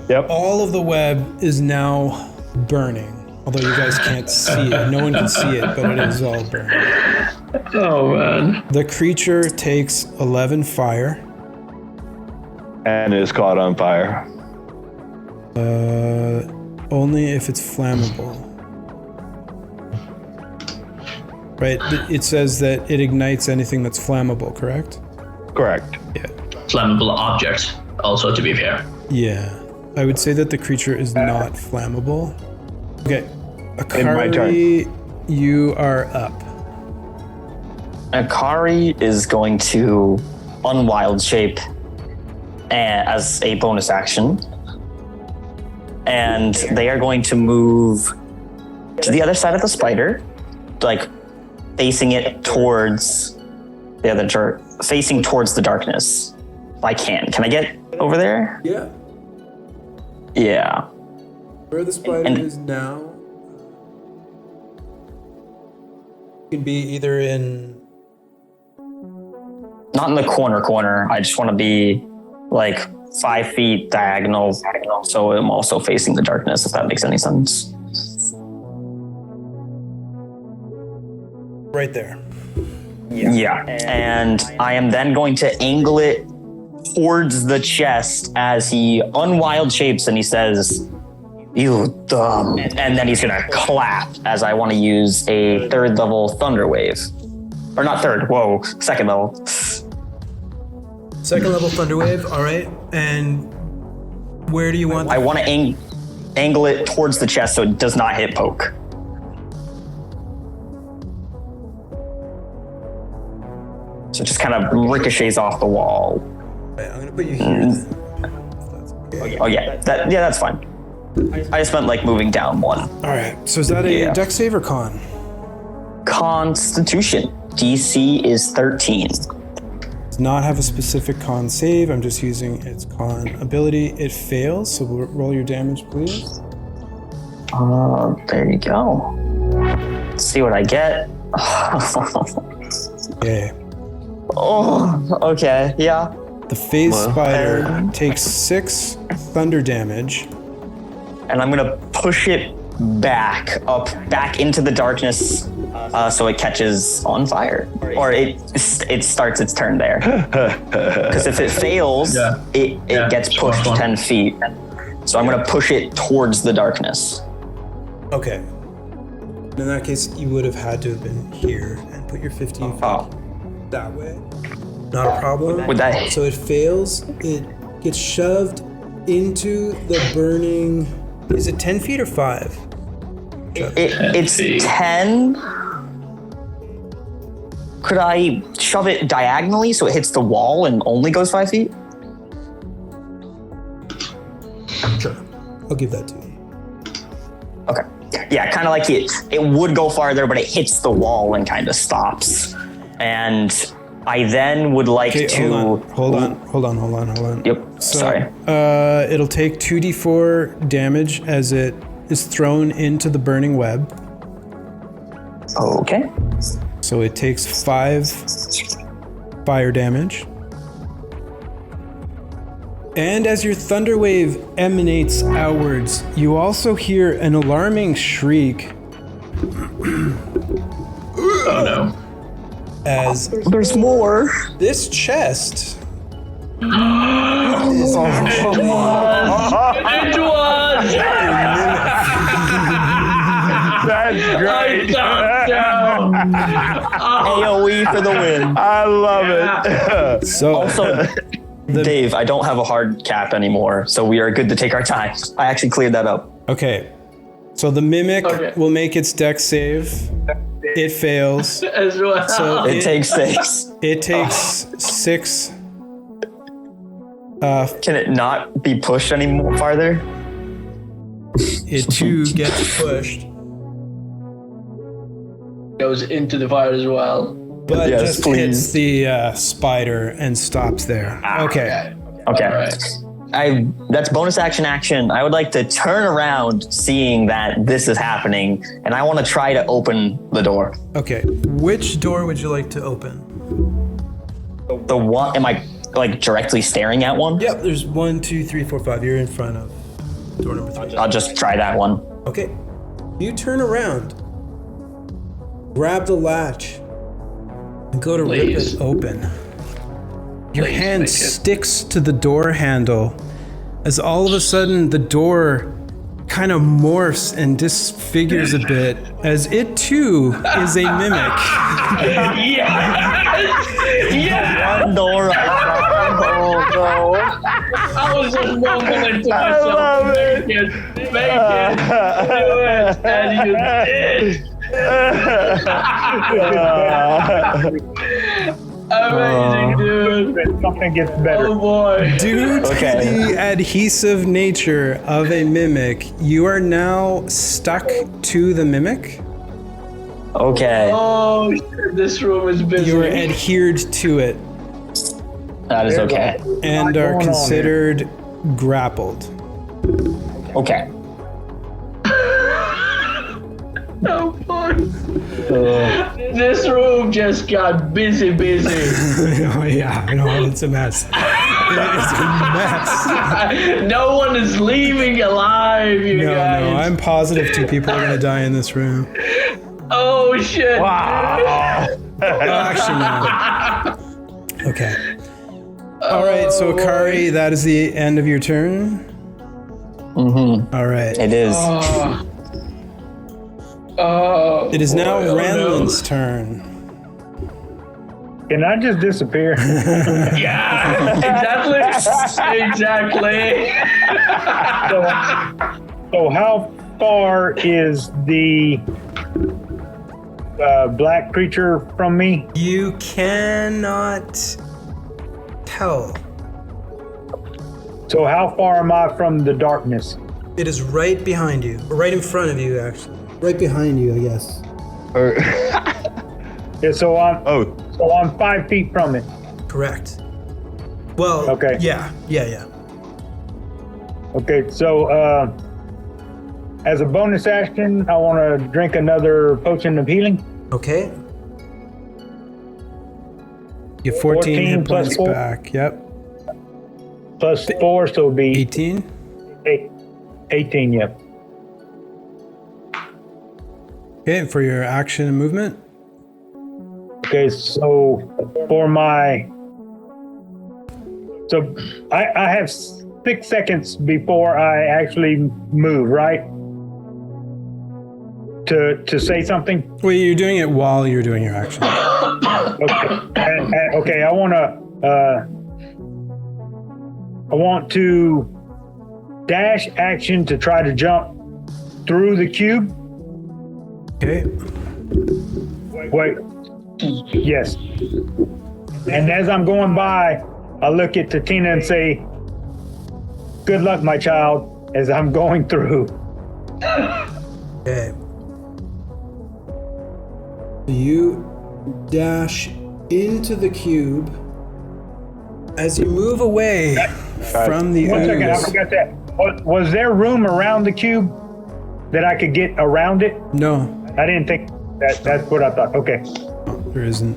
Yep. All of the web is now burning. Although you guys can't see it. No one can see it, but it is all burning. Oh, man. The creature takes 11 fire. And is caught on fire. Only if it's flammable. Right? It says that it ignites anything that's flammable, correct? Correct. Yeah. Flammable objects, also to be fair. Yeah. I would say that the creature is not flammable. Okay. In my turn. Akari, you are up. Akari is going to unwild shape as a bonus action. And they are going to move to the other side of the spider like facing it towards the other facing towards the darkness. If I can I get over there? Yeah. Yeah. Where the spider And- is now can be either in. Not in the corner. I just want to be like 5 feet diagonal, so I'm also facing the darkness, if that makes any sense. Right there. Yeah. And I am then going to angle it towards the chest as he unwild shapes and he says, "You dumb." And then he's going to clap as I want to use a 3rd level Thunder Wave. Or not 3rd, whoa, 2nd level. 2nd level Thunder Wave, all right. And where do you want I want to angle it towards the chest so it does not hit poke. So it just kind of ricochets off the wall. Right, I'm going to put you here. Then, if that's okay. Oh yeah, that's fine. I just meant like moving down 1. All right. So is that a Yeah. dex save or con? Constitution. DC is 13. Does not have a specific con save. I'm just using its con ability. It fails, so roll your damage, please. There you go. Let's see what I get. Okay. Oh, okay, yeah. The phase spider takes 6 thunder damage. And I'm gonna push it back into the darkness, so it catches on fire, or it starts its turn there. Because if it fails, it gets pushed 10 feet. So I'm gonna push it towards the darkness. Okay. In that case, you would have had to have been here and put your 15 feet that way. Not a problem. Would that? So it fails. It gets shoved into the burning. Is it 10 feet or 5? It's 10. Could I shove it diagonally so it hits the wall and only goes 5 feet? Sure. I'll give that to you. Okay. Yeah, kind of like it would go farther, but it hits the wall and kind of stops. And I then would like to... Hold on. Yep, So, sorry. It'll take 2d4 damage as it is thrown into the burning web. Okay. So it takes 5 fire damage. And as your thunder wave emanates outwards, you also hear an alarming shriek Oh no. as There's more. this chest That's great. AoE for the win. I love it. so Also, Dave, I don't have a hard cap anymore, so we are good to take our time. I actually cleared that up. okay. So the mimic Okay. will make its dex save. It fails. As well. So It takes 6. It takes 6. Can it not be pushed any more farther? It too gets pushed, Goes into the fire as well. but Yes, just please. hits the spider and stops there. Okay. Okay. Alright. That's bonus action. I would like to turn around seeing that this is happening, and I want to try to open the door. Okay. Which door would you like to open? The one, am I like directly staring at one? Yep. There's 1, 2, 3, 4, 5. You're in front of door number 3. I'll just try that one. Okay. You turn around, grab the latch, and go to Please. rip it open. Your Please hand make it. sticks to the door handle as all of a sudden the door kind of morphs and disfigures a bit as it too is a mimic. One door. Oh no. I was just mumbling to I myself, love it. make it, do it, and you did. Amazing, dude. Something gets better. Oh boy. Due to Okay. the adhesive nature of a mimic, you are now stuck to the mimic. Okay, Oh, shit, this room is busy. You are adhered to it that is okay. and Lot are going on considered grappled. Okay. Oh, fuck. This room just got busy. Oh yeah, I know, it's a mess. It's a mess. No one is leaving alive, you No, guys. I'm positive 2 people are gonna die in this room. Oh, shit. Actually, no. Okay. All right, so Akari, that is the end of your turn. Mm-hmm. All right. It is. It is now Ranlin's turn. Can I just disappear? Yeah, exactly. So how far is the black creature from me? You cannot tell. So how far am I from the darkness? It is right behind you, or right in front of you, actually. Right behind you, I guess. Or- Yeah, so oh, I'm 5 feet from it. Correct. Well, Okay. Yeah. Okay, so as a bonus action, I want to drink another potion of healing. Okay. You have 14 hit plus points 4. back. Yep. Plus 4, so it'll be 18. 18, yep. Okay, for your action and movement. Okay, so for my... So I have 6 seconds before I actually move, right? To say something? Well, you're doing it while you're doing your action. Okay, okay, I want to dash action to try to jump through the cube. Okay. Wait. Yes. And as I'm going by, I look at Tatina and say, "Good luck, my child," as I'm going through. Okay. You dash into the cube. As you move away from the One second, I ooze. forgot that. Was there room around the cube that I could get around it? No, I didn't think that's what I thought. Okay. there isn't.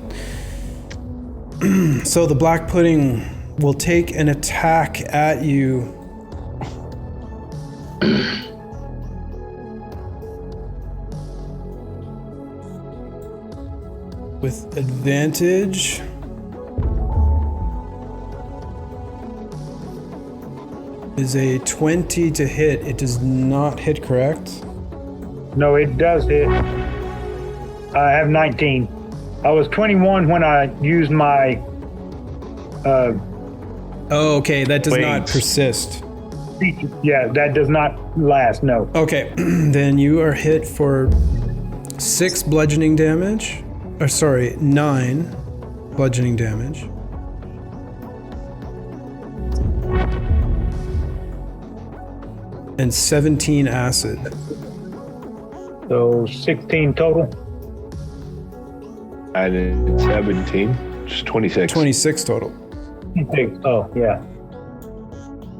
So the black pudding will take an attack at you. With advantage. Is a 20 to hit. It does not hit, correct? No, it does hit. I have 19. I was 21 when I used my Oh, okay. That does not Wings. persist. yeah, that does not last, no. Okay, then you are hit for 6 bludgeoning damage. Or sorry, 9 bludgeoning damage. And 17 acid. So 16 total. I did 17, just 26. 26 total. Oh, yeah.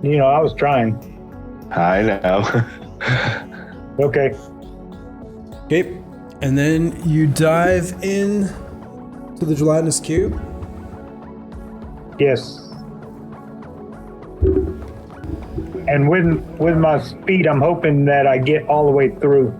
You know, I was trying. I know. Okay. Okay, and then you dive in to the gelatinous cube. Yes. And with my speed, I'm hoping that I get all the way through.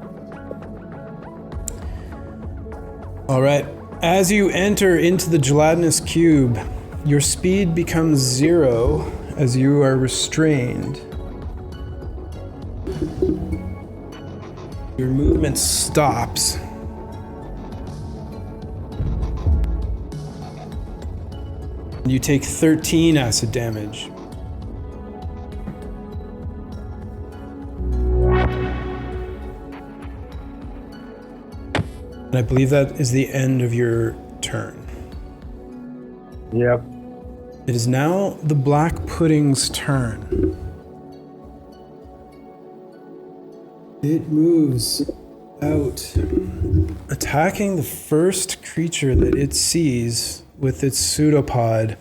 All right. As you enter into the gelatinous cube, your speed becomes 0 as you are restrained. Your movement stops. You take 13 acid damage. And I believe that is the end of your turn. Yep. It is now the black pudding's turn. It moves Out. Attacking the first creature that it sees with its pseudopod.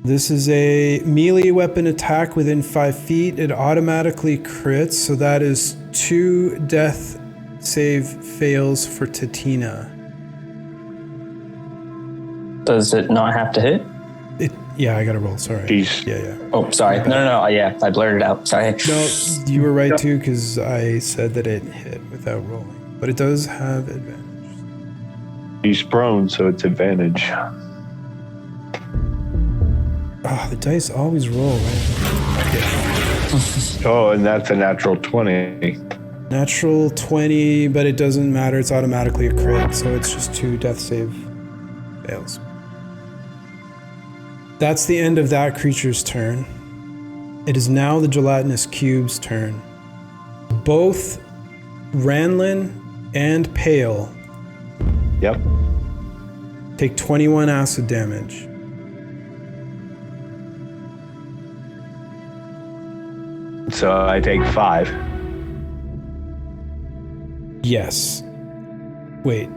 This is a melee weapon attack within 5 feet. It automatically crits, so that is 2 death save fails for Tatina. Does it not have to hit? Yeah, I gotta roll, sorry. Jeez. Yeah. Oh, sorry. No. Yeah, I blurted it out. Sorry. No, you were right too, because I said that it hit without rolling. But it does have advantage. He's prone, so it's advantage. Oh, the dice always roll, right? Oh, and that's a natural 20. Natural 20, but it doesn't matter. It's automatically a crit, so it's just 2 death save fails. That's the end of that creature's turn. It is now the gelatinous cube's turn. Both Ranlin and Pale Yep. take 21 acid damage. So I take 5. Yes. Wait.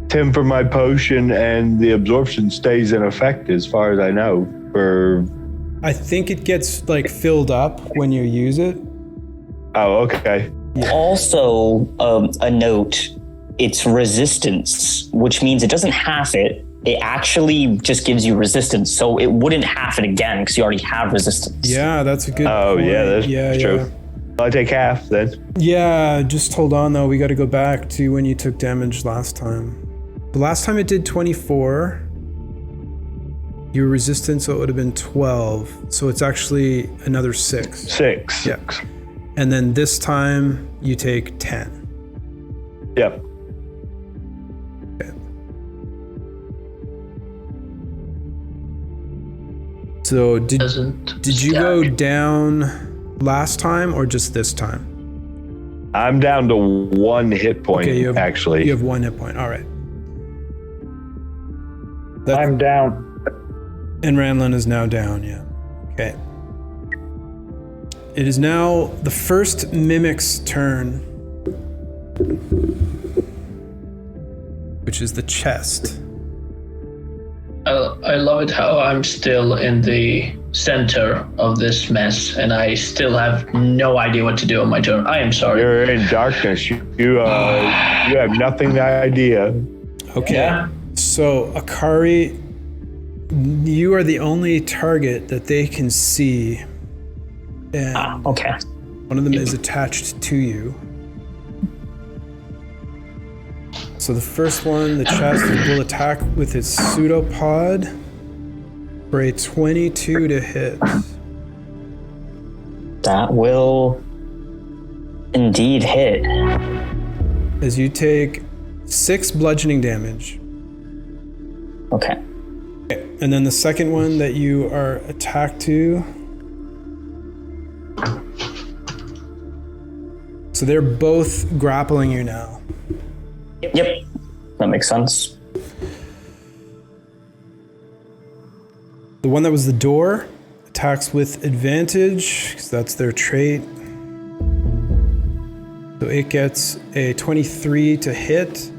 10 for my potion, and the absorption stays in effect as far as I know. I think it gets like filled up when you use it. Oh, okay. Also, a note, it's resistance, which means it doesn't half it. It actually just gives you resistance, so it wouldn't half it again because you already have resistance. Yeah, that's a good Oh, point. yeah, that's true. Yeah. I take half then. Yeah, just hold on though. We got to go back to when you took damage last time. The last time it did 24. Your resistance, so it would have been 12. So it's actually another 6. 6. Yeah. And then this time you take 10. Yep. Okay. So did you go down last time or just this time? I'm down to 1 hit point, Okay, actually. You have 1 hit point. All right. I'm down. And Ranlin is now down, yeah. Okay. It is now the first mimic's turn, which is the chest. I love it how I'm still in the center of this mess and I still have no idea what to do on my turn. I am sorry. You're in darkness. You have nothing idea. Okay. Yeah. So, Akari, you are the only target that they can see. And Okay. one of them is attached to you. So the first one, the chest, will attack with its pseudopod for a 22 to hit. That will indeed hit. As you take 6 bludgeoning damage. Okay. And then the second one that you are attacked to. So they're both grappling you now. Yep. That makes sense. The one that was the door attacks with advantage, because that's their trait. So it gets a 23 to hit,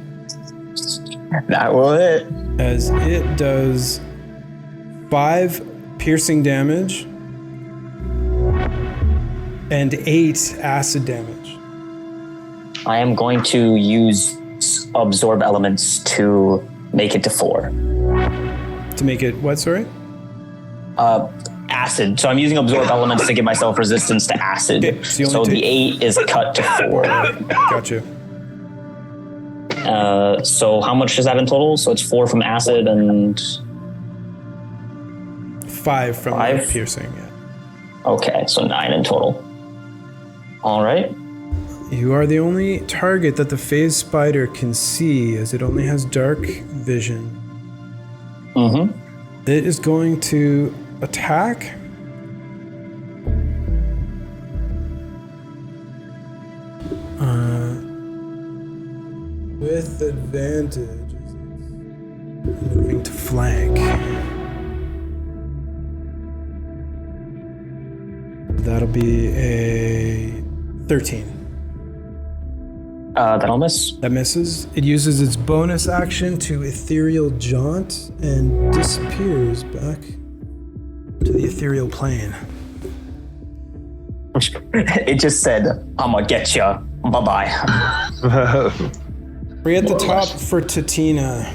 That will hit. as it does 5 piercing damage and 8 acid damage. I am going to use absorb elements to make it to 4. To make it what, sorry? Acid. So I'm using absorb elements to give myself resistance to acid. Okay, so you So only the 8 is cut to 4. Gotcha. So how much is that in total? So it's 4 from acid and 5 from 5? piercing, yeah. okay, so 9 in total. All right. You are the only target that the phase spider can see, as it only has dark vision. Mm-hmm. It is going to attack. With advantage, moving to flank. That'll be a 13. That'll miss. That misses. It uses its bonus action to ethereal jaunt and disappears back to the ethereal plane. It just said, I'm gonna get ya. Bye-bye. We're at the top for Tatina.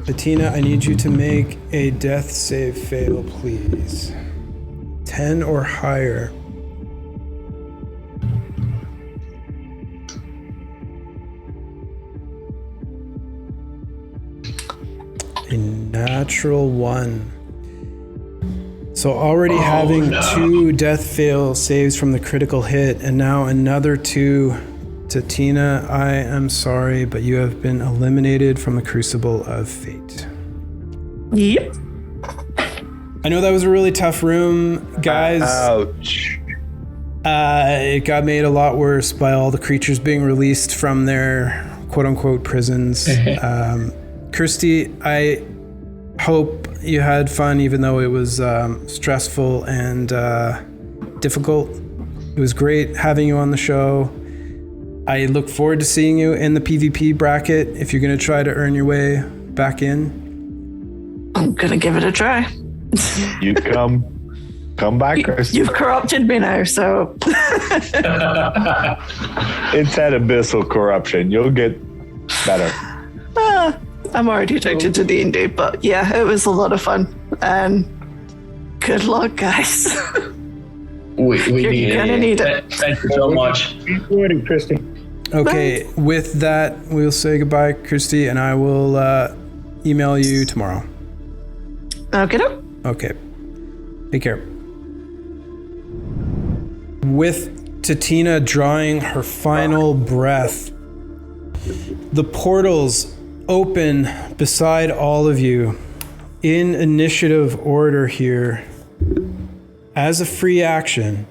Tatina, I need you to make a death save fail, please. 10 or higher. A natural 1. So already having 2 death fail saves from the critical hit, and now another 2. Tatina, I am sorry, but you have been eliminated from the Crucible of Fate. Yep. I know that was a really tough room, guys. Ouch. It got made a lot worse by all the creatures being released from their quote-unquote prisons. Kirsty, I hope you had fun, even though it was stressful and difficult. It was great having you on the show. I look forward to seeing you in the PvP bracket if you're going to try to earn your way back in. I'm going to give it a try. You come back, Chris. You've corrupted me now, so. It's that abyssal corruption. You'll get better. I'm already addicted to D&D, but yeah, it was a lot of fun. And good luck, guys. You're gonna need it. Thank you so much. Keep doing, Christy. Okay, with that, we'll say goodbye, Kirsty, and I will email you tomorrow. Okay. Okay. Take care. With Tatina drawing her final breath, the portals open beside all of you in initiative order here. As a free action,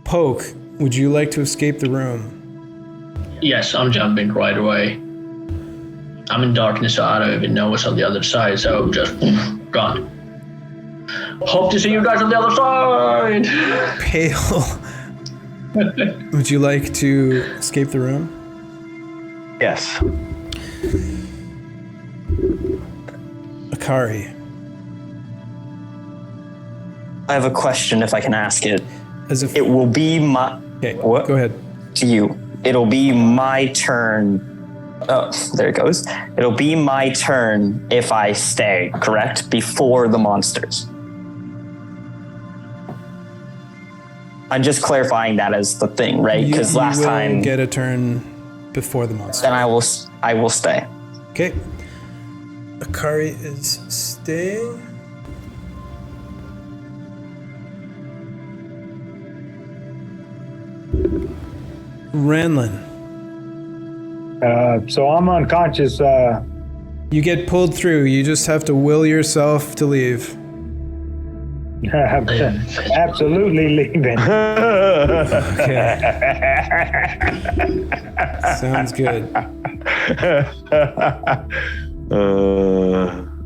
Poke, would you like to escape the room? Yes, I'm jumping right away. I'm in darkness, so I don't even know what's on the other side, so just gone. Hope to see you guys on the other side! Pale, would you like to escape the room? Yes. Akari. I have a question if I can ask it. As if It will be my... okay, What? go ahead. To you. It'll be my turn. Oh, there it goes. It'll be my turn if I stay, correct? Before the monsters. I'm just clarifying that as the thing, right? Because last you will time... get a turn before the monster. Then I will stay. Okay. Akari is staying. Ranlin. So I'm unconscious. You get pulled through. You just have to will yourself to leave. Absolutely leaving. Okay. Sounds good.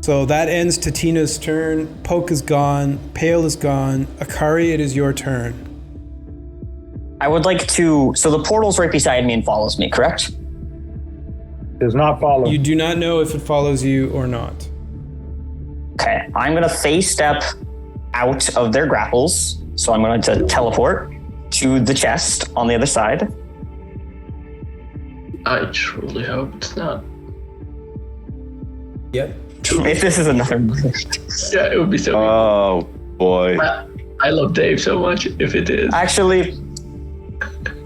So that ends Tatina's turn. Poke is gone. Pale is gone. Akari, it is your turn. I would like to... So the portal's right beside me and follows me, correct? Does not follow. You do not know if it follows you or not. Okay, I'm going to phase step out of their grapples. So I'm going to teleport to the chest on the other side. I truly hope it's not. Yep. If this is another... Yeah, it would be so Oh, boy. I love Dave so much if it is. Actually,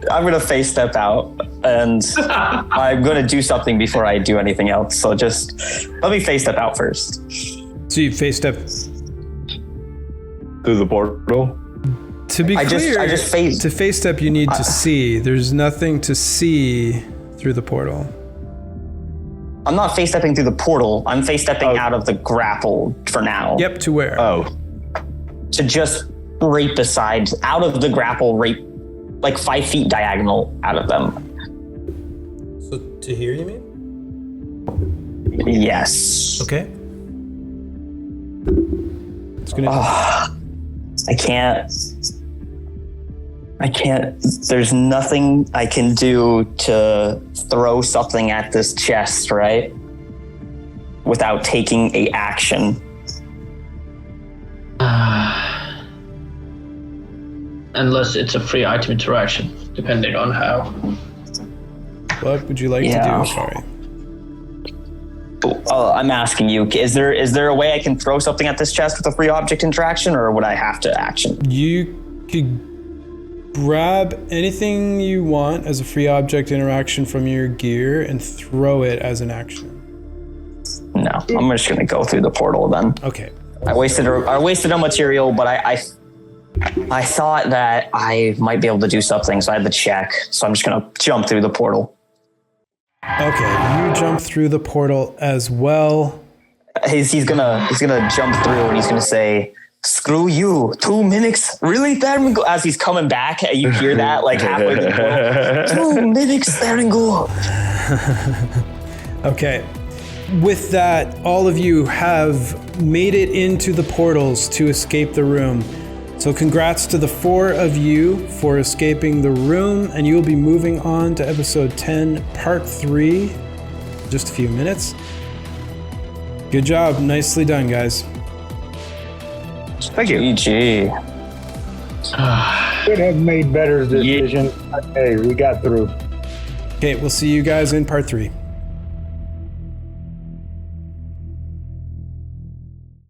I'm going to phase step out and I'm going to do something before I do anything else. So just let me phase step out first. So you face step. Through the portal? To be clear, I just phased. to face step, you need to see. There's nothing to see through the portal. I'm not phase stepping through the portal. I'm phase stepping out of the grapple for now. Yep, to where? Oh. To just right beside, out of the grapple, right, like 5 feet diagonal out of them. So to here, you mean? Yes. Okay. It's gonna. I can't. I can't. There's nothing I can do to throw something at this chest, right? Without taking a action. Unless it's a free item interaction, depending on how. What would you like to do? Sorry. I'm asking you, is there a way I can throw something at this chest with a free object interaction, or would I have to action? You could grab anything you want as a free object interaction from your gear and throw it as an action. No, I'm just gonna go through the portal then. Okay. I wasted a material, but I thought that I might be able to do something, so I had to check. So I'm just gonna jump through the portal. Okay, you jump through the portal as well. He's gonna jump through and he's gonna say, "Screw you, 2 minutes, really, Tavern?" As he's coming back, you hear that like halfway through the portal. 2 minutes, Tavern. Okay. With that, all of you have made it into the portals to escape the room. So congrats to the 4 of you for escaping the room, and you'll be moving on to episode 10, part 3, just a few minutes. Good job. Nicely done, guys. Thank you. GG. Could have made better decisions. Hey, we got through. Okay, we'll see you guys in part 3.